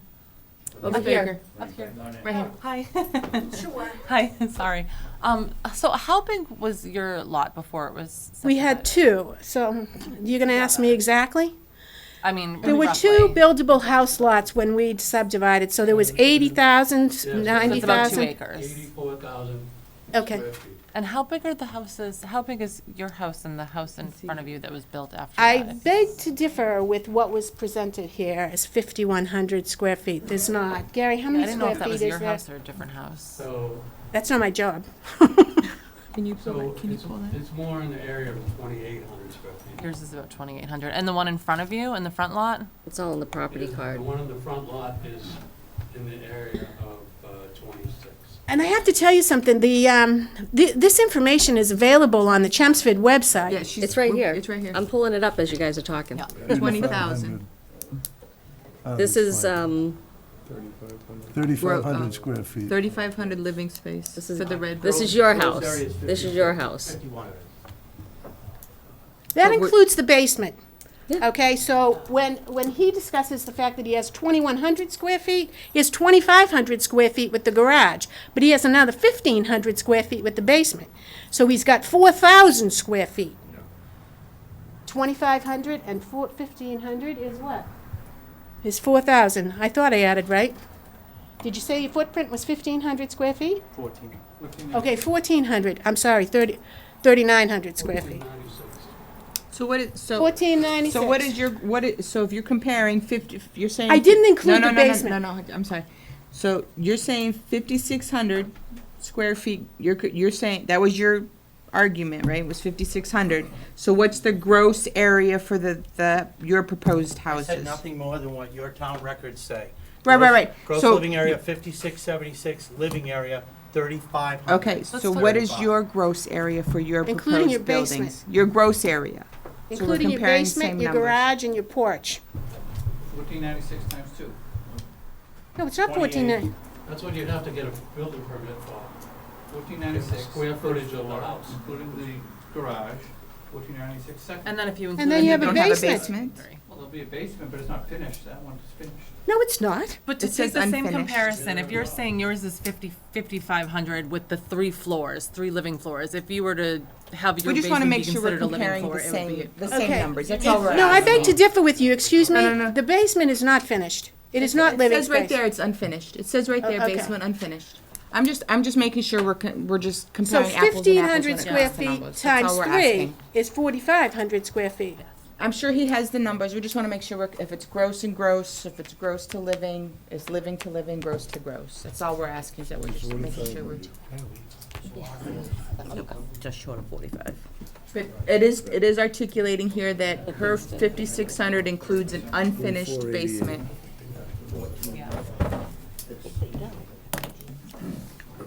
Over Up here. Up here. Right here. Hi. Sure. Hi, sorry. So how big was your lot before it was We had two, so you're gonna ask me exactly? I mean, There were two buildable house lots when we subdivided, so there was 80,000, So it's about 2 90,000. acres. 84,000 Okay. square feet. And how big are the houses, how big is your house and the house in front of you that was built after I that? beg to differ with what was presented here as 5,100 square feet. There's not. Gary, how I many didn't know square if that feet was is your there? house or a different house. So, That's not my job. Can you so it's more in the area of 2,800 square feet. Yours is about 2,800. And the one in front of you, in the front lot? It's all in the property card. The one in the front lot is in the area of 26. And I have to tell you something, this information is available on the Chelmsford website. It's right here. It's right here. I'm pulling it up as you guys are talking. 20,000. This is, 3,500 square feet. 3,500 living space This is- for the red. this is your house. This is your house. That But we're- includes the basement. Okay, so when he discusses the fact that he has 2,100 square feet, he has 2,500 square feet with the garage, but he has another 1,500 square feet with the basement. So he's got 4,000 square feet. 2,500 and 1,500 is what? Is 4,000. I thought I added right. Did you say your footprint was 1,500 square feet? 14. Okay, 1,400, I'm sorry, 3,900 square feet. So what is, so. 1496. So what is so if you're comparing 50, if you're saying. I didn't include No, the no, no, basement. No, I'm sorry. So you're saying 5,600 square feet, you're saying, that was your argument, right? Was 5,600. So what's the gross area for your proposed I houses? said nothing more than what your town records say. Right. Gross So- living area 5676, living area 3,500. Okay, so what is your gross area for your Including your proposed basement. buildings? Your gross area. So we're Including your comparing basement, same your numbers. garage, and your porch. 1496 times 2. No, it's not 1490. That's what you'd have to get a building permit for. 1496. Square footage of the for- house. Including the garage, 1496 second. And then if you include. And then you have a don't have a basement. basement? Well, there'll be a basement, but it's not finished. That one is finished. No, it's not. But to It take says the same unfinished. comparison, if you're saying yours is 5,500 with the 3 floors, 3 living floors, if you were to have your We just want to basement be make sure we're considered a living comparing floor, the it would be. same, the same Okay. numbers. That's all we're No, I asking. beg to differ with you, excuse me. No. The basement is not finished. It is not living It says right space. there, it's unfinished. It says right there, Okay. basement unfinished. I'm just making sure we're just So comparing apples and apples 1,500 when it square comes to feet numbers. That's times all we're 3 asking. is 4,500 square feet. I'm sure he has the numbers. We just want to make sure if it's gross and gross, if it's gross to living, it's living to living, gross to gross. That's all we're asking, is that we're just making sure we're. Just short of 45. But it is articulating here that her 5,600 includes an unfinished basement.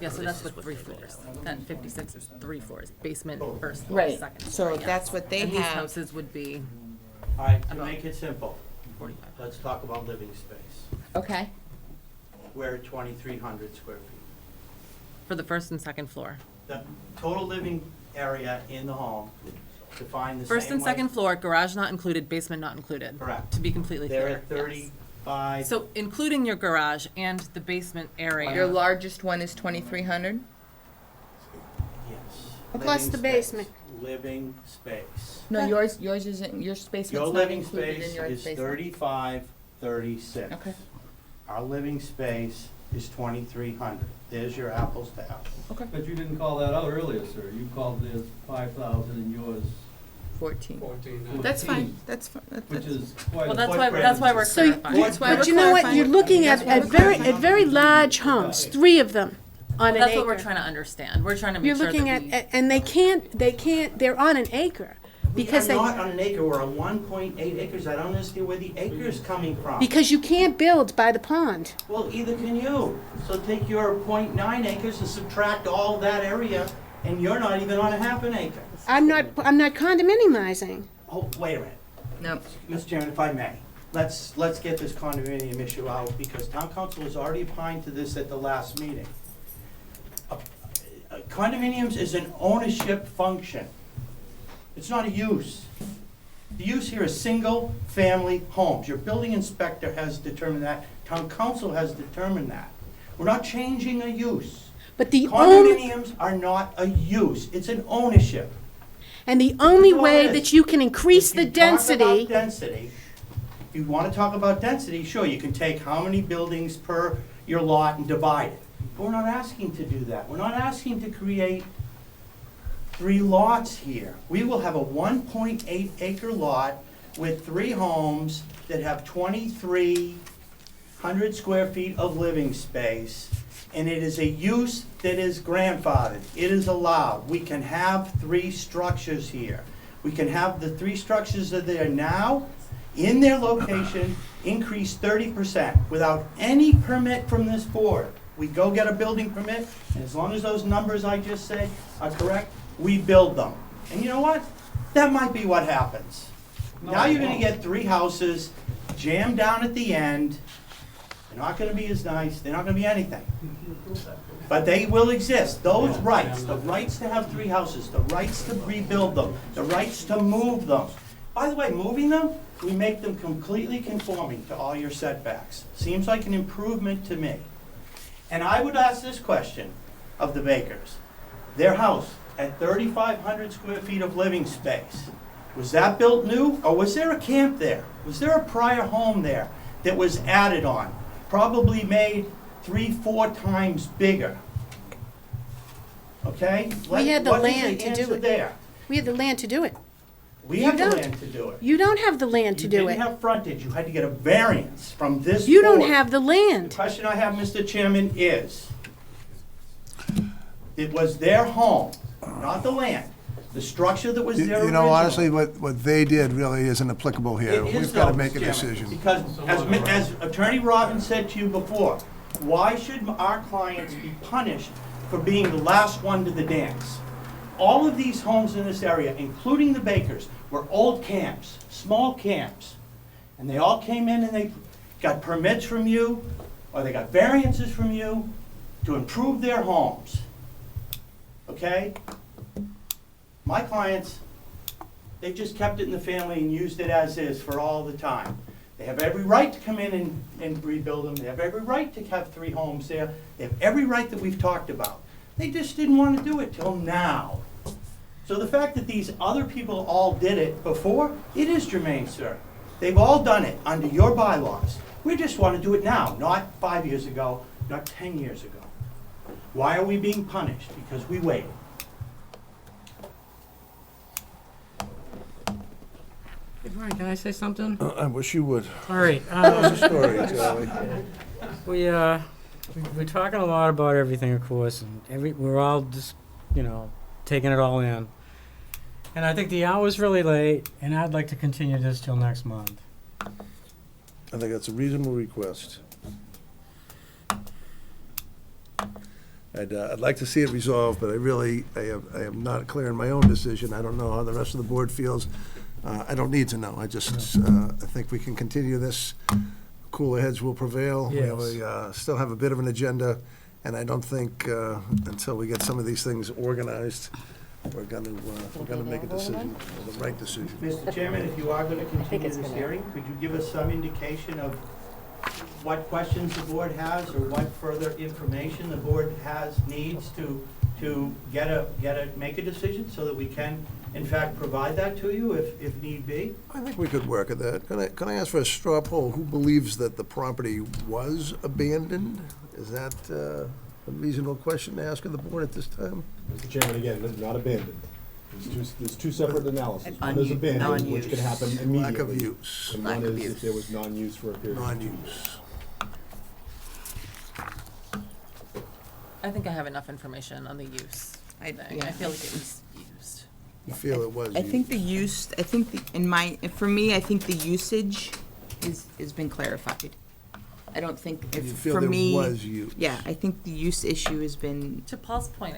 Yeah, so that's with 3 floors. That 56 is 3 floors, basement, first floor, Right. second So floor, yes. that's what they And these have. houses would be All right, to About make it simple, 45. let's talk about living space. Okay. We're at 2,300 square feet. For the first and second floor. The total living area in the home, defined the same way. First and second floor, garage not included, basement not included. Correct. To be completely clear. They're at yes. 35. So including your garage and the basement area. Your largest one is 2,300? Yes. Plus Living the space. basement. Living space. No, yours isn't, your basement's Your not living included in space your is basement. 3536. Okay. Our living space is 2,300. There's your apples to apples. But you didn't call that out earlier, sir. You called theirs 5,000 and yours 14. 14. That's fine, that's fine. which is quite Well, a that's why we're So, clarifying. That's why but we're you know what, clarifying. you're looking at That's why we're very large homes, 3 of them on an That's what we're acre. trying to understand. We're trying to make You're sure looking that at, and they can't, they're on an acre. Because We they, are not on an acre, we're on 1.8 acres. I don't understand where the acre is coming from. because you can't build by the pond. Well, either can you. So take your 0.9 acres and subtract all that area and you're not even on a half an acre. I'm not condominiumizing. Oh, wait a minute. No. Mr. Chairman, if I may, let's get this condominium issue out, because town council has already opined to this at the last meeting. Condominiums is an ownership function. It's not a use. The use here is single-family homes. Your building inspector has determined that. Town council has determined that. We're not changing a use. But the Condominiums are not a use. It's an ownership. And the only That's all way it is. that you can increase the If you density, want to talk about density, sure, you can take how many buildings per your lot and divide it. But we're not asking to do that. We're not asking to create 3 lots here. We will have a 1.8 acre lot with 3 homes that have 2,300 square feet of living space, and it is a use that is grandfathered. It is allowed. We can have 3 structures here. We can have the 3 structures that are there now, in their location, increase 30% without any permit from this board. We go get a building permit, and as long as those numbers I just said are correct, we build them. And you know what? That might be what happens. Now you're gonna get 3 houses jammed down at the end. They're not gonna be as nice, they're not gonna be anything. But they will exist. Those rights, the rights to have 3 houses, the rights to rebuild them, the rights to move them. By the way, moving them, we make them completely conforming to all your setbacks. Seems like an improvement to me. And I would ask this question of the Bakers. Their house at 3,500 square feet of living space, was that built new, or was there a camp there? Was there a prior home there that was added on? Probably made 3-4 times bigger. Okay? we had the What is land to do answer it. there? We had the land to do it. We You have the don't. land to do it. You don't have the land to do You it. didn't have frontage, you had to get a variance from this You don't board. have the The land. question I have, Mr. Chairman, is, it was their home, not the land. The structure that was You there know, originally. honestly, what they did really isn't applicable here. It is We've got to though, make a Mr. Chairman, decision. Because as Attorney Robbins said to you before, why should our clients be punished for being the last one to the dance? All of these homes in this area, including the Bakers, were old camps, small camps. And they all came in and they got permits from you, or they got variances from you to improve their homes. Okay? My clients, they just kept it in the family and used it as is for all the time. They have every right to come in and rebuild them. They have every right to have 3 homes there. They have every right that we've talked about. They just didn't want to do it till now. So the fact that these other people all did it before, it is germane, sir. They've all done it under your bylaws. We just want to do it now, not 5 years ago, not 10 years ago. Why are we being punished? Because we waited. Brian, can I say something? I wish you would. All right. Tell us a story, Charlie. We're talking a lot about everything, of course, and we're all just, taking it all in. And I think the hour's really late, and I'd like to continue this till next month. I think that's a reasonable request. I'd like to see it resolved, but I am not clear in my own decision. I don't know how the rest of the board feels. I don't need to know. I think we can continue this. Cooler heads will prevail. We still have a bit of an agenda, and I don't think until we get some of these things organized, we're going to make a decision, the right decision. Mr. Chairman, if you are going to continue this hearing, could you give us some indication of what questions the board has or what further information the board needs to make a decision so that we can, in fact, provide that to you if need be? I think we could work at that. Can I ask for a straw poll? Who believes that the property was abandoned? Is that a reasonable question to ask of the board at this time? Mr. Chairman, again, not abandoned. There's 2 separate analyses. One is abandoned, which can happen immediately. Lack of use. And one is if there was non-use for a period of time. Non-use. I think I have enough information on the use. I feel like it was used. You feel it was I used? think the use, for me, I think the usage has been clarified. I don't think, You feel for there me. was use? Yeah, I think the use issue has been. To Paul's point,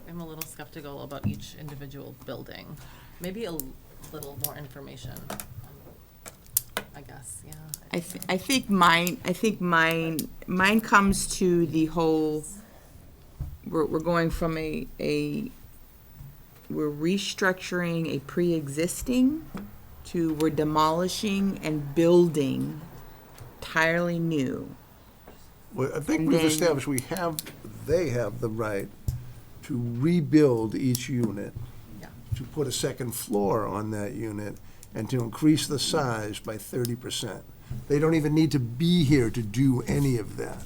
I'm a little skeptical about each individual building. Maybe a little more information, I guess, yeah. I think mine comes to the whole, we're going from we're restructuring a pre-existing to we're demolishing and building entirely new. Well, I think And we've then- established they have the right to rebuild each unit, to put a second floor on that unit, and to increase the size by 30%. They don't even need to be here to do any of that.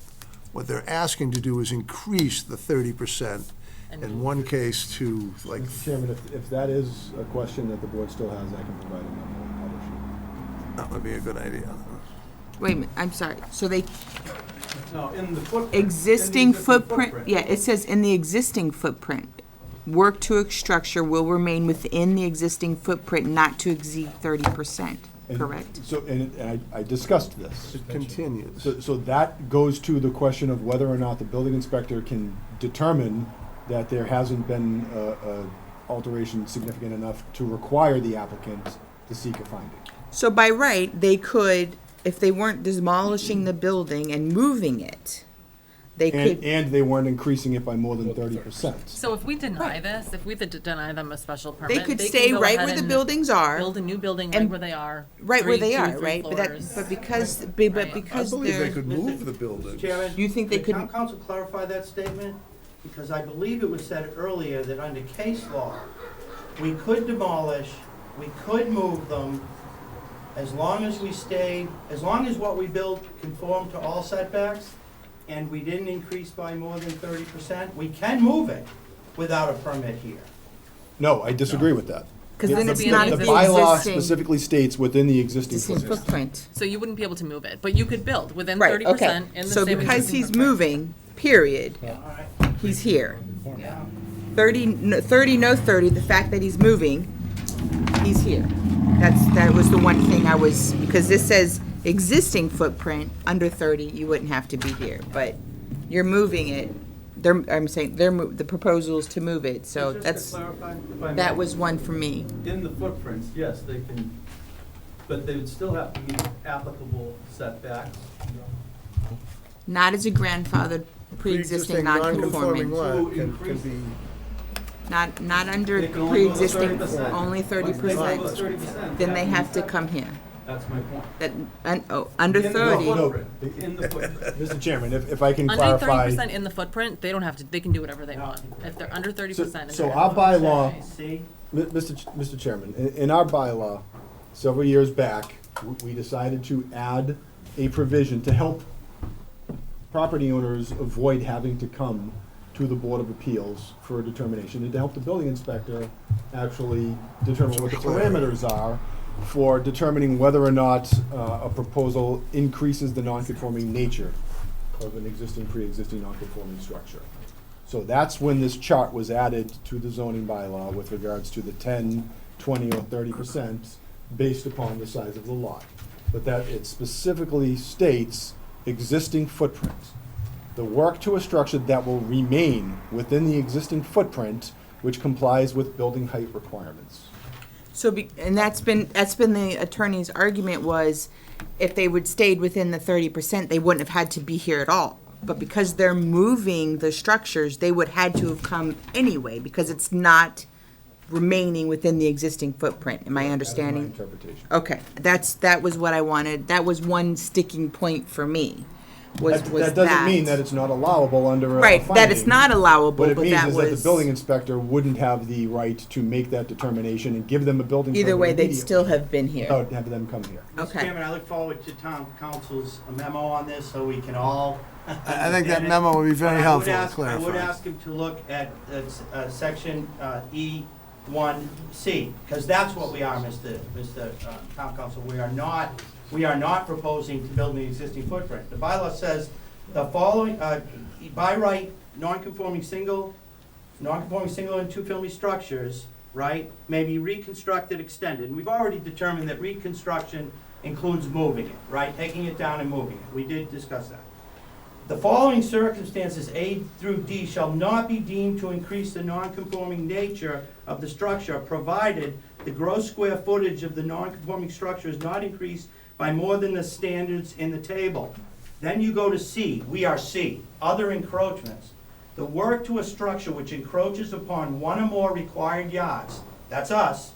What they're asking to do is increase the 30%, in one case to like. Mr. Chairman, if that is a question that the board still has, I can provide a memo and publish it. That would be a good idea. Wait a minute, I'm sorry, so they, No, in the footprint. existing footprint, yeah, it says in the existing footprint, work to structure will remain within the existing footprint not to exceed 30%, And correct? So, and I discussed this. It continues. So that goes to the question of whether or not the building inspector can determine that there hasn't been a alteration significant enough to require the applicant to seek a finding. So by right, they could, if they weren't demolishing the building and moving it, they could, And they weren't increasing it by more than 30%. So if we deny this, if we deny them a special permit, they could can stay go right ahead where the and buildings are. build a new building right and- where they are. Right where they are, three right? But that, floors. but because, I because believe they they're, could move the building. Chairman? You think they could could- town council clarify that statement? Because I believe it was said earlier that under case law, we could demolish, we could move them, as long as we stayed, as long as what we built conformed to all setbacks, and we didn't increase by more than 30%, we can move it without a permit here. No, I disagree with that. 'Cause The- then the- it's not The the bylaw existing- specifically states within the existing existing footprint. footprint. So you wouldn't be able to move it, but you could build within Right, 30% okay. in the So same because existing he's footprint. moving, period, All right. he's here. Yeah. 30, no 30, the fact that he's moving, he's here. That was the one thing I was, because this says existing footprint, under 30, you wouldn't have to be here, but you're moving it. I'm saying, the proposal is to move it, so Just that's, to clarify, if I may. that was one for me. In the footprints, yes, they can, but they would still have to meet applicable setbacks. Not as a grandfathered pre-existing non-conforming. lot can be. Not under They can only go to pre-existing, 30%. only Once they go to 30%. 30%, Then they have to come here. That's my point. That, under In the 30. footprint, in the footprint. Mr. Chairman, if I can Under clarify. 30% in the footprint, they don't have to, they can do whatever they want. If they're under 30%. So and our bylaw, See? Mr. Chairman, in our bylaw, several years back, we decided to add a provision to help property owners avoid having to come to the Board of Appeals for a determination, and to help the building inspector actually determine what the parameters are for determining whether or not a proposal increases the non-conforming nature of an existing, pre-existing non-conforming structure. So that's when this chart was added to the zoning bylaw with regards to the 10, 20, or 30% based upon the size of the lot. But that it specifically states existing footprint. The work to a structure that will remain within the existing footprint, which complies with building height requirements. So, and that's been the attorney's argument was, if they would stayed within the 30%, they wouldn't have had to be here at all. But because they're moving the structures, they would had to have come anyway, because it's not remaining within the existing footprint. Am I understanding? That's my interpretation. Okay, that was what I wanted. That was one sticking point for me. That doesn't mean that it's not allowable under a Right, that it's finding. not allowable, What it but means that is that the was, building inspector wouldn't have the right to make that determination and give them a building permit either way, they'd immediately still have been here. without having them come here. Mr. Chairman, I look forward to town council's memo on this, so we can all. I think that understand it. memo would be very But helpful to I would clarify. ask him to look at section E1C, because that's what we are, Mr. Town Council. We are not proposing to build the existing footprint. The bylaw says the following, by right, non-conforming single and two-family structures, right, may be reconstructed, extended. And we've already determined that reconstruction includes moving it, right, taking it down and moving it. We did discuss that. The following circumstances, A through D, shall not be deemed to increase the non-conforming nature of the structure, provided the gross square footage of the non-conforming structure is not increased by more than the standards in the table. Then you go to C, we are C, other encroachments. The work to a structure which encroaches upon one or more required yards, that's us,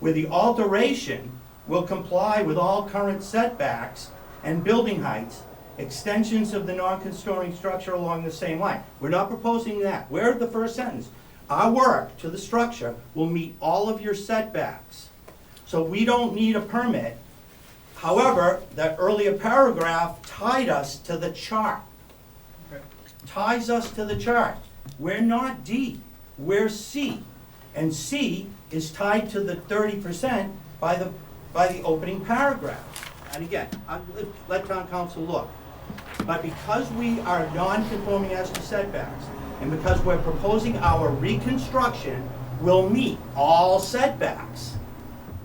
where the alteration will comply with all current setbacks and building heights, extensions of the non-conforming structure along the same line. We're not proposing that. We're at the first sentence. Our work to the structure will meet all of your setbacks. So we don't need a permit. However, that earlier paragraph tied us to the chart. Ties us to the chart. We're not D, we're C. And C is tied to the 30% by the opening paragraph. And again, I'll let town council look. But because we are non-conforming as to setbacks, and because we're proposing our reconstruction will meet all setbacks,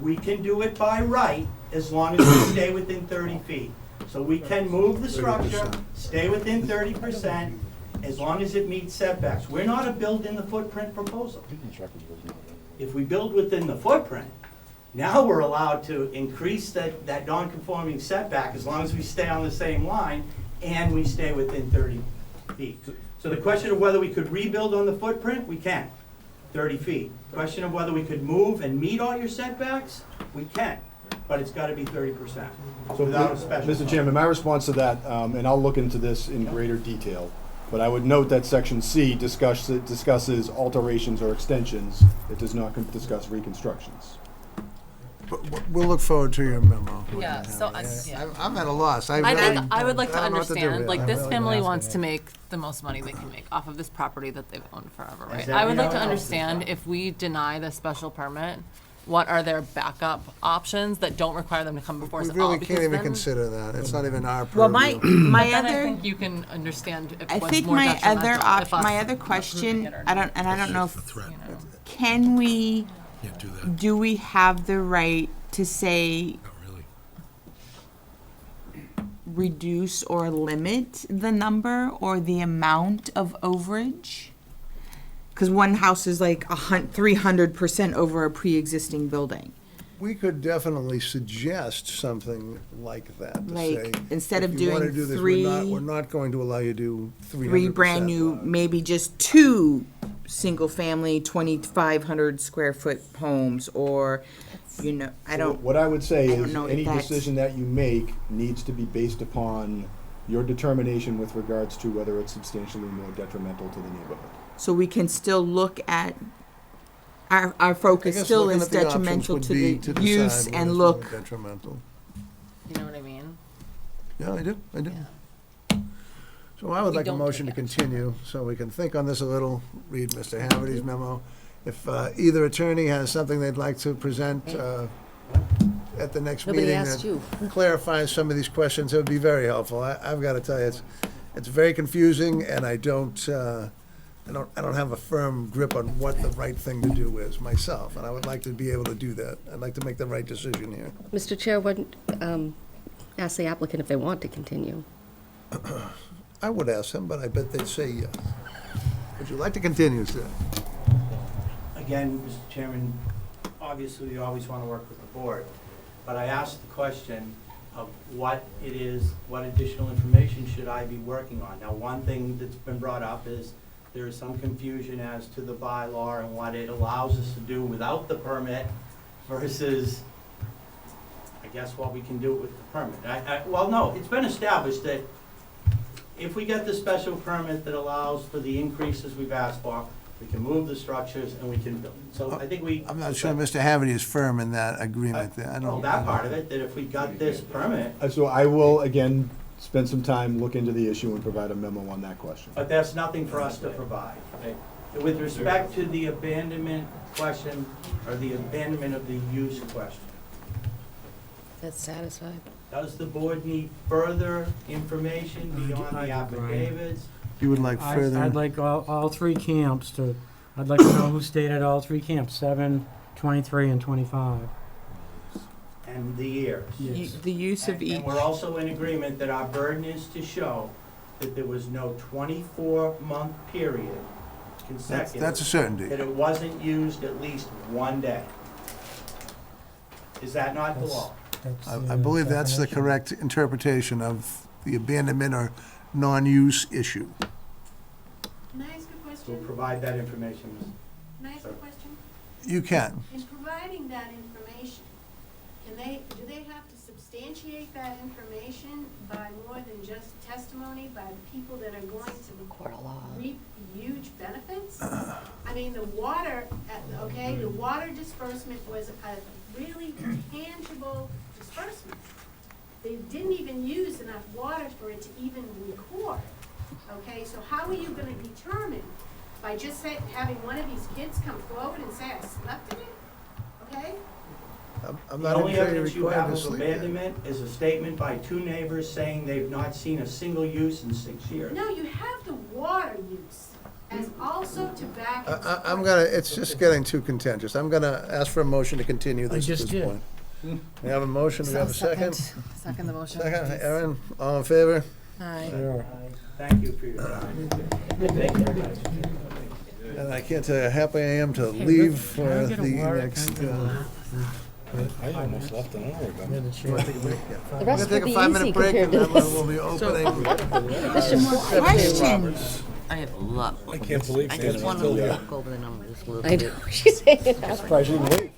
we can do it by right as long as we stay within 30 feet. So we can move the structure, stay within 30%, as long as it meets setbacks. We're not a build in the footprint proposal. If we build within the footprint, now we're allowed to increase that non-conforming setback as long as we stay on the same line and we stay within 30 feet. So the question of whether we could rebuild on the footprint, we can, 30 feet. Question of whether we could move and meet all your setbacks, we can, but it's gotta be 30%. So, without a special Mr. Chairman, my response to that, and I'll look into this in greater detail, but I would note that section C discusses alterations or extensions. It does not discuss reconstructions. We'll look forward to your memo. Yeah, so I'm at a loss. I think I would like to I don't know what to do understand, here. like, I this really family don't. wants to make the most money they can make off of this property that they've owned forever, right? As I would like to everyone else has understand done. if we deny the special permit, what are their backup options that don't require them to come before We us at all? really can't Because even then- consider that. It's not even our purview. Well, my But then I other, think you can understand if I what's think more my other detrimental, if us my other approving question, it or I not. don't know if, Threat. can we, Can't do that. do we have the right to say Not really. reduce or limit the number or the amount of overage? Because one house is like 300% over a pre-existing building. We could definitely suggest something like that, to Like, say, instead of if you wanna doing do this, three- we're not going to allow you to do 300%. Three brand new, maybe just two single-family 2,500 square foot homes, or, I don't. What I would say I don't is, know if any that's- decision that you make needs to be based upon your determination with regards to whether it's substantially more detrimental to the neighborhood. So we can still look at, our I focus guess still looking is at the options detrimental would to be the to decide use whether and it's look. more detrimental. You know what I mean? Yeah, I do. So I would We like a don't motion to take action. continue, so we can think on this a little, read Mr. Haverty's memo. If either attorney has something they'd like to present at the next Nobody meeting asked you. that clarifies some of these questions, it would be very helpful. I've got to tell you, it's very confusing, and I don't have a firm grip on what the right thing to do is myself, and I would like to be able to do that. I'd like to make the right decision here. Mr. Chair, ask the applicant if they want to continue. I would ask them, but I bet they'd say yes. Would you like to continue, sir? Again, Mr. Chairman, obviously, we always want to work with the board, but I asked the question of what it is, what additional information should I be working on? Now, one thing that's been brought up is there is some confusion as to the bylaw and what it allows us to do without the permit versus, I guess, what we can do with the permit. Well, no, it's been established that if we get the special permit that allows for the increases we've asked for, we can move the structures and we can build. So I think we. I'm not sure Mr. Haverty is firm in that agreement there. I Well, don't. that part of it, that if we got this permit, So I will, again, spend some time, look into the issue, and provide a memo on that question. but that's nothing for us to provide. With respect to the abandonment question, or the abandonment of the use question, That's satisfied. does the board need further information beyond the I do, Brian. affidavits? You would like further? I'd like all three camps to, I'd like to know who stayed at all three camps, 7, 23, and 25. And the years? Yes. The use of each. And we're also in agreement that our burden is to show that there was no 24-month period consecutive. That's a certainty. That it wasn't used at least one day. Is that not the law? I believe that's the correct interpretation of the abandonment or non-use issue. Can I ask a We'll question? provide that information. Can I ask a question? You can. In providing that information, do they have to substantiate that information by more than just testimony by the people that are going to reap huge benefits? I mean, the water, the water disbursement was a really tangible disbursement. They didn't even use enough water for it to even record. Okay, so how are you gonna determine by just having one of these kids come forward and say, I slept in it? Okay? I'm The not only even sure you're evidence you required have to of sleep there. abandonment is a statement by two neighbors saying they've not seen a single use in 6 years. No, you have the water use as also to back. It's just getting too contentious. I'm gonna ask for a motion to continue this at this point. We have a motion, we have a second? Second the motion. Second, Aaron, all in favor? Aye. Thank you for your time. And I can't tell you how happy I am to leave for the next, I almost left an hour ago. The We're rest gonna take will a be 5-minute easy break and compared to then this. we'll be opening. There's some more questions. I have a lot. I can't believe I Stan's just want to still there. look over the numbers a little I bit. know, she's saying it. Surprised you didn't leave.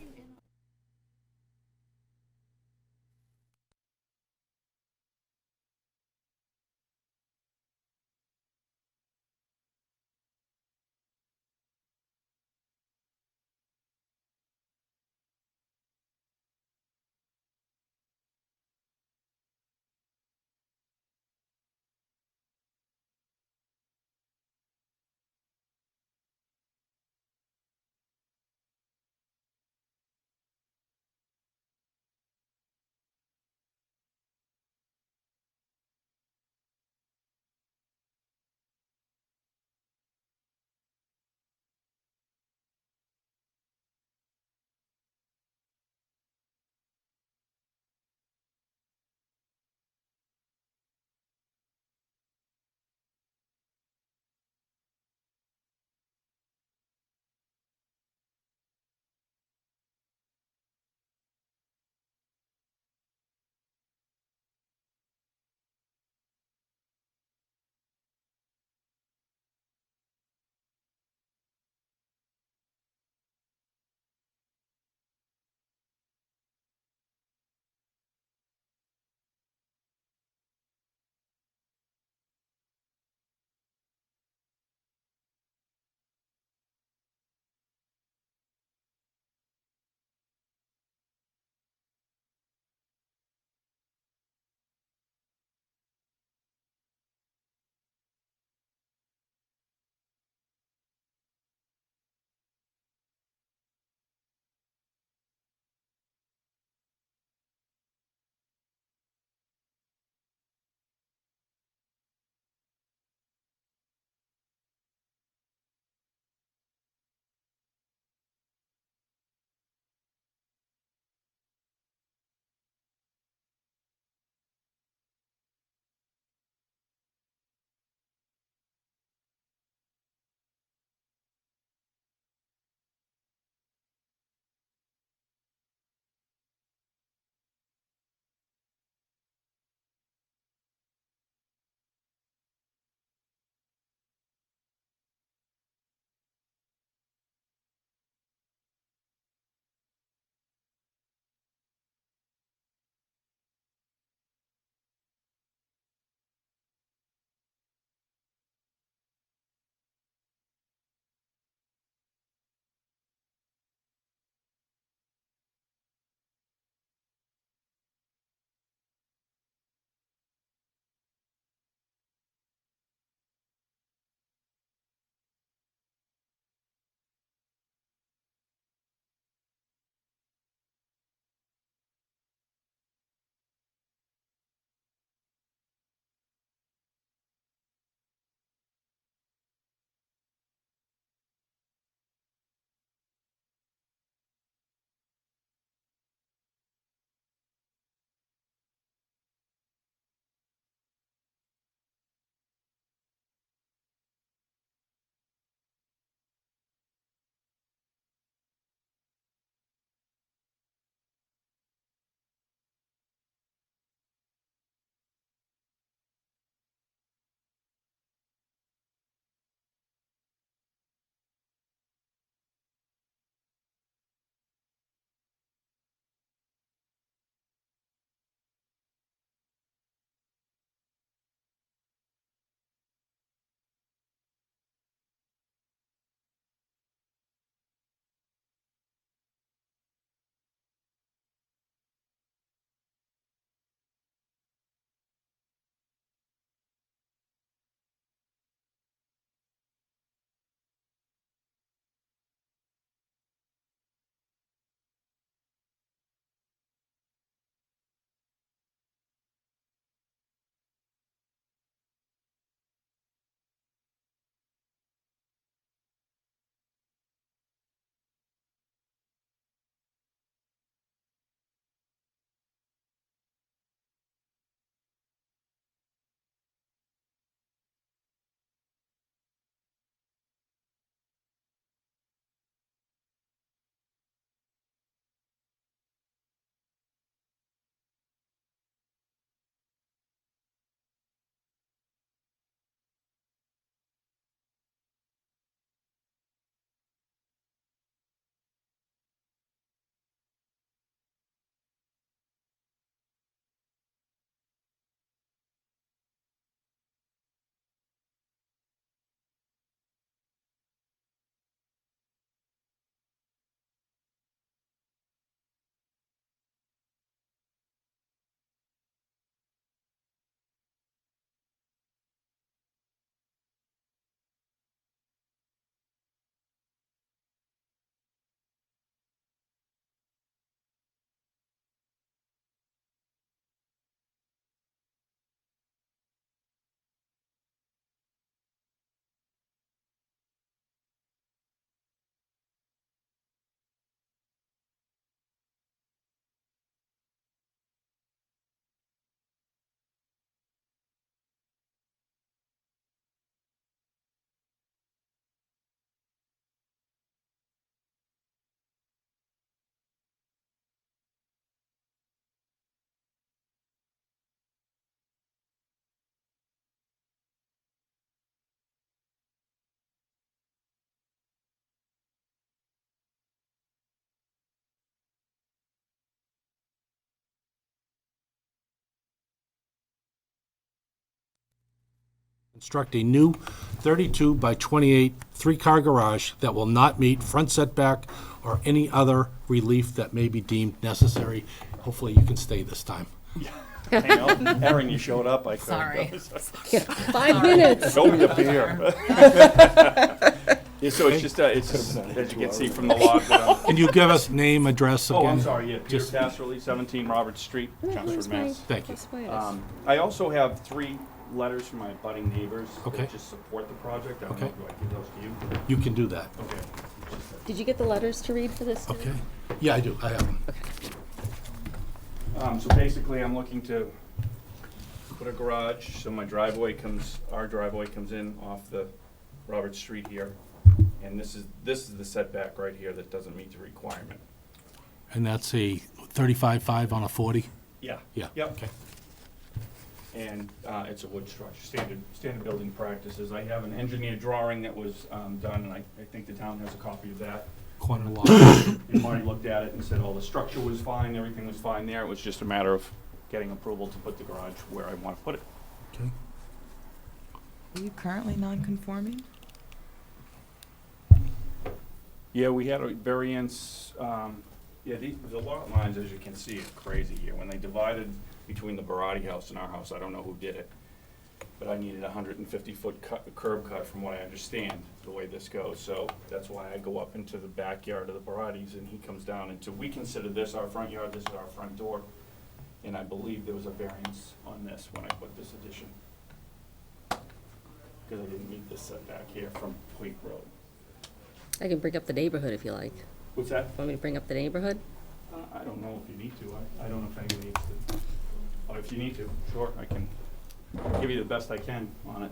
construct a new 32 by 28 three-car garage that will not meet front setback or any other relief that may be deemed necessary. Hopefully you can stay this time. Hang on, Erin, you showed up. I Sorry. 5 minutes. Show me a beer. Yeah, so it's just, as you can see from the log. Can you give us name, address again? Oh, I'm sorry, yeah, Peter Just- Casterly, 17 Roberts Street, Chelmsford, Mass. Thank you. I also have 3 letters from my budding neighbors Okay. that just support the project. I don't know, Okay. do I give those to you? You can do that. Okay. Did you get the letters to read for this? Okay. Yeah, I do. I have them. So basically, I'm looking to put a garage, so my driveway comes, our driveway comes in off the Roberts Street here. And this is the setback right here that doesn't meet the requirement. And that's a 35.5 on a 40? Yeah. Yeah. Yep. Okay. And it's a wood structure, standard building practices. I have an engineer drawing that was done, and I think the town has a copy of that. Corner lot. And Marty looked at it and said all the structure was fine, everything was fine there. It was just a matter of getting approval to put the garage where I want to put it. Okay. Are you currently non-conforming? Yeah, we had a variance, yeah, the lot lines, as you can see, are crazy here. When they divided between the Barati house and our house, I don't know who did it, but I needed a 150-foot curb cut from what I understand, the way this goes. So that's why I go up into the backyard of the Baratis, and he comes down into, we consider this our front yard, this is our front door. And I believe there was a variance on this when I put this addition. Because I didn't meet this setback here from Quake Road. I can bring up the neighborhood if you like. What's that? Want me to bring up the neighborhood? I don't know if you need to. I don't know if anyone needs to. Oh, if you need to, sure, I can give you the best I can on it.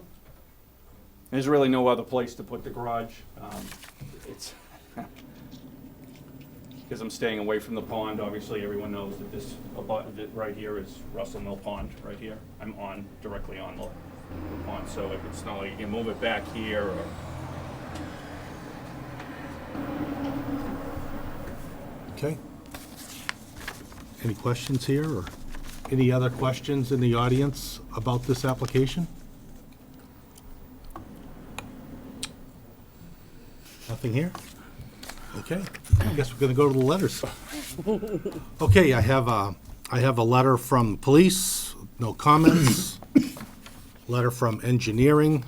There's really no other place to put the garage. It's because I'm staying away from the pond. Obviously, everyone knows that this that right here is Russell Mill Pond. Right here, I'm directly on the pond, so it's not like you can move it back here or. Okay. Any questions here, or any other questions in the audience about this application? Nothing here? Okay, I guess we're gonna go to the letters. Okay, I have a letter from police, no comments. Letter from engineering.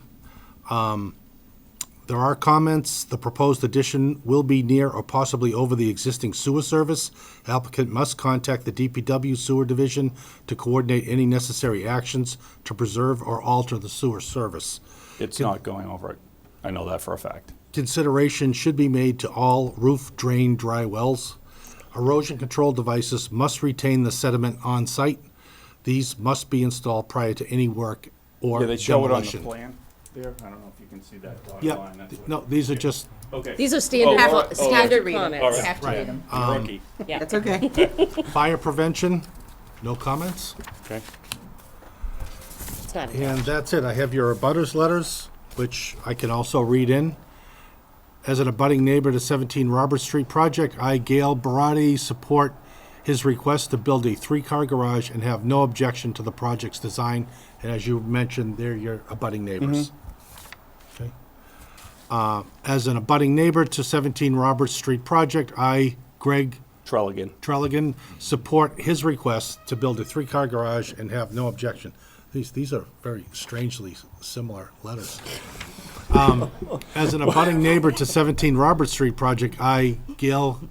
There are comments. The proposed addition will be near or possibly over the existing sewer service. Applicant must contact the DPW Sewer Division to coordinate any necessary actions to preserve or alter the sewer service. It's not going over it. I know that for a fact. Consideration should be made to all roof drain dry wells. Erosion control devices must retain the sediment on site. These must be installed prior to any work or Yeah, they show it on the demolition. plan there. I don't know if you can see that dotted Yeah, line. That's what- no, these are just, Okay. These are standard, all right. standard read 'em. All comments. right. Have to read 'em. I'm a rookie. Yeah. That's okay. fire prevention, no comments. Okay. It's not And that's it. I have your abutters letters, which I can also read in. As an abutting neighbor to 17 Robert Street project, I, Gail Barati, support his request to build a three-car garage and have no objection to the project's design. And as you mentioned, they're your abutting neighbors. Okay. As an abutting neighbor to 17 Robert Street project, I, Greg Trelligan, support his request to build a three-car garage and have no objection. These are very strangely similar letters. As an abutting neighbor to 17 Robert Street project, I, Gail,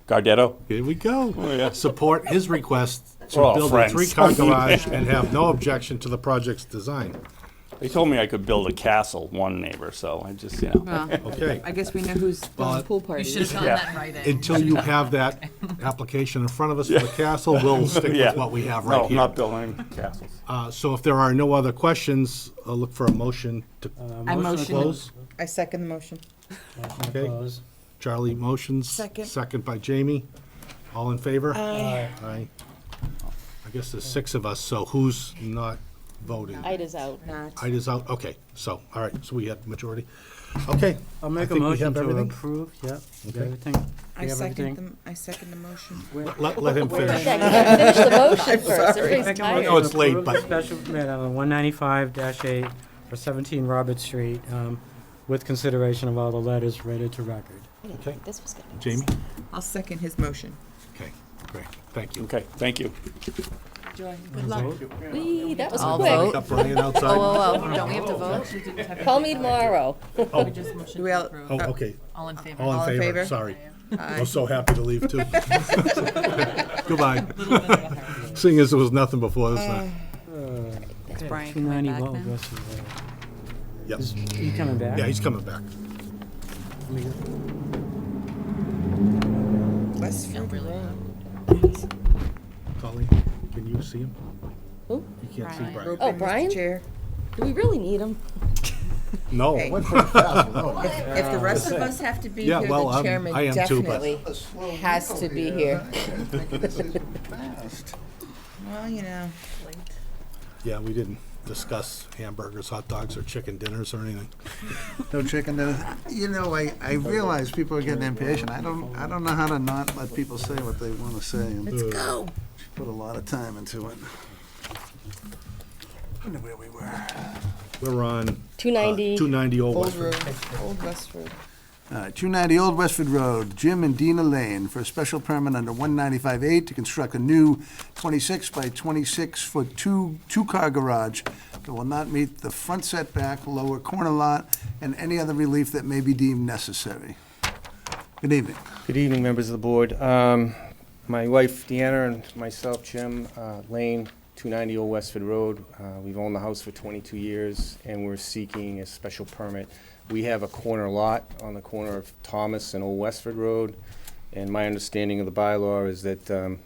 Gardetto. here we go, Oh, yeah. support his request to We're all build a friends. three-car garage and have no objection to the project's design. They told me I could build a castle, one neighbor, so I just, you know. Well, Okay. I guess we know who's throwing pool You parties. should have gotten that right in. Until you have that application in front of us for the castle, we'll stick Yeah. with what we have No, right I'm here. not building castles. So if there are no other questions, I'll look for a motion to I motion. close. I second the motion. Okay. Charlie motions. Second. Second by Jamie. All in favor? Aye. Aye. I guess there's 6 of us, so who's not voting? Ida's out. Ida's out, okay, so, all right, so we had majority. Okay. I'll make a think we motion have to everything. approve, yep. Okay. Everything. I We have everything? second the motion. Let him finish. Finish the motion I'm first. sorry. Everybody's I know tired. it's late, Approve but- Special permit on 195-8 for 17 Robert Street, with consideration of all the letters read into record. Okay. This was good. Jamie? I'll second his motion. Okay, great, thank you. Okay, thank you. Joy, good luck. Whee, that was I'll quick. vote. Got Brian outside. Don't we have to vote? Call me tomorrow. Oh. We just motion Do we to all- approve. Oh, okay. All in favor? All in favor, sorry. I was so happy to leave too. Goodbye. Seeing as there was nothing before this night. Is Brian coming 290 back Old now? Westwood Road. Yep. Is he coming back? Yeah, he's coming back. Westfield Road. Colleen, can you see him? Who? You can't see Brian. Oh, Mr. Brian? Chair. Do we really need him? No. Hey. Went pretty fast with that one. If the rest of us have to be Yeah, here, well, the chairman I am too, but- definitely has to be here. Fast. Well, you know. Yeah, we didn't discuss hamburgers, hot dogs, or chicken dinners or anything. No chicken dinner. You know, I realize people are getting impatient. I don't know how to not let people say what they want to say. And Let's go. put a lot of time into it. I wonder where we were. We're on 290. 290 Old Old Westford. Road, Old Westford. 290 Old Westford Road, Jim and Dina Lane, for a special permit under 195-8 to construct a new 26 by 26-foot two-car garage that will not meet the front setback, lower corner lot, and any other relief that may be deemed necessary. Good evening. Good evening, members of the board. My wife Deanna and myself, Jim Lane, 290 Old Westford Road. We've owned the house for 22 years, and we're seeking a special permit. We have a corner lot on the corner of Thomas and Old Westford Road, and my understanding of the bylaw is that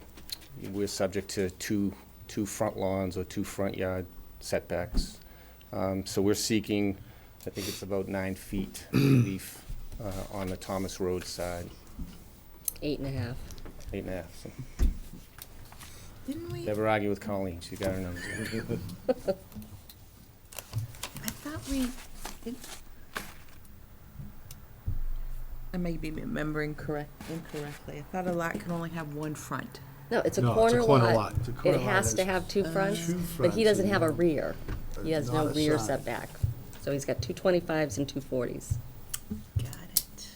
we're subject to two front lawns or two front yard setbacks. So we're seeking, I think it's about 9 feet relief on the Thomas Road side. 8.5. 8.5. So. Didn't we? Never argue with Colleen, she got her numbers. I thought we. I may be remembering incorrectly. I thought a lot can only have one front. No, it's a No, corner lot. lot. It's a corner It lot. has to have two fronts, but he doesn't have a rear. He has no Not a rear side. setback. So he's got two 25s and two 40s. Got it.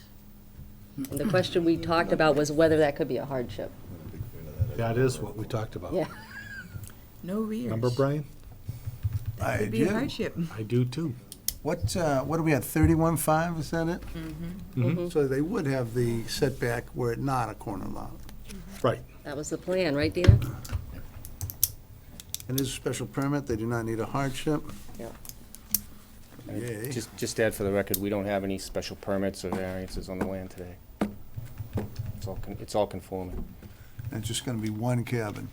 And the question we talked about was whether that could be a hardship. That is what we talked about. Yeah. No rears. Remember, Brian? I Could be a do. hardship. I do too. What do we have, 31.5, is that it? Mhm. So they would have the setback were it not a corner lot. Right. That was the plan, right, Dina? And this is a special permit, they do not need a hardship. Yeah. Yay. Just add for the record, we don't have any special permits or variances on the land today. It's all conforming. And it's just gonna be one cabin.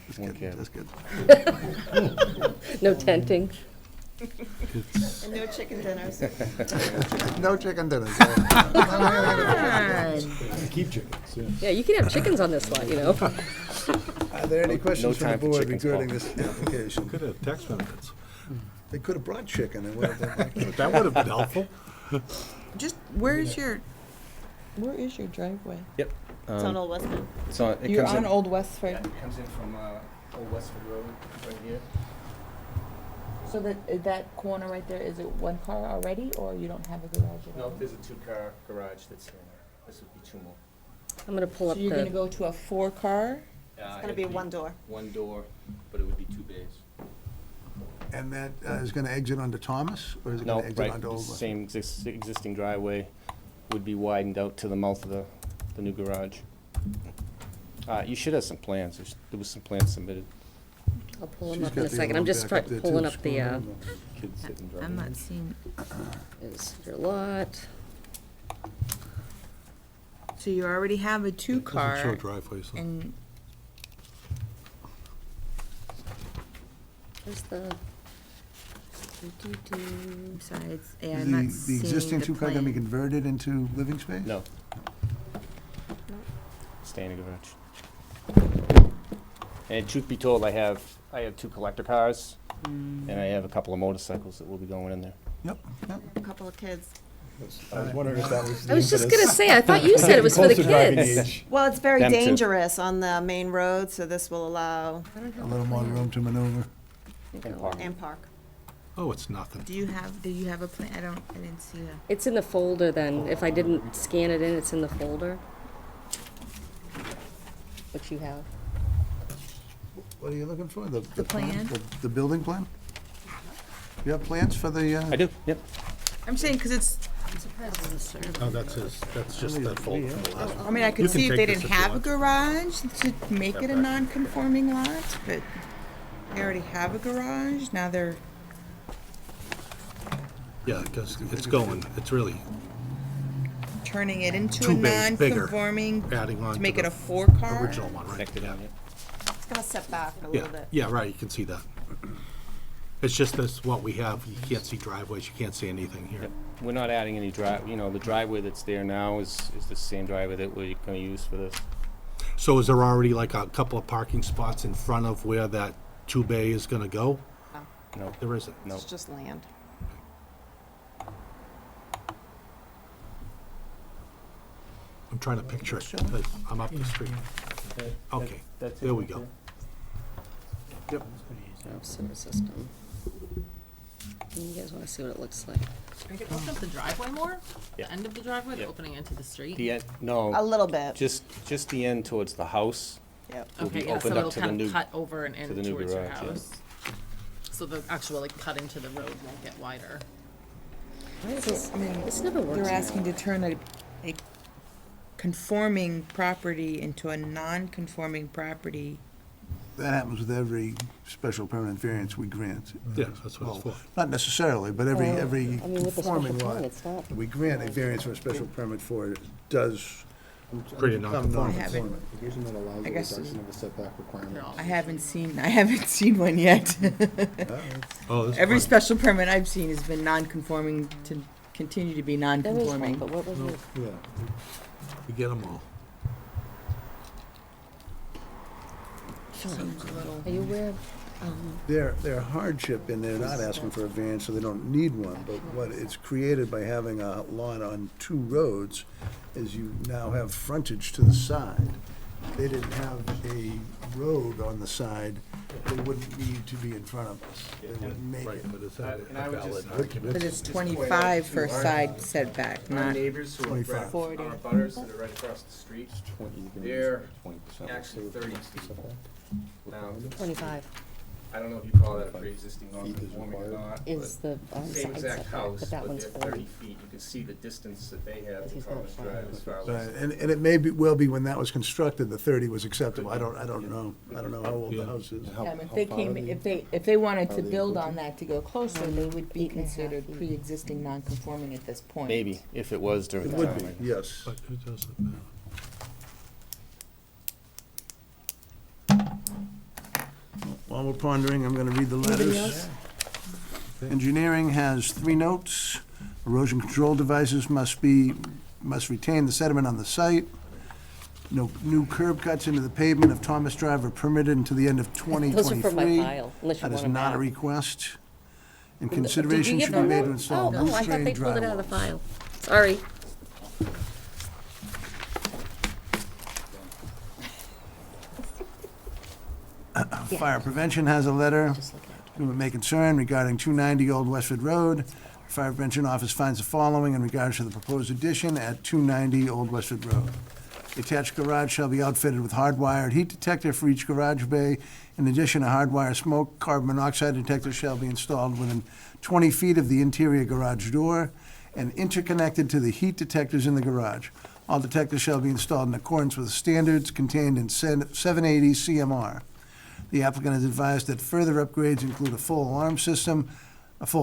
Just One kidding, cabin. just kidding. No tenting. And no chicken dinners. No chicken dinners. Keep chickens, yeah. Yeah, you can have chickens on this lot, you know? Are there any questions from the time for board chickens, regarding Paul. this application? Could have tax benefits. They could have brought chicken and would have been. That would have been helpful. Just where is your driveway? Yep. It's on Old Westwood. It's on, it You're comes in. on Old Westford. Yeah, it comes in from Old Westford Road, right here. So that corner right there, is it one car already, or you don't have a garage at all? No, there's a two-car garage that's here. This would be two more. I'm gonna pull So up you're gonna the, go to a 4-car? It's gonna be one door. One door, but it would be two bays. And that is gonna exit onto Thomas, or is it No, gonna exit right, onto the Old Westford? same existing driveway would be widened out to the mouth of the new garage. You should have some plans, there was some plans submitted. I'll pull them She's up in got a the second. other I'm one just back up there, pulling too, up the, scroll down. Kids sitting I'm driving. not seeing, is your lot. so you already have a Doesn't show 2-car, driveways. so. and Where's the? besides, yeah, Is I'm not the seeing existing the two-car gonna be plan. converted into living space? No. Stay in the garage. And truth be told, I have two collector cars, and I have a couple of motorcycles that will be going in there. Yep, yep. A couple of kids. I was wondering if that was the I was just impetus. gonna say, I thought you said it was for the Close to driving kids. age. Well, it's very Them too. dangerous on the main road, so this will allow A little more room to maneuver. And park. and park. Oh, it's nothing. Do you have a plan? I didn't see a. It's in the folder then. If I didn't scan it in, it's in the folder. Which you have. What are you looking for? The plan? The building plan? You have plans for the, I do, yep. I'm saying, because it's, Oh, that's just the folder from the last one. I mean, I You could can see if take they this didn't you have a want. garage to make it a non-conforming lot, but they already have a garage, now they're, Yeah, because it's going, it's really turning it into a too big, bigger, non-conforming, adding on to to make it the a four-car? original one, right? Yeah. It's gonna set back a Yeah, little bit. yeah, right, you can see that. It's just this, what we have, you can't see driveways, you can't see anything here. Yep. We're not adding any the driveway that's there now is the same driveway that we're gonna use for this. So is there already like a couple of parking spots in front of where that two-bay is gonna go? No. There isn't? No. It's just land. I'm trying to picture it, 'cause I'm up the street. Okay, That's it there we right go. there. Yep. Sewer system. You guys wanna see what it looks like? Are you gonna open up the driveway more? Yeah. The end of the driveway, the Yep. opening into the street? No. A little bit. Just the end towards the house. Yep. will be Okay, yeah, so opened up it'll to the kind new- of cut over and to in the new towards your garage, yeah. house. So the actual, like, cut into the road won't get wider. Why is So, this, I mean, this never works. they're out. asking to turn a conforming property into a non-conforming property. that happens with every special permanent variance we grant. Yeah, that's what it's Well, for. Not necessarily, but every Well, I mean, with the special conforming permit, lot it's not. we grant a variance or a special permit for it does Pretty become non-conforming. non-conforming. Provision that allows I a guess reduction of the setback requirement. I haven't seen one yet. Oh, this is Every fun. special permit I've seen has been non-conforming to continue to be There is one, non-conforming. but what was it? Yeah. We get them all. Are you aware? Their hardship, and they're not asking for a variance, so they don't need one, but what it's created by having a lot on two roads is you now have frontage to the side. They didn't have a road on the side, they wouldn't need to be in front of us. They wouldn't make it. Right, but is that And a I would valid just- argument? But it's 25 for a side setback, My not, neighbors who are 25. our butters that are right across the street, they're actually 30 feet. Now, 25 I don't know if you call that a pre-existing non-conforming or not, is the but same side exact setback, house, but that but one's they're 40. 30 feet. You can see the distance that they have to He's got Thomas a Drive as far as. And it may be, well be when that was constructed, the 30 was acceptable. I don't know. I don't know how old the house is. if they wanted to build on that to go closer, they would be considered pre-existing non-conforming at this point. Maybe, if it was during It the would time. be, yes. But it doesn't matter. While we're pondering, I'm gonna read the letters. Engineering has 3 notes. Erosion control devices must retain the sediment on the site. No new curb cuts into the pavement of Thomas Drive are permitted until the end of 2023. Those are from my file, unless you That is want them not a back. request. And Did you consideration give should be them made that? to install Oh, new I thought strain they pulled it out of the drywall. file. Sorry. Fire prevention has a letter. Who may concern regarding 290 Old Westford Road. Fire prevention office finds the following in regards to the proposed addition at 290 Old Westford Road. The attached garage shall be outfitted with hardwired heat detector for each garage bay. In addition, a hardwire smoke carbon monoxide detector shall be installed within 20 feet of the interior garage door and interconnected to the heat detectors in the garage. All detectors shall be installed in accordance with the standards contained in 780 CMR. The applicant is advised that further upgrades include a full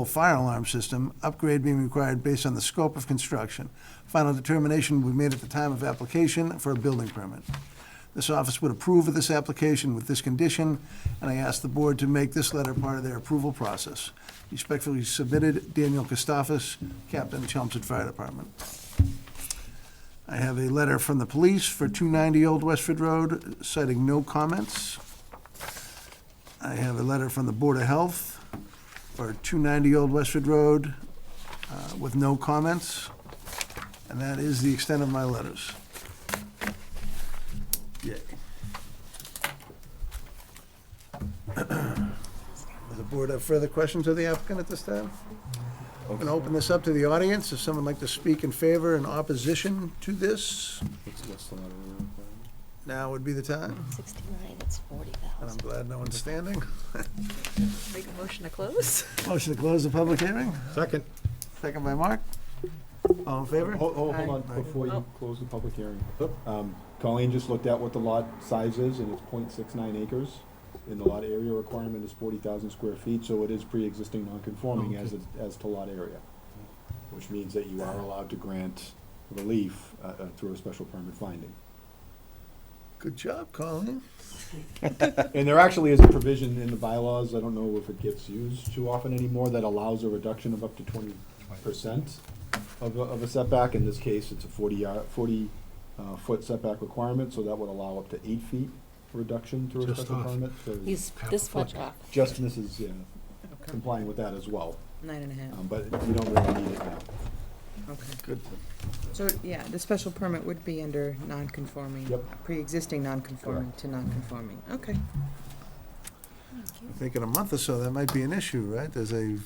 fire alarm system, upgrade being required based on the scope of construction. Final determination will be made at the time of application for a building permit. This office would approve of this application with this condition, and I ask the board to make this letter part of their approval process. Respectfully submitted, Daniel Kostafis, Captain, Chelmsford Fire Department. I have a letter from the police for 290 Old Westford Road citing no comments. I have a letter from the Board of Health for 290 Old Westford Road with no comments. And that is the extent of my letters. Yay. Does the board have further questions of the applicant at this time? I'm going to open this up to the audience. If someone would like to speak in favor and opposition to this, now would be the time. 69, it's 40,000. And I'm glad no one's standing. Make a motion to close? Motion to close the public hearing. Second. Second by Mark. All in favor? Hold on, before you close the public hearing. Colleen just looked at what the lot size is, and it's 0.69 acres. And the lot area requirement is 40,000 square feet, so it is pre-existing non-conforming as to lot area. Which means that you are allowed to grant relief through a special permit finding. Good job, Colleen. And there actually is a provision in the bylaws, I don't know if it gets used too often anymore, that allows a reduction of up to 20% of a setback. In this case, it's a 40-foot setback requirement, so that would allow up to 8 feet reduction through a Just special off. permit. So He's this much off. just misses complying with that as well. 9.5. But you don't really need it now. Okay. Good. So, yeah, the special permit would be under non-conforming. Yep. Pre-existing non-conforming to non-conforming. Okay. I think in a month or so, that might be an issue, right? There's a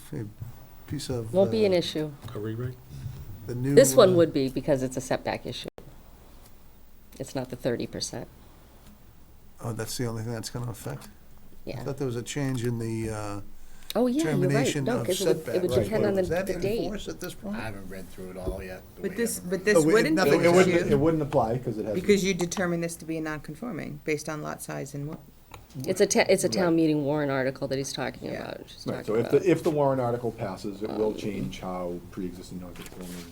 piece of. Won't be an issue. A rewrite? The new. This one would be because it's a setback issue. It's not the 30%. Oh, that's the only thing that's going to affect? I Yeah. thought there was a change in the Oh, yeah, you're right. termination No, of 'cause setback. it would Right. depend on Is that the in date. force at this point? I haven't read through it all yet. the But way this, everyone- but this Oh, wait, wouldn't be nothing- an It wouldn't, issue, it wouldn't apply because it has. because you determined this to be a non-conforming based on lot size and what? It's a town meeting warrant article that he's talking Yeah. about. She's Right, so talking if about. if the warrant article passes, it will change how pre-existing non-conforming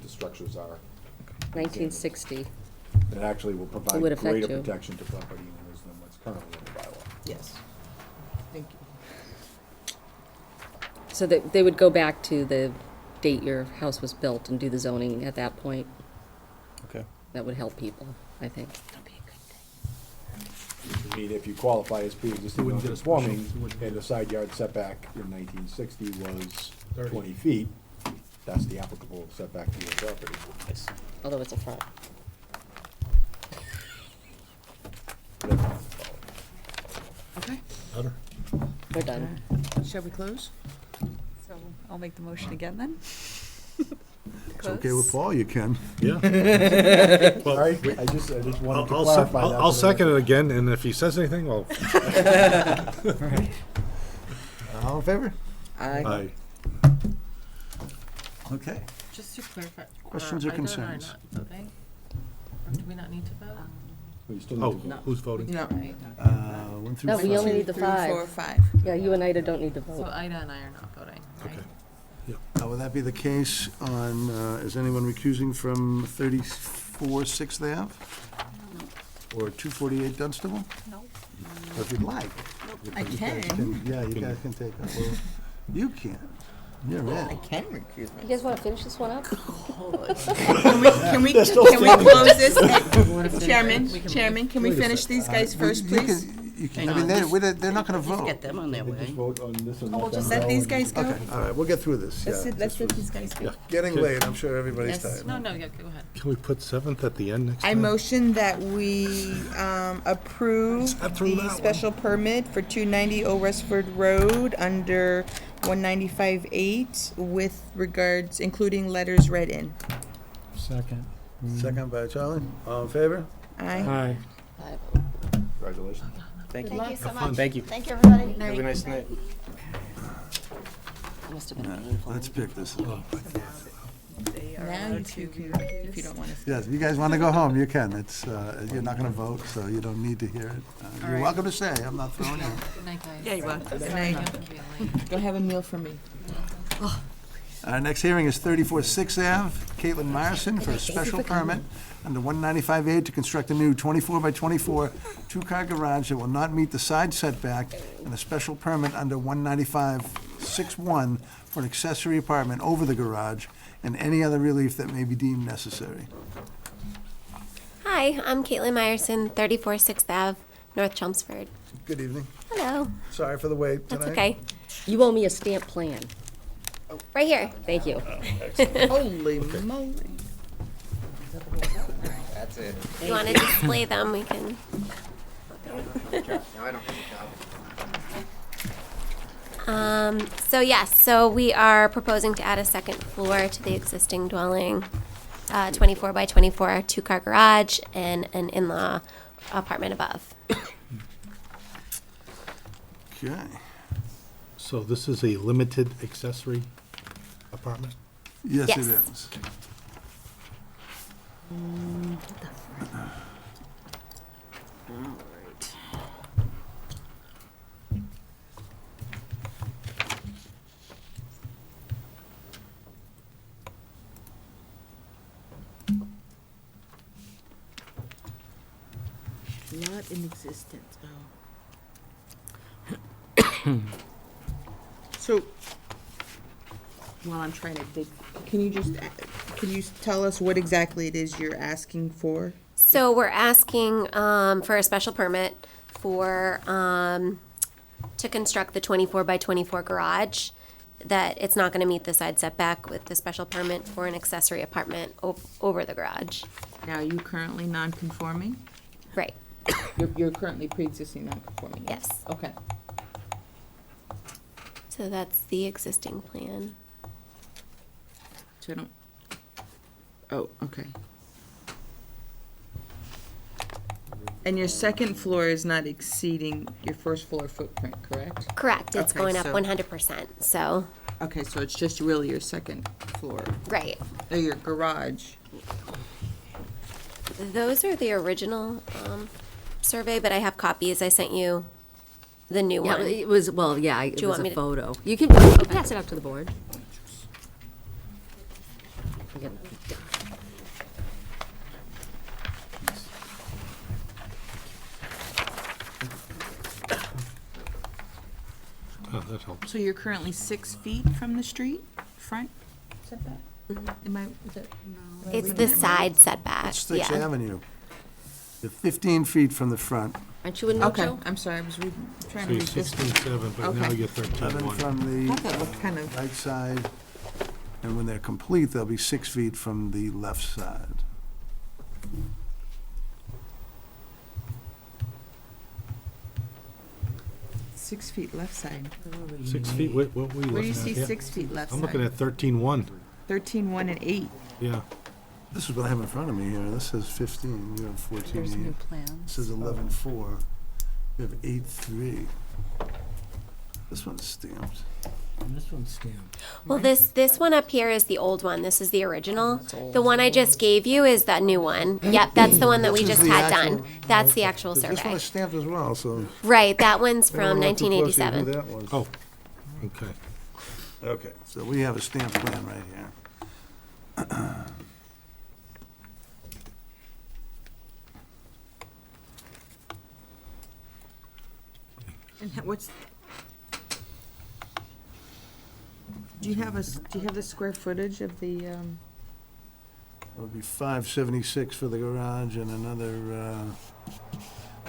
the structures are. 1960. It actually will would provide affect greater you. protection to property owners than what's currently in the bylaw. Yes. Thank you. So that they would go back to the date your house was built and do the zoning at that point. Okay. That would help people, I think. I mean, if you qualify as pre-existing You wouldn't get a special- non-conforming, you wouldn't- and the side yard setback in 1960 was 30. 20 feet, that's the applicable setback to your property. Although it's a front. Okay. Better? We're done. Shall we close? So I'll make the motion again then? It's okay with Paul, you can. Yeah. Sorry, I just wanted to I'll clarify that. I'll second it again, and if he says anything, well, All in favor? Aye. Okay. Just to clarify. Questions or Ida and I are concerns? not voting? Or do we not need to vote? Well, you still need oh, to vote. who's voting? No. 1 through No, we 5. only need the 3, 5. 4, 5. Yeah, you and Ida don't need to So vote. Ida and I are not voting, right? Okay. Would that be the case on, is anyone recusing from 34 6th Ave? Or 248 Dunstable? No. Or if you'd like. I You guys can. Yeah, you guys can take that. Well, you can. You're I in. can recuse You myself. guys want to finish this one up? Can we close this? Chairman, can we finish these guys first, You please? can- you can- I mean, they're not going to vote. Get them on their Just way. vote on this and Oh, we'll let them just let go these and- guys go? Okay, all right, we'll get through this, Let's yeah. let these guys go. Getting late, I'm sure everybody's Yes. tired. No, yeah, go ahead. Can we put 7th at the end next I time? motion that we approve Sat through the that one. special permit for 290 Old Westford Road under 195-8 with regards, including letters read in. Second. Second by Charlie, all in favor? Aye. Aye. Congratulations. Thank Thank you so fun. much. Thank you. Thank you, everybody. Have a nice night. It must have been painful. Let's pick this up. Now you two can, if you don't want to. Yes, if you guys want to go home, you can. It's, you're not going to vote, so you don't need to hear it. You're welcome to stay, I'm not throwing you. Good night, guys. Yeah, you are. Good Sorry, night. not to be late. Go have a meal for me. Our next hearing is 34 6th Ave, Caitlin Myerson for a special permit under 195A to construct a new 24 by 24 two-car garage that will not meet the side setback, and a special permit under 195-61 for an accessory apartment over the garage, and any other relief that may be deemed necessary. Hi, I'm Caitlin Myerson, 34 6th Ave, North Chelmsford. Good evening. Hello. Sorry for the wait tonight. That's okay. You owe me a stamp plan. Right here. Thank you. Holy moly. That's it. If you want to display them, we can. No, I don't have a job. So yes, so we are proposing to add a second floor to the existing dwelling, 24 by 24, two-car garage, and an in-law apartment above. Okay. So this is a limited accessory apartment? Yes, it Yes. is. Lot in existence, So, while I'm trying to dig, can you tell us what exactly it is you're asking for? So we're asking for a special permit for, to construct the 24 by 24 garage, that it's not going to meet the side setback with the special permit for an accessory apartment over the garage. Now, are you currently non-conforming? Right. You're currently pre-existing non-conforming? Yes. Okay. So that's the existing plan. So I don't, oh, okay. And your second floor is not exceeding your first floor footprint, correct? Correct. It's Okay, going up so- 100%. So, Okay, so it's just really your second floor, right. or your garage. Those are the original survey, but I have copies. I sent you the new Yeah, one. it was, well, yeah, Do it you was want me a to- photo. You can pass it out to the board. Oh, that helps. So you're currently 6 feet from the street, front setback? Am I, is that, no? It's the side setback. That's Sixth Yeah. Avenue. You're 15 feet from the front, Aren't you in Okay, Mojo? I'm sorry, I was reading, trying So to you're read this. 16.7, but now Okay. you're 11 13.1. from I thought that looked kind the of, right side, and when they're complete, they'll be 6 feet from the left side. Six feet left side. 6 feet, what were you looking at? Where do you see here? 6 feet left side? I'm looking at 13.1, 13, 1, and 8. yeah. This is what I have in front of me here. This says 15, you have 14 There's new here. plans. This is 11.4. You have 8.3. This one's stamped. This one's stamped. Well, this one up here is the old one. This is the original. The one I just gave you is the new one. Yep, that's the one that we This is just the had actual- done. That's the actual 'Cause This one survey. is stamped as well, so. Right, that one's we don't from look too closely at who 1987. that was. Oh, okay. Okay, so we have a stamp plan right here. And what's, do you have the square footage of the, It would be 576 for the garage and another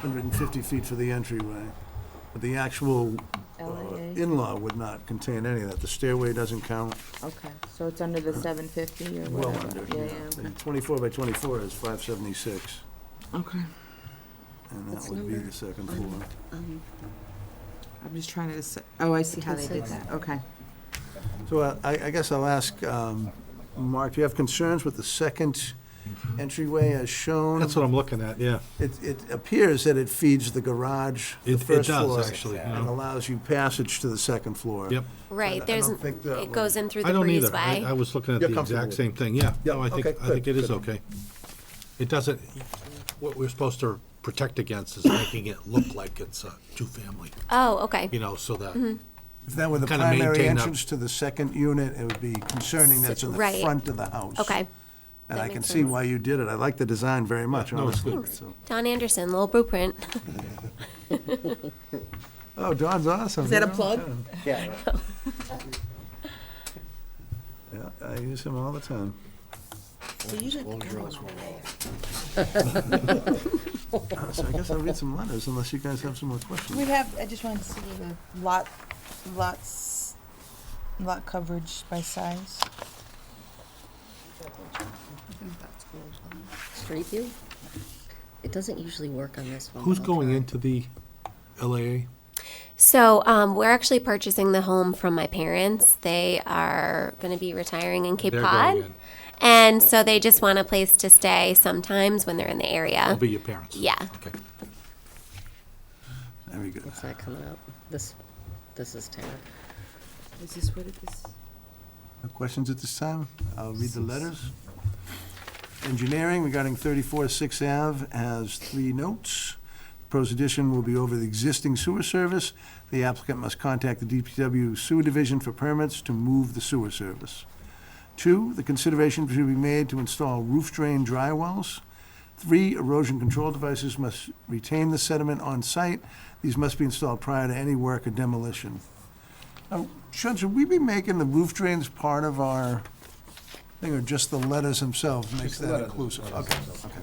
150 feet for the entryway. But the actual LAA? in-law would not contain any of that. The stairway doesn't count. Okay, so it's under the 750 or Well whatever? under, Yeah, yeah. yeah, The okay. 24 by 24 is 576, Okay. and that What's would be number? the second floor. I'm just trying to, oh, I see how they did that, okay. So I guess I'll ask, Mark, do you have concerns with the second entryway as shown? That's what I'm looking at, yeah. It appears that it feeds the garage, the It first does, floor, actually, you and know. allows you passage to the second floor. Yep. Right, I there's, don't think that it would- goes in through I the don't either. I breezeway. was looking at You're the comfortable exact with same thing, yeah. Yeah, No, I think okay, it is good. okay. It doesn't, what we're supposed to protect against is making it look like it's a two-family, Oh, okay. you know, so that, If that were the Kinda primary maintain that- entrance to the second unit, it would be concerning that's in the Right. front of the house. Okay. And That I can makes see sense. why you did it. I like the design very much, No, it's honestly. good. So- Don Anderson, little blueprint. Oh, Don's awesome. Is that a you know? plug? Yeah, I use him all the time. So you didn't come on. So I guess I'll read some letters unless you guys have some more questions. We have, I just wanted to see the lot coverage by size. Street view? It doesn't usually work on this one. who's but I'll going try. into the LAA? So we're actually purchasing the home from my parents. They are going to be retiring in Cape They're Cod. going in. And so they just want a place to stay sometimes when they're in the area. They'll be your parents. Yeah. Okay. Very good. What's that coming up? This is Tara. Is this what it is? No questions at this time? I'll read the letters. Engineering regarding 34 6th Ave has 3 notes. Proposed addition will be over the existing sewer service. The applicant must contact the DPW Sewer Division for permits to move the sewer service. 2, the consideration should be made to install roof drain dry wells. 3, erosion control devices must retain the sediment on site. These must be installed prior to any work or demolition. Now, Sean, should we be making the roof drains part of our thing, or just the letters themselves makes that inclusive? Okay, okay.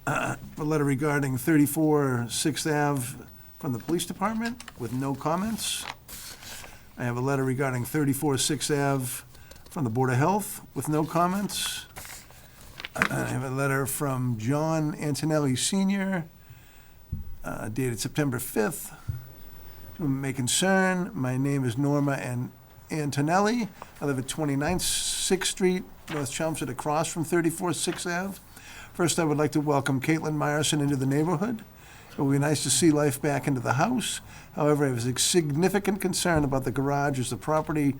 A letter regarding 34 6th Ave from the police department with no comments. I have a letter regarding 34 6th Ave from the Board of Health with no comments. I have a letter from John Antonelli Sr., dated September 5th. To may concern, my name is Norma Antonelli. I live at 29th 6th Street, North Chelmsford, across from 34 6th Ave. First, I would like to welcome Caitlin Myerson into the neighborhood. It will be nice to see life back into the house. However, I have a significant concern about the garage, as the property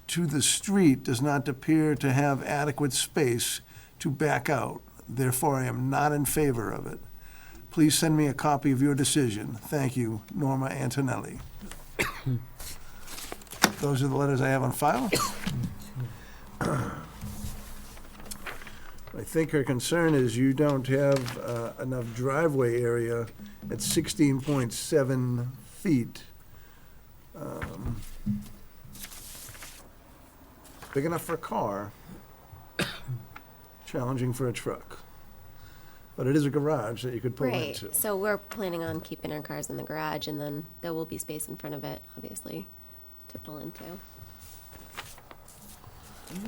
to the street does not appear to have adequate space to back out. Therefore, I am not in favor of it. Please send me a copy of your decision. Thank you, Norma Antonelli. Those are the letters I have on file. I think her concern is you don't have enough driveway area at 16.7 feet. Big enough for a car, challenging for a truck. But it is a garage that you could pull Right. into. So we're planning on keeping our cars in the garage, and then there will be space in front of it, obviously, to pull into.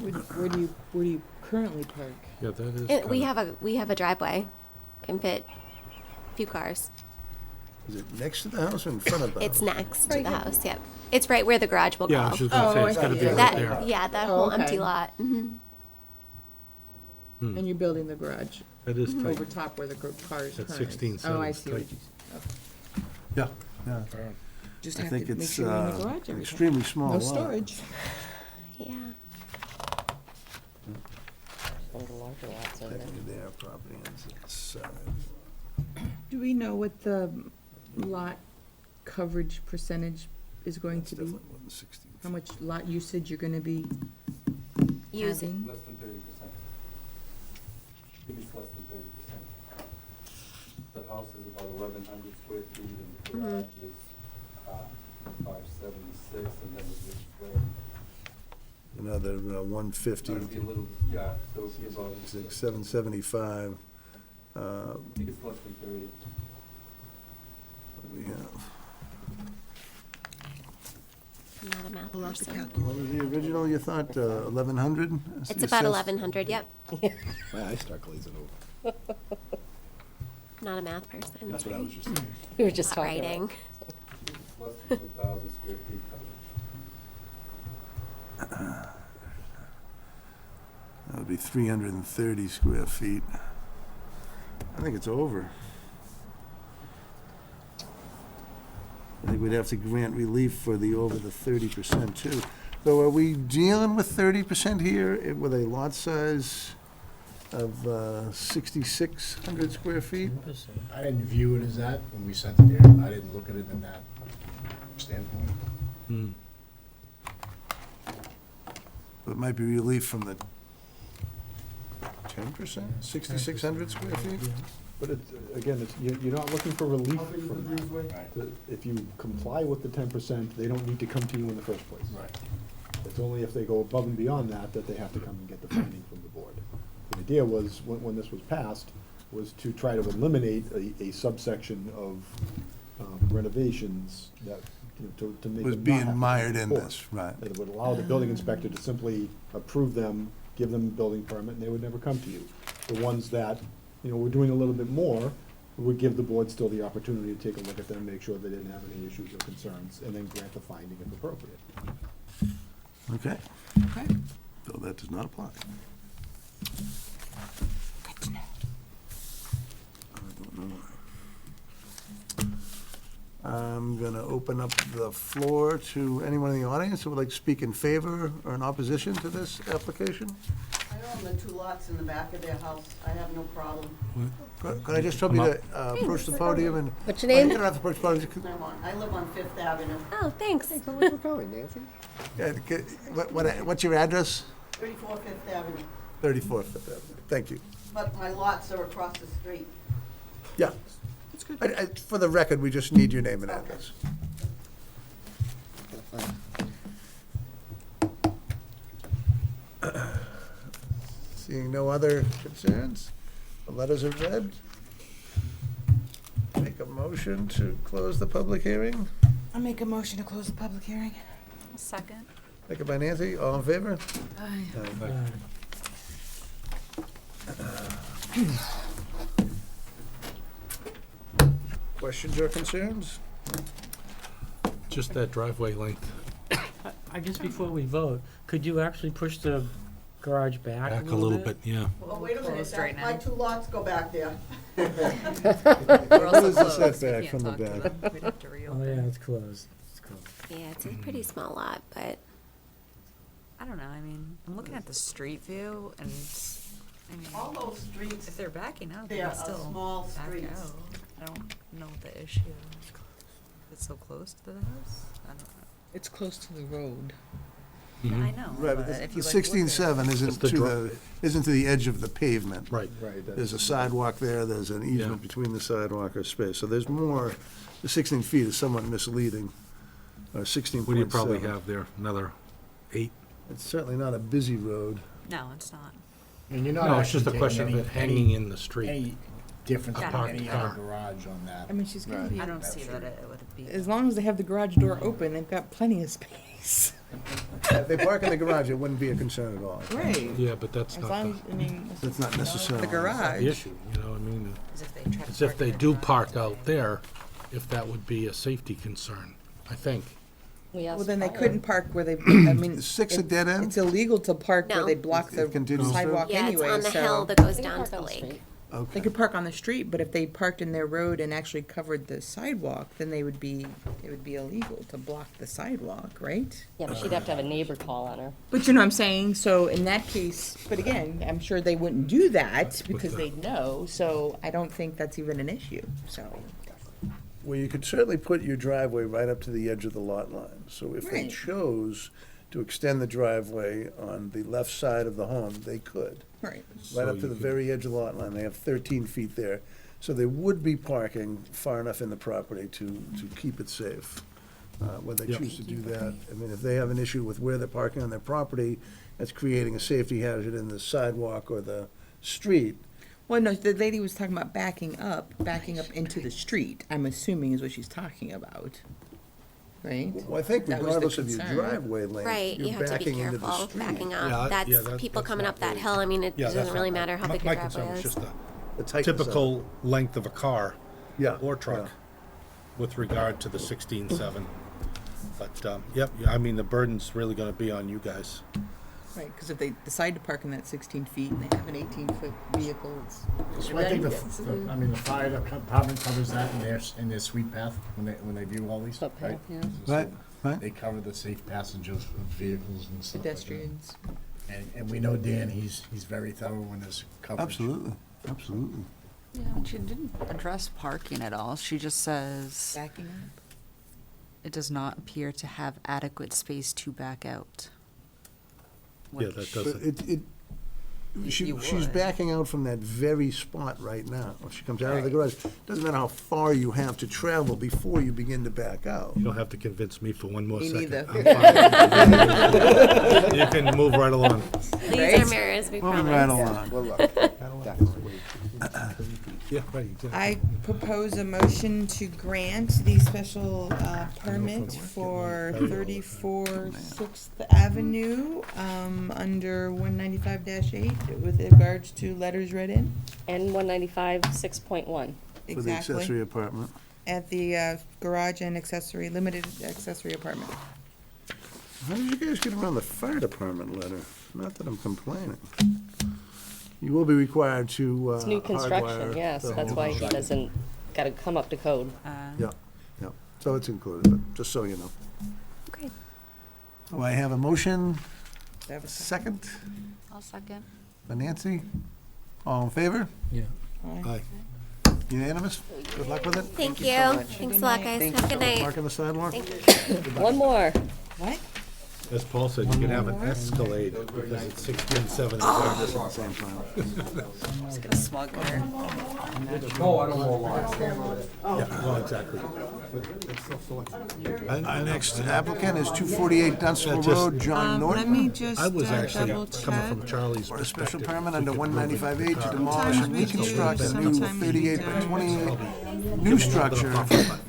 Where do you currently park? Yeah, that is. And we have a driveway, can fit a few cars. Is it next to the house or in front of the house? It's next to the house. Yep. It's right where the garage will Yeah, I go. was just gonna say, it's gotta be right That there. yeah, that Oh, whole okay. empty lot. Hmm. And you're building the garage That is tight. over top where the cars That's turn. 16, Oh, I so see what tight. you, Yeah, yeah. just I have think to make it's sure you're in the garage every time. extremely small No lot. storage. Yeah. One of the larger lots over there. Technically, their property ends at 7. Do we know what the lot coverage percentage is going That's to be? definitely more than 16. How much lot usage you're gonna be Use it. having? Less than 30%. I think it's less than 30%. The house is about 1,100 square feet, and the garage is 576, and then it's way. Another 150, It'd be a little, yeah, so it'd be about, 775. I think it's less than 30. We have. I'm not a math Pull out the person. calculator. What was the original, you thought, 1,100? It's about 1,100. Yep. I start glazing over. Not a math person. That's what I was just saying. We were just Not talking about. writing. It's less than 2,000 square feet coverage. That would be 330 square feet. I think it's over. I think we'd have to grant relief for the over the 30% too. So are we dealing with 30% here with a lot size of 6,600 square feet? I didn't view it as that when we sent it here. I didn't look at it in that standpoint. It might be relief from the 10%, 6,600 square feet? But again, you're not looking for relief from that. If you comply with the 10%, they don't need to come to you in the first place. Right. It's only if they go above and beyond that they have to come and get the funding from the board. The idea was, when this was passed, was to try to eliminate a subsection of renovations that, to make Was them not being have to come mired to in the board. this, right. That it would allow the building inspector to simply approve them, give them a building permit, and they would never come to you. The ones that, we're doing a little bit more, would give the board still the opportunity to take a look at them, make sure they didn't have any issues or concerns, and then grant the finding if appropriate. Okay. So that does not apply. Good to know. I don't know why. I'm going to open up the floor to anyone in the audience who would like to speak in favor or in opposition to this application. I own the 2 lots in the back of their house. I have no problem. Could I just trouble you to approach the podium and... What's your name? You don't have to approach the podium. I live on Fifth Avenue. Oh, thanks. What's your address? 34 Fifth Avenue. 34 Fifth Avenue. Thank you. But my lots are across the street. Yeah. For the record, we just need your name and address. Seeing no other concerns, the letters are read. Make a motion to close the public hearing. I'll make a motion to close the public hearing. Second. Second by Nancy, all in favor? Aye. Questions or concerns? Just that driveway length. I guess before we vote, could you actually push the garage back Back a little bit, yeah. Well, wait a minute, Closed right my now. 2 lots go back there. We're What also is the closed. setback We from the can't talk to back? them. We'd have to Oh, reopen. yeah, it's closed. It's closed. Yeah, it's a pretty small lot, but I don't know, I mean, I'm looking at the street view and, I mean, All those streets, if they're backing out, they they are can still small back streets. out. I don't know what the issue is. It's so close to the house? I don't know. It's close to the road. Yeah, I know, Right, but but if the you like look at- 16.7 It's isn't the to dri- isn't to the edge of the pavement. Right. Right. There's a sidewalk there, there's an easement between the sidewalk or space, so there's more, the 16 feet is somewhat misleading, or 16.7. What do you probably have there? Another 8? It's certainly not a busy road. No, it's not. And you're not No, it's just a actually question taking of it any- hanging in the street. Any difference A from parked any car. other garage on that. I mean, she's gonna be, I don't see that it would be. as long as they have the garage door open, they've got plenty of space. If they park in the garage, it wouldn't be a concern at all. Right. Yeah, but that's As not long the, as, I mean. That's not necessarily. The garage. the issue, you know, I mean, As if they try to it's if park they in do their park driveway. out there, if that would be a safety concern, I think. Well, then they couldn't park where they, I mean. Is 6 a it- dead end? It's illegal to park where No. they block It the continues through? sidewalk yeah, anyway, it's on the so. hill that goes down to the lake. They Okay. could park on the street, but if they parked in their road and actually covered the sidewalk, then it would be illegal to block the sidewalk, right? Yeah, but she'd have to have a neighbor call on her. But you know what I'm saying, so in that case, but again, I'm sure they wouldn't do that because the- they'd know, so I don't think that's even an issue, so. Well, you could certainly put your driveway right up to the edge of the lot line. So if they Right. chose to extend the driveway on the left side of the home, they could. Right. Right So up to you the could- very edge of the lot line. They have 13 feet there. So they would be parking far enough in the property to keep it safe. Whether they Yep. choose to do that, I mean, if they have an issue with where they're parking on their property, that's creating a safety hazard in the sidewalk or the street. Well, no, the lady was talking about backing up into the street, I'm assuming is what she's talking about, right? Well, I think That was the regardless of your concern. driveway length, Right, you you're have to be backing into the careful street. backing Yeah, up. that- yeah, That's that- people that's coming not up that really- hill. I mean, it Yeah, that's doesn't really not- matter how my- big your My concern driveway is is. just The the tightness of it. typical length of a car Yeah. or truck yeah. with regard to the 16.7. But, yep, yeah, I mean, the burden's really gonna be on you guys. Right, because if they decide to park in that 16 feet and they have an 18-foot vehicle, it's. So I think I mean, the fire department covers that in their sweep path when they view all these, Foot path, right? yeah. Right, right. They cover the safe passage of vehicles and stuff like that. Pedestrians. And we know Dan, he's very thorough when there's coverage. Absolutely, absolutely. Yeah, and she didn't address parking at all. She just says Backing up. it does not appear to have adequate space to back out. Yeah, that Which- But doesn't, she's would. backing out from that very spot right now. When she comes out of the garage, doesn't matter how far you have to travel before you begin to back out. you don't have to convince me for one more Me second. neither. I'm fine. You can move right along. These Right? are mirrors, we Moving promise. right along. Yeah, right, exactly. I propose a motion to grant the special permit for 34 6th Avenue under 195-8 with regards to letters read in. And 195, 6.1. For the accessory Exactly. apartment. At the garage and accessory, limited accessory apartment. How did you guys get around the fire department letter? Not that I'm complaining. You will be required to It's new construction, hardwire yes, the that's whole why house. he doesn't, gotta come up to code. Yeah, yeah. So it's included, but just so you know. Okay. So I have a motion, Have a second, I'll second. by Nancy. All in favor? Yeah. Aye. Unanimous? Good luck with it. Thank you. so much. Thanks a Good lot, night. guys. Thank Have a good night. Park on the sidewalk? Thank you. One more. What? As Paul said, you can have an Escalade because it's 16.7 At exactly. the same time. Just gonna smug her. Yeah, well, exactly. Our next applicant is 248 Dunstable Yeah, just- Road, John Let Norton. me just I was actually double coming check. from Charlie's For a special perspective. permit We under could move 195A to the demolish and Sometimes we do, reconstruct a new sometimes we 38 by don't. 28 new structure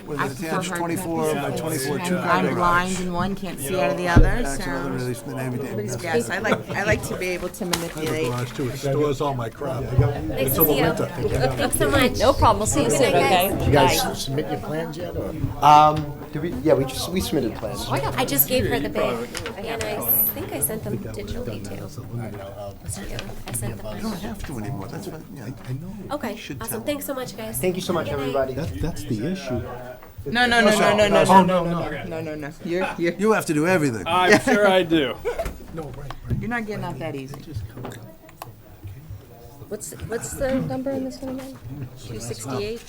with I an prefer attached hard 24 by copies. 24 I'm two-car garage. blind and one can't see out of the other, Back to another so. release than everything. Yes, I like to be able to I have a manipulate. garage too, it stores all my crap. Nice to Until the see you. winter. Thanks so much. No problem, we'll see you Good soon, night, okay? guys. Did you guys submit your plans yet, or? We submitted plans. I just gave her the bid, and I think I sent them digitally too. Yeah, I sent them. You don't have to anymore, that's what, yeah. I know. Okay, awesome. Thanks so much, guys. Thank you so much, Good night. everybody. That's the issue. No. You're You have to do everything. I'm sure I do. you're not getting out that easy. What's the number in this one again? 268?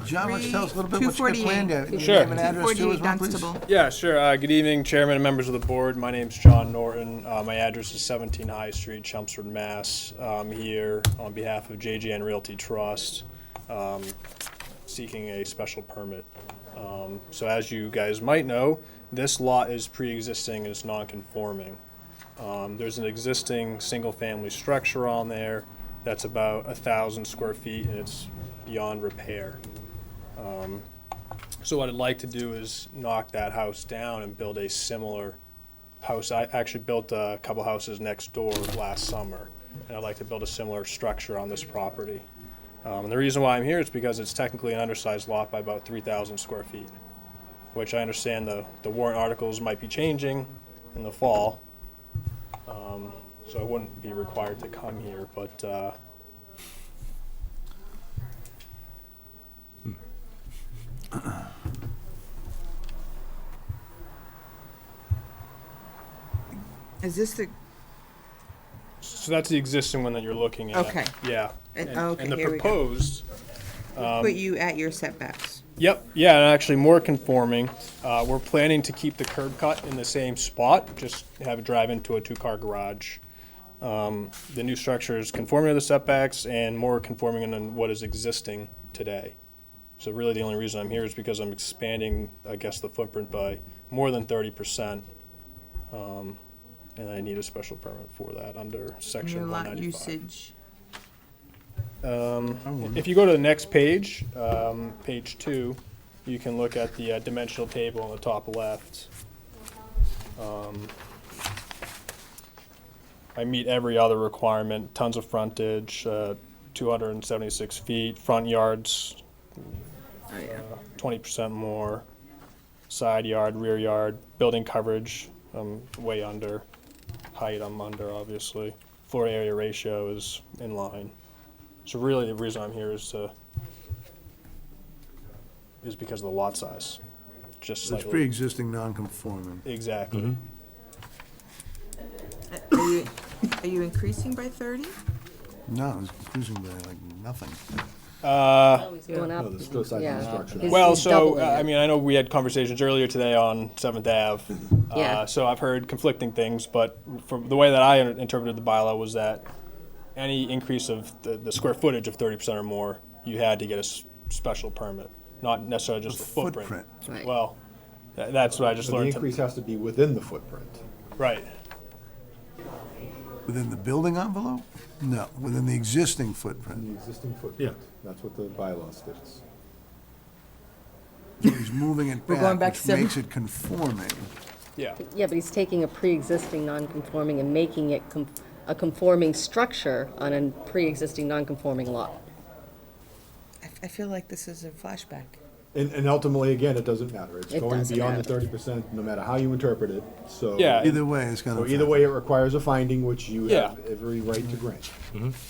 John, why don't you tell us a little bit what you got planned there? Your Sure. name and address too as well, please? Dunstable. Yeah, sure. Good evening, Chairman and members of the board. My name's John Norton. My address is 17 High Street, Chelmsford, Mass. I'm here on behalf of JJN Realty Trust, seeking a special permit. So as you guys might know, this lot is pre-existing and it's non-conforming. There's an existing single-family structure on there that's about 1,000 square feet and it's beyond repair. So what I'd like to do is knock that house down and build a similar house. I actually built a couple houses next door last summer, and I'd like to build a similar structure on this property. And the reason why I'm here is because it's technically an undersized lot by about 3,000 square feet, which I understand the warrant articles might be changing in the fall. So I wouldn't be required to come here, but Is this the, so that's the existing one that you're looking at. Okay. Yeah. okay, And the here we go. proposed, Put you at your setbacks. yep, yeah, and actually more conforming. We're planning to keep the curb cut in the same spot, just have it drive into a two-car garage. The new structure is conforming to the setbacks and more conforming than what is existing today. So really the only reason I'm here is because I'm expanding, I guess, the footprint by more than 30%. And I need a special permit for that under section Your lot 195. usage. If you go to the next page, page 2, you can look at the dimensional table on the top left. I meet every other requirement, tons of frontage, 276 feet, front yards, 20% more, side yard, rear yard, building coverage, way under, height I'm under, obviously. Floor area ratio is in line. So really, the reason I'm here is because of the lot size. Just It's slightly. pre-existing non-conforming. Exactly. Are you increasing by 30? No, it's increasing by like nothing. He's going up. Yeah. Well, He's so, doubling I it. mean, I know we had conversations earlier today on 7th Ave. Yeah. So I've heard conflicting things, but from the way that I interpreted the bylaw was that any increase of the square footage of 30% or more, you had to get a special permit, not necessarily just the footprint. Right. Well, that's what I just So the learned. increase has to be within the footprint. Right. Within the building envelope? No, within the existing footprint. The existing footprint. That's what the bylaw states. So he's moving it We're going back, back which makes it conforming. Yeah. Yeah, but he's taking a pre-existing non-conforming and making it a conforming structure on a pre-existing non-conforming lot. I feel like this is a flashback. And ultimately, again, it doesn't matter. It's It going doesn't beyond the matter. 30%, no matter how you interpret it, so. Yeah. Either way, it's gonna. So either way, it requires a finding, which you Yeah. have every right to grant.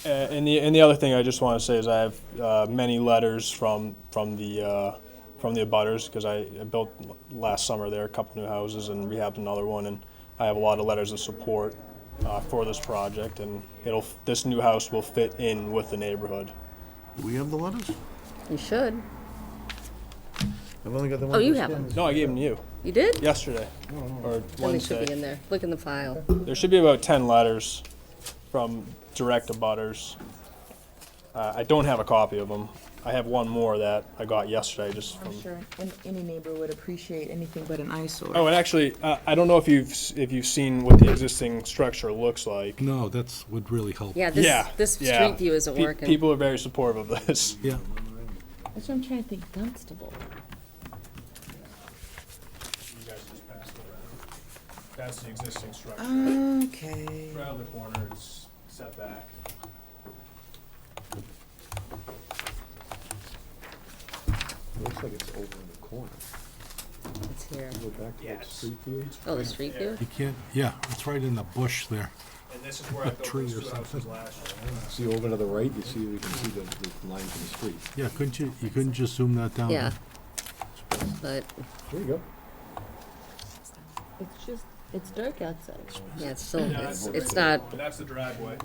And the other thing I just want to say is I have many letters from the abutters, because I built last summer there a couple new houses and rehabbed another one, and I have a lot of letters of support for this project, and this new house will fit in with the neighborhood. Do we have the letters? You should. I've only got the Oh, one. you have them. No, I gave them to you You did? yesterday or Then they should Wednesday. be in there. Look in the file. There should be about 10 letters from direct abutters. I don't have a copy of them. I have one more that I got yesterday just from. I'm sure any neighbor would appreciate anything but an eyesore. Oh, and actually, I don't know if you've seen what the existing structure looks like. No, that's would really help. Yeah, this street view isn't working. People are very supportive of this. Yeah. That's what I'm trying to think, Dunstable. You guys just passed it around. That's the existing structure. Okay. Around the corner, it's set back. Looks like it's over in the corner. It's here. Go back to that Yes. street view. Oh, the street view? You can't, yeah, it's right in the bush there. And this is where I A built tree those or two houses something. last year. See over to the right, you can see the line from the street. Yeah, you couldn't just zoom that down? Yeah. But, There you go. it's dark outside. Yeah, it's still, Yeah, it's not, And that's the driveway.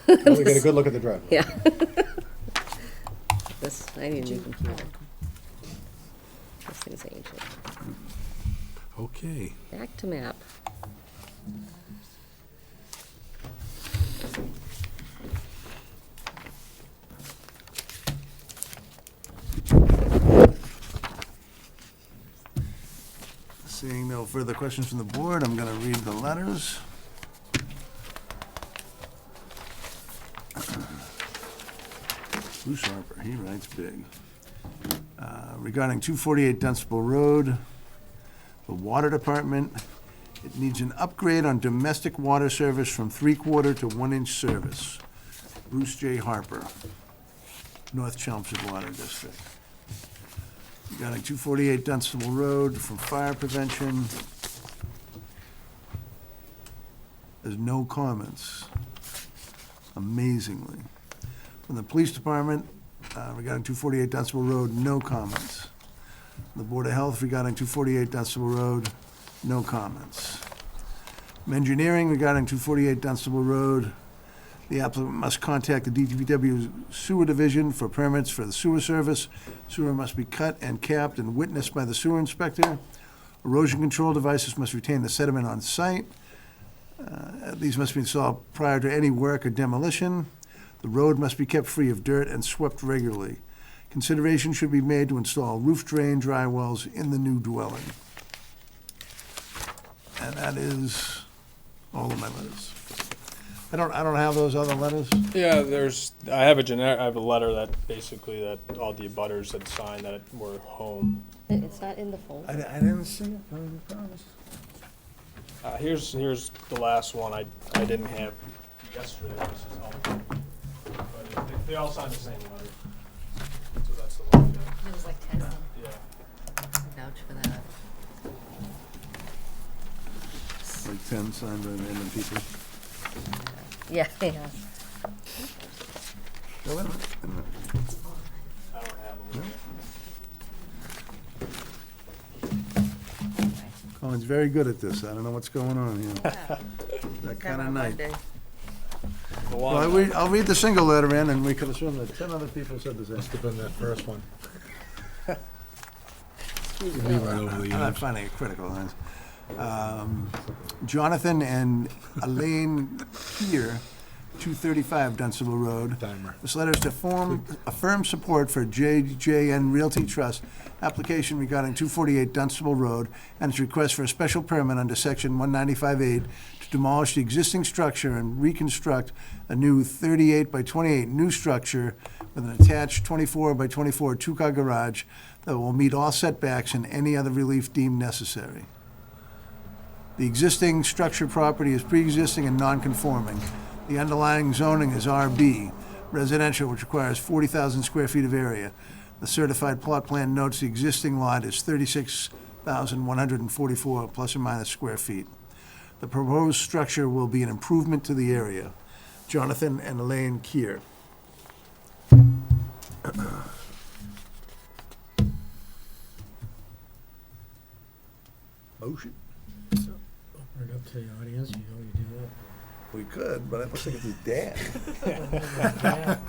Well, we get a good look at the driveway. yeah. This, I need a new computer. This thing's ancient. Okay. Back to map. Seeing no further questions from the board, I'm gonna read the letters. Bruce Harper, he writes big. Regarding 248 Dunstable Road, the Water Department, it needs an upgrade on domestic water service from 3/4 to 1-inch service. Bruce J. Harper, North Chelmsford Water District. Regarding 248 Dunstable Road from fire prevention, there's no comments, amazingly. From the police department, regarding 248 Dunstable Road, no comments. The Board of Health regarding 248 Dunstable Road, no comments. From engineering regarding 248 Dunstable Road, the applicant must contact the DPW Sewer Division for permits for the sewer service. Sewer must be cut and capped and witnessed by the sewer inspector. Erosion control devices must retain the sediment on site. These must be installed prior to any work or demolition. The road must be kept free of dirt and swept regularly. Consideration should be made to install roof drain dry wells in the new dwelling. And that is all of my letters. I don't have those other letters. Yeah, I have a letter that basically that all the abutters had signed that were home. It's not in the folder. I didn't see it, I promise. Here's the last one I didn't have yesterday. This is all. But they all signed the same letter. So that's the one. It was like 10 of them. Yeah. Vouch for that. Like 10 signed by random people. Yeah, yeah. No, wait a minute, wait a minute. I don't have them. Colin's very good at this. I don't know what's going on here. That kind of night. Well, I'll read the single letter in, and we could assume that 10 other people said the same. Must have been that first one. Excuse Leave right over the I'm not edge. finding it critical. Jonathan and Elaine Keir, 235 Dunstable Road. Timer. This letter is to affirm support for JJN Realty Trust application regarding 248 Dunstable Road and its request for a special permit under section 195(8) to demolish the existing structure and reconstruct a new 38 by 28 new structure with an attached 24 by 24 two-car garage that will meet all setbacks and any other relief deemed necessary. The existing structure property is pre-existing and non-conforming. The underlying zoning is RB, residential, which requires 40,000 square feet of area. The certified plot plan notes the existing lot is 36,144 plus or minus square feet. The proposed structure will be an improvement to the area. Jonathan and Elaine Kier. Motion? Open it up to the audience, you know you do that. We could, but it looks like it's his dad.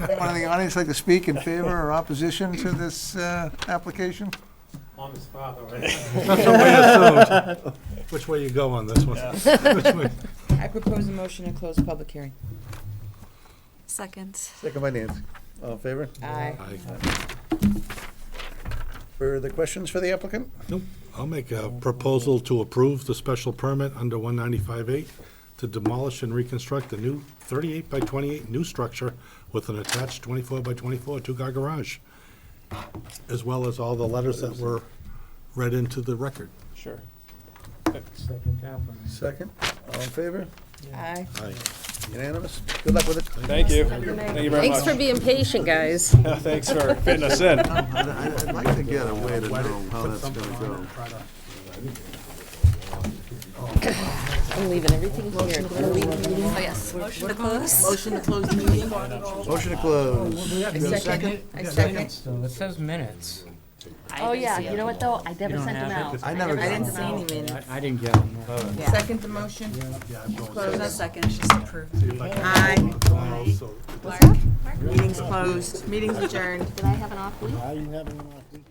Anyone in the audience like to speak in favor or opposition to this application? I'm his father, That's what we assumed. Which way you go on this one? Which way? I propose a motion to close the public hearing. Second. Second by Nancy. All in favor? Aye. Further questions for the applicant? Nope. I'll make a proposal to approve the special permit under 195-8 to demolish and reconstruct the new 38 by 28 new structure with an attached 24 by 24 two-car garage, as well as all the letters that were read into the record. Sure. Second that one. Second. All in favor? Aye. Aye. Unanimous? Good luck with it. Thank you. Thank you very much. Thanks for being patient, guys. Thanks for fitting us in. I'd like to get a way to know how that's gonna go. I'm leaving everything here. Oh, yes. Motion to close? Motion to close the meeting. Motion to close. I second. I second. So it says minutes. Oh, yeah, you know what, though? I never sent them out. I never I didn't got see any minutes. I didn't get them. Second the motion. Close us. Second, it's just approved. Aye. So- Meeting's closed. Meeting's adjourned. Did I have an off week? Why are you having an off week?